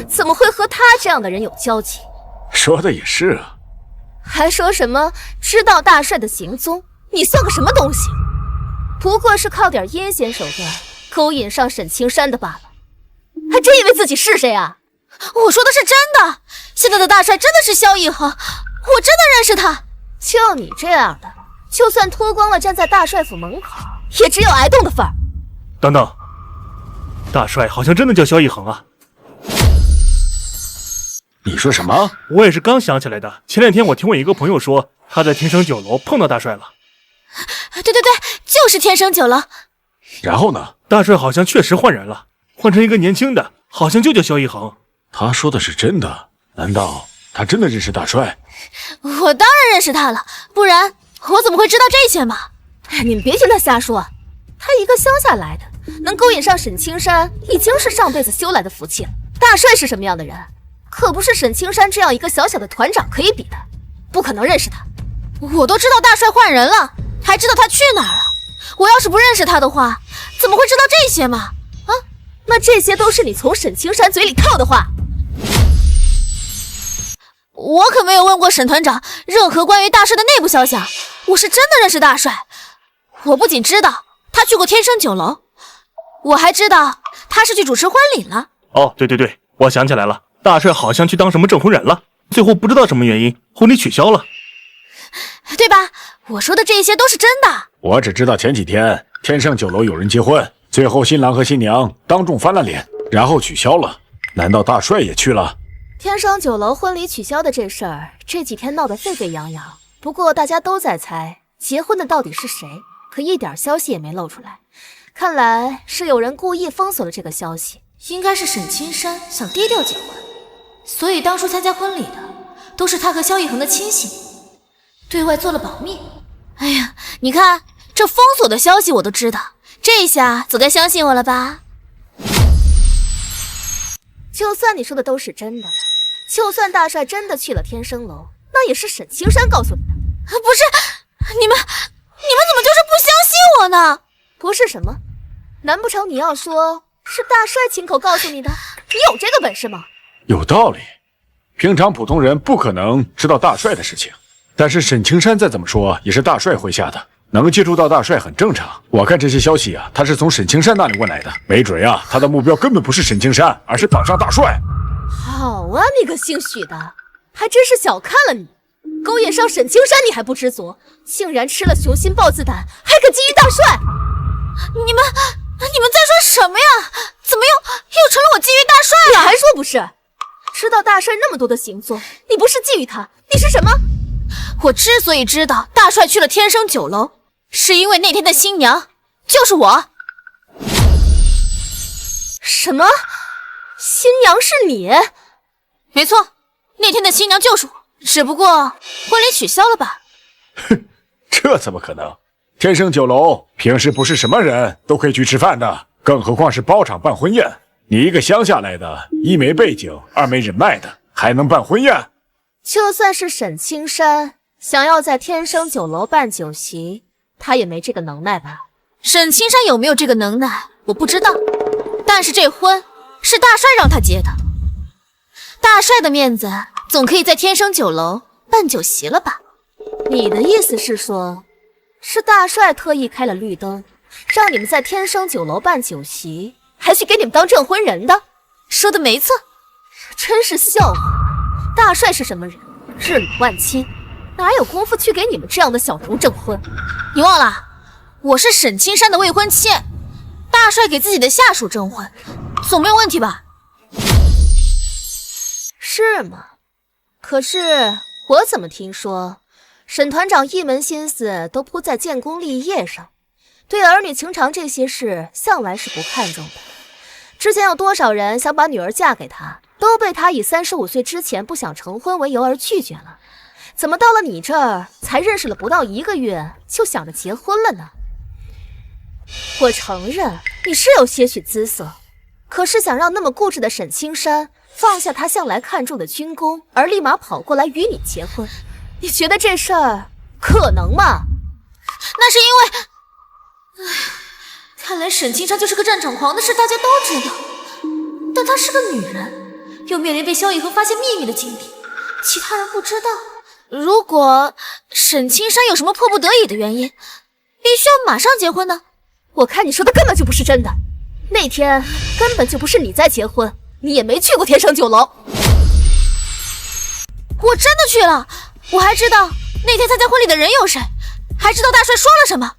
S1: 怎么会和他这样的人有交集？
S11: 说的也是啊。
S1: 还说什么知道大帅的行踪？你算个什么东西？不过是靠点阴险手段勾引上沈青山的罢了，还真以为自己是谁啊？我说的是真的，现在的大帅真的是萧逸恒，我真的认识他。就你这样的，就算脱光了站在大帅府门口，也只有挨冻的份儿。
S13: 等等，大帅好像真的叫萧逸恒啊！
S11: 你说什么？
S13: 我也是刚想起来的。前2天我听我一个朋友说，他在天生酒楼碰到大帅了。
S1: 对，就是天生酒楼。
S11: 然后呢？
S13: 大帅好像确实换人了，换成一个年轻的，好像就叫萧逸恒。
S11: 他说的是真的？难道他真的认识大帅？
S1: 我当然认识他了，不然我怎么会知道这些嘛？你们别听他瞎说，他一个乡下来的，能勾引上沈青山，已经是上辈子修来的福气了。大帅是什么样的人，可不是沈青山这样一个小小的团长可以比的，不可能认识他。我都知道大帅换人了，还知道他去哪儿了。我要是不认识他的话，怎么会知道这些嘛？啊，那这些都是你从沈青山嘴里套的话。我可没有问过沈团长任何关于大帅的内部消息，我是真的认识大帅。我不仅知道他去过天生酒楼，我还知道他是去主持婚礼了。
S13: 哦，对，我想起来了，大帅好像去当什么证婚人了，最后不知道什么原因，婚礼取消了，
S1: 对吧？我说的这些都是真的。
S11: 我只知道前几天天盛酒楼有人结婚，最后新郎和新娘当众翻了脸，然后取消了。难道大帅也去了？
S1: 天生酒楼婚礼取消的这事儿，这几天闹得沸沸扬扬。不过大家都在猜结婚的到底是谁，可一点消息也没露出来。看来是有人故意封锁了这个消息，应该是沈青山想低调结婚，所以当初参加婚礼的都是他和萧逸恒的亲信，对外做了保密。哎呀，你看这封锁的消息我都知道，这下总该相信我了吧？就算你说的都是真的，就算大帅真的去了天生楼，那也是沈青山告诉你的。不是，你们怎么就是不相信我呢？不是什么？难不成你要说是大帅亲口告诉你的？你有这个本事吗？
S11: 有道理，平常普通人不可能知道大帅的事情，但是沈青山再怎么说也是大帅麾下的，能接触到大帅很正常。我看这些消息啊，他是从沈青山那里问来的，没准啊，他的目标根本不是沈青山，而是绑上大帅。
S1: 好啊，你个姓许的，还真是小看了你，勾引上沈青山你还不知足，竟然吃了雄心豹子胆，还敢觊觎大帅！你们在说什么呀？怎么又成了我觊觎大帅了？你还说不是？知道大帅那么多的行踪，你不是觊觎他，你是什么？我之所以知道大帅去了天生酒楼，是因为那天的新娘就是我。什么？新娘是你？没错，那天的新娘就是我，只不过婚礼取消了吧？
S11: 哼，这怎么可能？天生酒楼平时不是什么人都可以去吃饭的，更何况是包场办婚宴。你一个乡下来的，一没背景，二没人脉的，还能办婚宴？
S1: 就算是沈青山想要在天生酒楼办酒席，他也没这个能耐吧？沈青山有没有这个能耐，我不知道。但是这婚是大帅让他结的，大帅的面子总可以在天生酒楼办酒席了吧？你的意思是说，是大帅特意开了绿灯，让你们在天生酒楼办酒席，还去给你们当证婚人的？说的没错，真是笑话。大帅是什么人？日理万亲，哪有功夫去给你们这样的小童证婚？你忘了，我是沈青山的未婚妻，大帅给自己的下属证婚，总没有问题吧？是吗？可是我怎么听说沈团长一门心思都扑在建功立业上，对儿女情长这些事向来是不看重的。之前有多少人想把女儿嫁给他，都被他以35岁之前不想成婚为由而拒绝了。怎么到了你这儿才认识了不到1个月就想着结婚了呢？我承认你是有些许姿色，可是想让那么固执的沈青山放下他向来看重的军功，而立马跑过来与你结婚，你觉得这事儿可能吗？那是因为……看来沈青山就是个战场狂的事大家都知道，但她是个女人，又面临被萧逸恒发现秘密的境地，其他人不知道。如果沈青山有什么迫不得已的原因，必须要马上结婚呢？我看你说的根本就不是真的，那天根本就不是你在结婚，你也没去过天生酒楼。我真的去了，我还知道那天参加婚礼的人有谁，还知道大帅说了什么。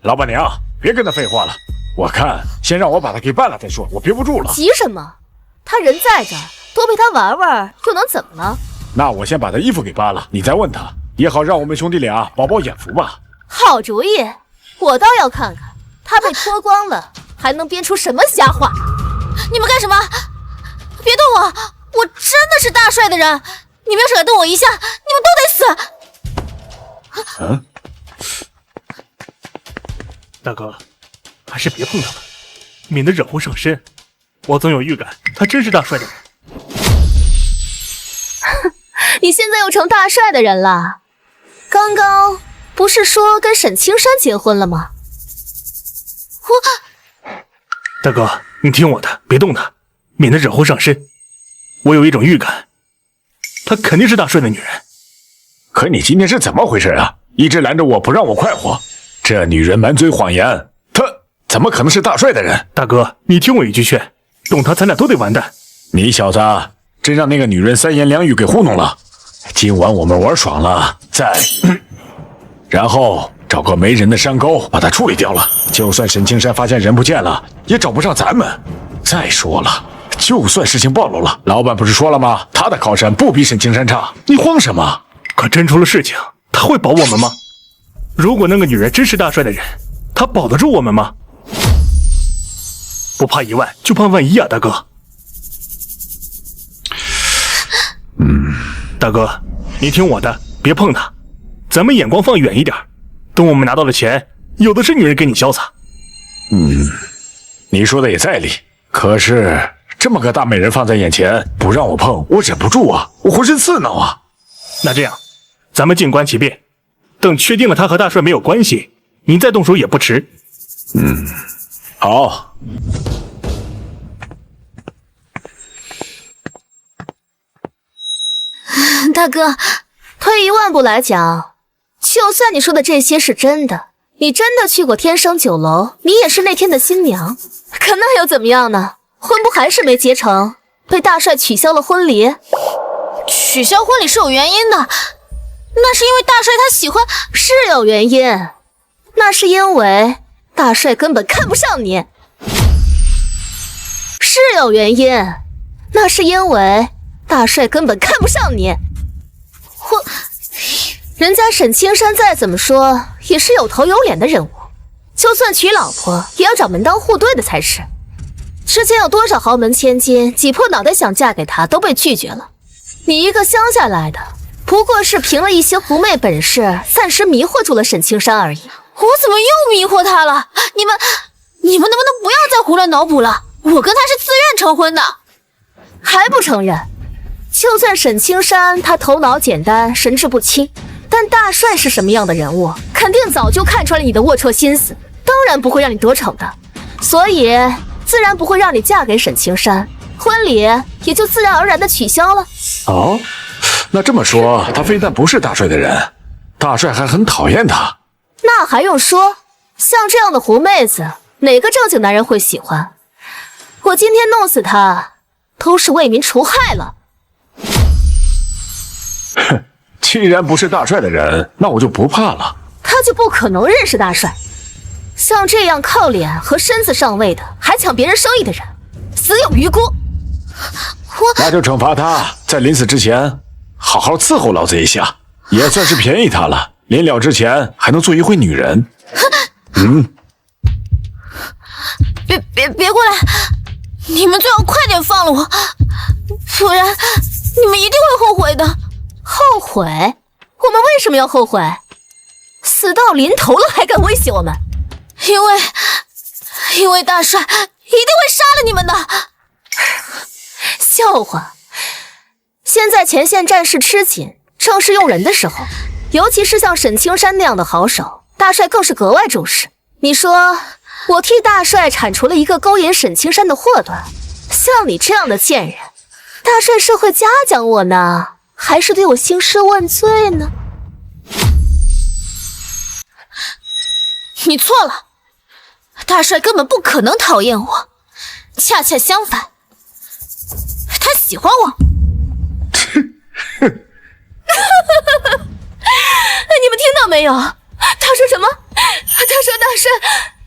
S11: 老板娘，别跟他废话了，我看先让我把他给办了再说，我憋不住了。
S1: 急什么？他人在这儿，多陪他玩玩又能怎么了？
S11: 那我先把他衣服给扒了，你再问他，也好让我们兄弟俩饱饱眼福吧。
S1: 好主意，我倒要看看他被脱光了还能编出什么瞎话。你们干什么？别动我，我真的是大帅的人，你们要是敢动我一下，你们都得死。
S11: 嗯，
S13: 大哥，还是别碰他了，免得惹祸上身。我总有预感，他真是大帅的人。
S1: 你现在又成大帅的人了？刚刚不是说跟沈青山结婚了吗？
S13: 大哥，你听我的，别动他，免得惹祸上身。我有一种预感，她肯定是大帅的女人。
S11: 可你今天是怎么回事啊？一直拦着我不让我快活，这女人满嘴谎言，她怎么可能是大帅的人？
S13: 大哥，你听我一句劝，动她咱俩都得完蛋。
S11: 你小子真让那个女人三言两语给糊弄了。今晚我们玩爽了，然后找个没人的山沟把它处理掉了。就算沈青山发现人不见了，也找不上咱们。再说了，就算事情暴露了，老板不是说了吗？他的靠山不比沈青山差，你慌什么？
S13: 可真出了事情，他会保我们吗？如果那个女人真是大帅的人，他保得住我们吗？不怕1万，就怕万一啊，大哥。大哥，你听我的，别碰他，咱们眼光放远一点，等我们拿到了钱，有的是女人给你潇洒。
S11: 你说的也在理，可是这么个大美人放在眼前，不让我碰，我忍不住啊，我浑身刺挠啊。
S13: 那这样，咱们静观其变，等确定了他和大帅没有关系，您再动手也不迟。
S11: 好。
S1: 大哥，退一万步来讲，就算你说的这些是真的，你真的去过天生酒楼，你也是那天的新娘，可那又怎么样呢？婚不还是没结成，被大帅取消了婚礼。取消婚礼是有原因的，那是因为大帅他喜欢，是有原因，那是因为大帅根本看不上你，是有原因，那是因为大帅根本看不上你。人家沈青山再怎么说也是有头有脸的人物，就算娶老婆也要找门当户对的才是。之前有多少豪门千金挤破脑袋想嫁给他都被拒绝了，你一个乡下来的，不过是凭了一些狐媚本事暂时迷惑住了沈青山而已。我怎么又迷惑他了？你们能不能不要再胡乱脑补了？我跟他是自愿成婚的，还不承认？就算沈青山他头脑简单神志不清，但大帅是什么样的人物，肯定早就看穿了你的龌龊心思，当然不会让你得逞的，所以自然不会让你嫁给沈青山，婚礼也就自然而然的取消了。
S11: 哦，那这么说，他非但不是大帅的人，大帅还很讨厌他。
S1: 那还用说，像这样的狐妹子，哪个正经男人会喜欢？我今天弄死他，都是为民除害了。
S11: 哼，既然不是大帅的人，那我就不怕了。
S1: 他就不可能认识大帅。像这样靠脸和身子上位的，还抢别人生意的人，死有余辜。
S11: 那就惩罚他，在临死之前好好伺候老子一下，也算是便宜他了。临了之前还能做一回女人。
S1: 别过来！你们最好快点放了我，不然你们一定会后悔的。后悔？我们为什么要后悔？死到临头了还敢威胁我们？因为大帅一定会杀了你们的。笑话！现在前线战事吃紧，正是用人的时候，尤其是像沈青山那样的好手，大帅更是格外重视。你说我替大帅铲除了一个勾引沈青山的祸端，像你这样的贱人，大帅是会嘉奖我呢，还是对我兴师问罪呢？你错了，大帅根本不可能讨厌我，恰恰相反，他喜欢我。你们听到没有？他说什么？他说大帅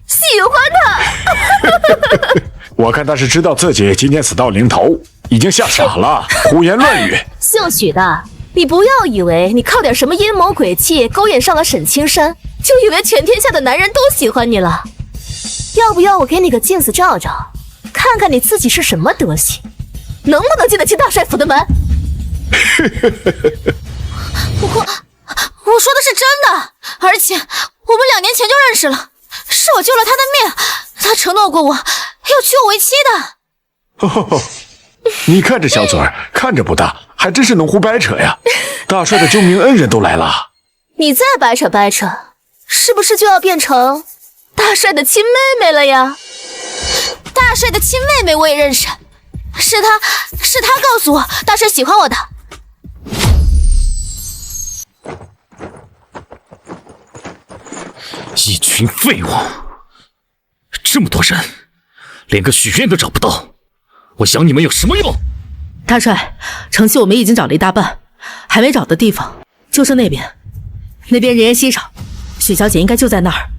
S1: 喜欢他。
S11: 我看他是知道自己今天死到临头，已经吓傻了，胡言乱语。
S12: 姓许的，你不要以为你靠点什么阴谋诡计勾引上了沈青山，就以为全天下的男人都喜欢你了。要不要我给你个镜子照照，看看你自己是什么德行，能不能进得进大帅府的门？
S1: 我说的是真的，而且我们2年前就认识了，是我救了他的命，他承诺过我要娶我为妻的。
S11: 哦，你看这小嘴儿，看着不大，还真是能胡掰扯呀！大帅的救命恩人都来了，
S12: 你再掰扯掰扯，是不是就要变成大帅的亲妹妹了呀？
S1: 大帅的亲妹妹我也认识，是他告诉我大帅喜欢我的。
S3: 一群废物，这么多人，连个许愿都找不到，我想你们有什么用？
S12: 大帅，城西我们已经找了一大半，还没找的地方就剩那边，那边人烟稀少，许小姐应该就在那儿。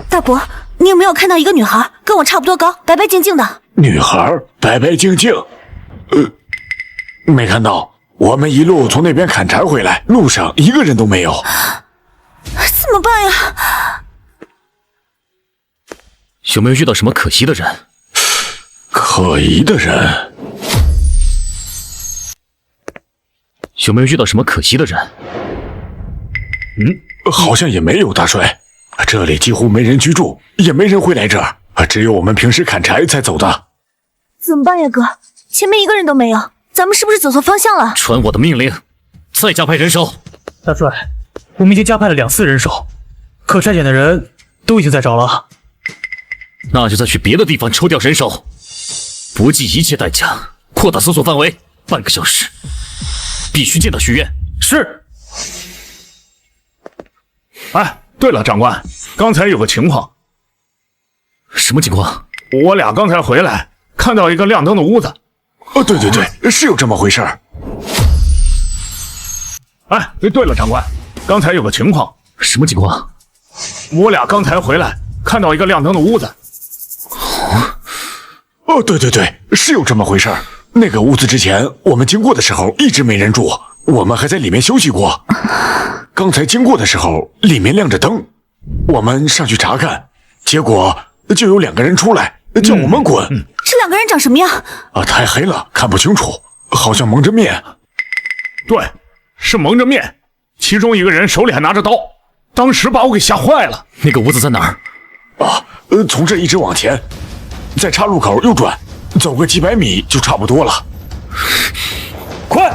S8: 大伯，你有没有看到一个女孩，跟我差不多高，白白净净的？
S11: 女孩白白净净，没看到。我们一路从那边砍柴回来，路上一个人都没有。
S8: 怎么办呀？
S3: 有没有遇到什么可疑的人？
S11: 可疑的人？
S3: 有没有遇到什么可疑的人？
S11: 好像也没有，大帅。这里几乎没人居住，也没人会来这儿，只有我们平时砍柴才走的。
S8: 怎么办呀，哥？前面一个人都没有，咱们是不是走错方向了？
S3: 传我的命令，再加派人手。
S2: 大帅，我们已经加派了2次人手，可拆解的人都已经在找了。
S3: 那就再去别的地方抽调人手，不计一切代价扩大搜索范围。半个小时，必须见到许愿。
S2: 是。
S7: 哎，对了，长官，刚才有个情况。
S3: 什么情况？
S7: 我俩刚才回来，看到一个亮灯的屋子。
S11: 对，是有这么回事儿。
S7: 哎，对了，长官，刚才有个情况。
S3: 什么情况？
S7: 我俩刚才回来，看到一个亮灯的屋子。
S11: 对，是有这么回事儿。那个屋子之前我们经过的时候一直没人住，我们还在里面休息过。刚才经过的时候，里面亮着灯，我们上去查看，结果就有2个人出来叫我们滚。
S8: 这2个人长什么样？
S11: 太黑了，看不清楚，好像蒙着面。
S7: 对，是蒙着面，其中一个人手里还拿着刀，当时把我给吓坏了。
S3: 那个屋子在哪儿？
S11: 从这一直往前，在岔路口右转，走个几百米就差不多了。
S2: 快！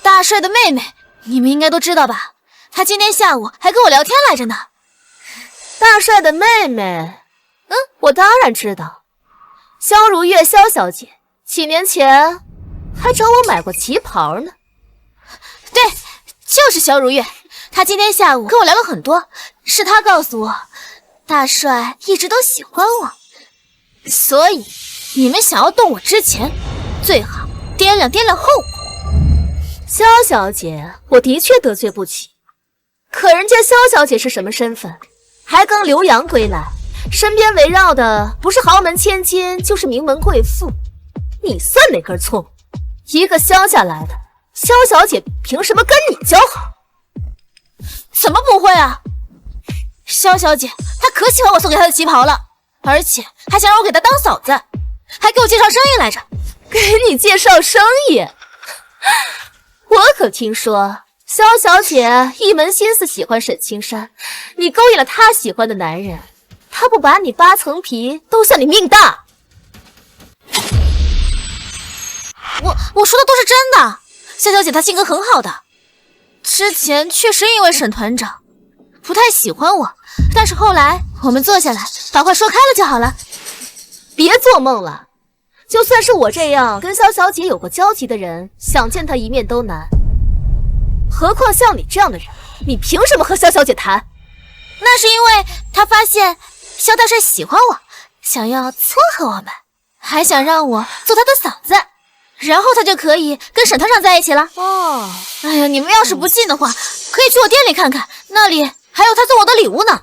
S1: 大帅的妹妹，你们应该都知道吧？她今天下午还跟我聊天来着呢。
S12: 大帅的妹妹，我当然知道，萧如月萧小姐，几年前还找我买过旗袍呢。
S1: 对，就是萧如月。她今天下午跟我聊了很多，是她告诉我，大帅一直都喜欢我，所以你们想要动我之前，最好掂量掂量后果。
S12: 萧小姐，我的确得罪不起，可人家萧小姐是什么身份？还刚留洋归来，身边围绕的不是豪门千金，就是名门贵妇，你算哪根葱？一个萧家来的，萧小姐凭什么跟你交好？
S1: 怎么不会啊？萧小姐她可喜欢我送给她的旗袍了，而且还想让我给她当嫂子，还给我介绍生意来着。
S12: 给你介绍生意？我可听说萧小姐一门心思喜欢沈青山，你勾引了她喜欢的男人，她不把你8层皮都算你命大。
S1: 我说的都是真的，萧小姐她性格很好的，之前确实因为沈团长不太喜欢我，但是后来我们坐下来，把话说开了就好了。
S12: 别做梦了，就算是我这样跟萧小姐有过交集的人，想见她一面都难。何况像你这样的人，你凭什么和萧小姐谈？
S1: 那是因为他发现萧大帅喜欢我，想要撮合我们，还想让我做他的嫂子，然后他就可以跟沈团长在一起了。
S12: 哦，
S1: 哎呀，你们要是不信的话，可以去我店里看看，那里还有他送我的礼物呢。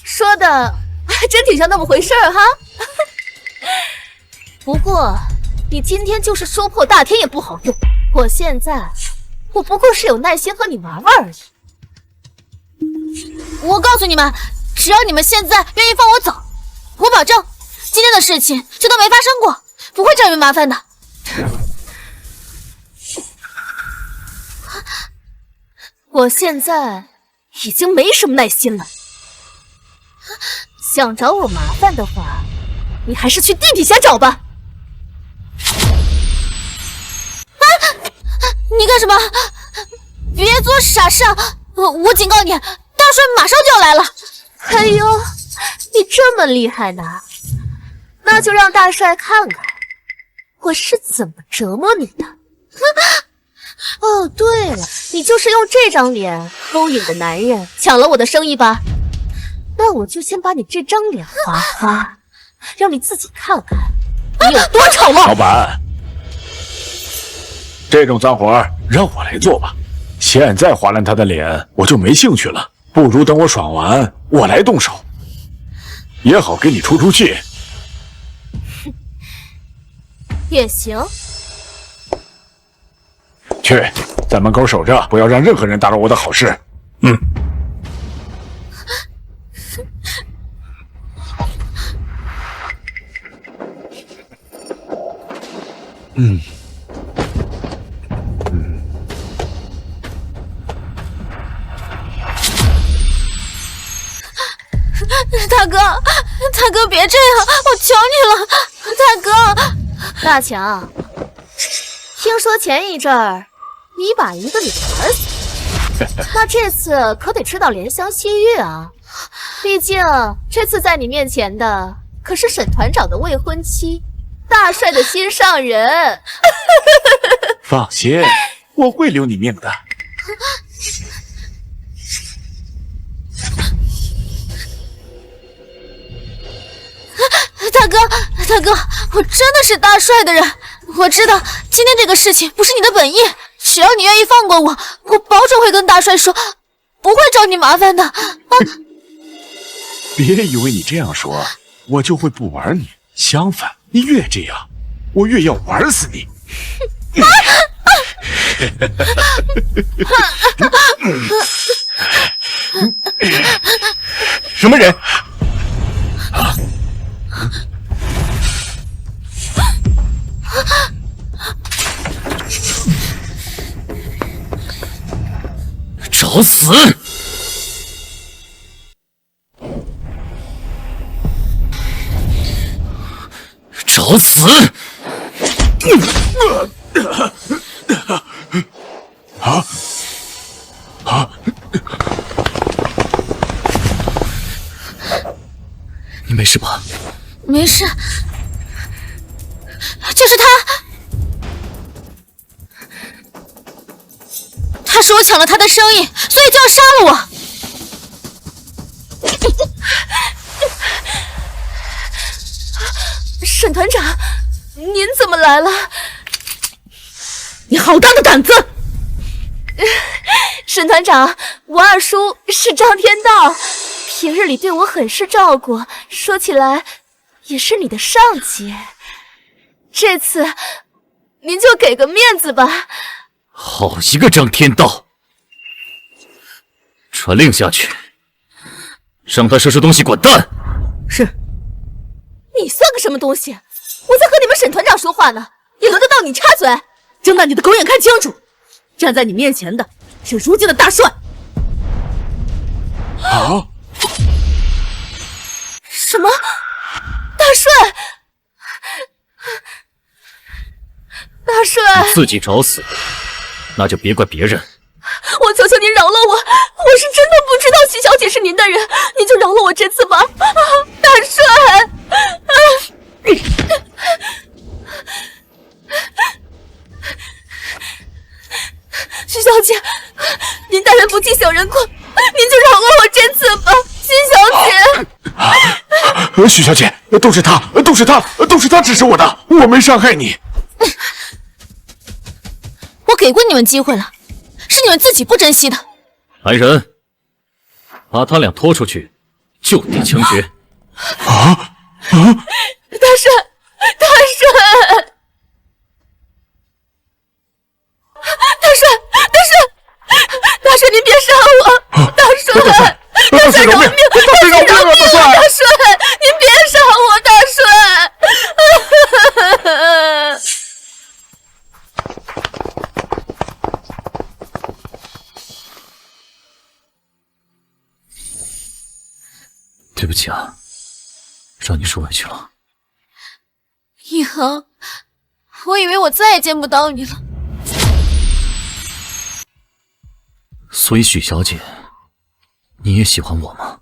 S12: 说的还真挺像那么回事儿哈。不过你今天就是说破大天也不好用，我不过是有耐心和你玩玩而已。
S1: 我告诉你们，只要你们现在愿意放我走，我保证今天的事情就当没发生过，不会找你们麻烦的。
S12: 我现在已经没什么耐心了，想找我麻烦的话，你还是去地底下找吧。
S1: 你干什么？别做傻事！我警告你，大帅马上就要来了。
S12: 哎呦，你这么厉害呢？那就让大帅看看我是怎么折磨你的。哦，对了，你就是用这张脸勾引的男人，抢了我的生意吧？那我就先把你这张脸划花，让你自己看看你有多丑陋。
S11: 老板，这种脏活让我来做吧。现在划烂他的脸，我就没兴趣了。不如等我爽完，我来动手，也好给你出出气。
S12: 也行。
S11: 去，在门口守着，不要让任何人打扰我的好事。嗯。嗯。
S1: 大哥，别这样，我求你了，大哥。
S12: 大强，听说前一阵儿你把一个女孩死，那这次可得吃到怜香惜玉啊！毕竟这次在你面前的可是沈团长的未婚妻，大帅的心上人。
S11: 放心，我会留你命的。
S1: 大哥，我真的是大帅的人。我知道今天这个事情不是你的本意，只要你愿意放过我，我保准会跟大帅说，不会找你麻烦的。啊！
S11: 别以为你这样说，我就会不玩你。相反，你越这样，我越要玩死你。
S7: 什么人？
S3: 找死！找死！你没事吧？
S1: 没事，就是他。他说我抢了他的生意，所以就要杀了我。
S12: 沈团长，您怎么来了？你好大的胆子！沈团长，我二叔是张天道，平日里对我很是照顾，说起来也是你的上级。这次您就给个面子吧。
S3: 好一个张天道！传令下去，让他收拾东西滚蛋。
S12: 是。你算个什么东西？我在和你们沈团长说话呢，也轮得到你插嘴？睁大你的狗眼看清楚，站在你面前的是如今的大帅。
S11: 啊！
S12: 什么？大帅？大帅！
S3: 你自己找死，那就别怪别人。
S1: 我求求您饶了我，我是真的不知道徐小姐是您的人，您就饶了我这次吧。大帅，徐小姐，您大人不计小人过，您就饶了我这次吧，徐小姐。
S11: 许小姐，都是他指使我的，我没伤害你。
S1: 我给过你们机会了，是你们自己不珍惜的。
S3: 来人，把他俩拖出去，就地枪决。
S1: 大帅，大帅，大帅，您别杀我！大帅，大帅饶命！大帅饶命！大帅，您别杀我！大帅。
S3: 对不起啊，让你受委屈了。
S1: 一恒，我以为我再也见不到你了。
S3: 所以许小姐，你也喜欢我吗？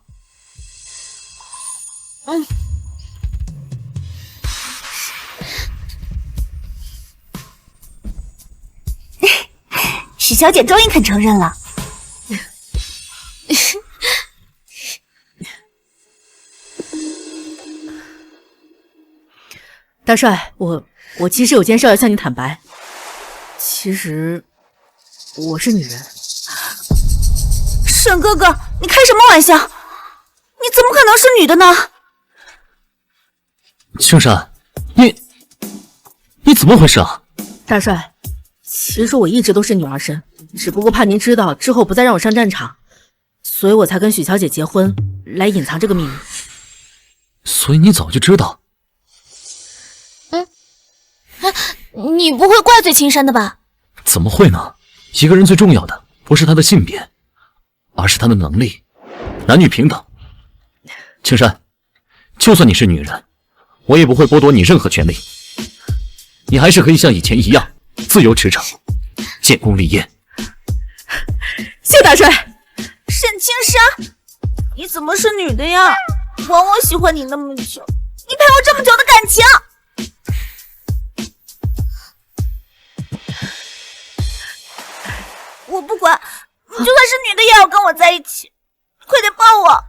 S8: 许小姐终于肯承认了。
S12: 大帅，我其实有件事要向你坦白。其实我是女人。
S8: 沈哥哥，你开什么玩笑？你怎么可能是女的呢？
S3: 青山，你怎么回事啊？
S12: 大帅，其实我一直都是女儿身，只不过怕您知道之后不再让我上战场，所以我才跟许小姐结婚，来隐藏这个秘密。
S3: 所以你早就知道？
S1: 你不会怪罪青山的吧？
S3: 怎么会呢？一个人最重要的不是他的性别，而是他的能力，男女平等。青山，就算你是女人，我也不会剥夺你任何权利，你还是可以像以前一样自由驰骋，建功立业。
S12: 谢大帅。
S8: 沈青山，你怎么是女的呀？我喜欢你那么久，你陪我这么久的感情。我不管，你就算是女的也要跟我在一起，快点抱我！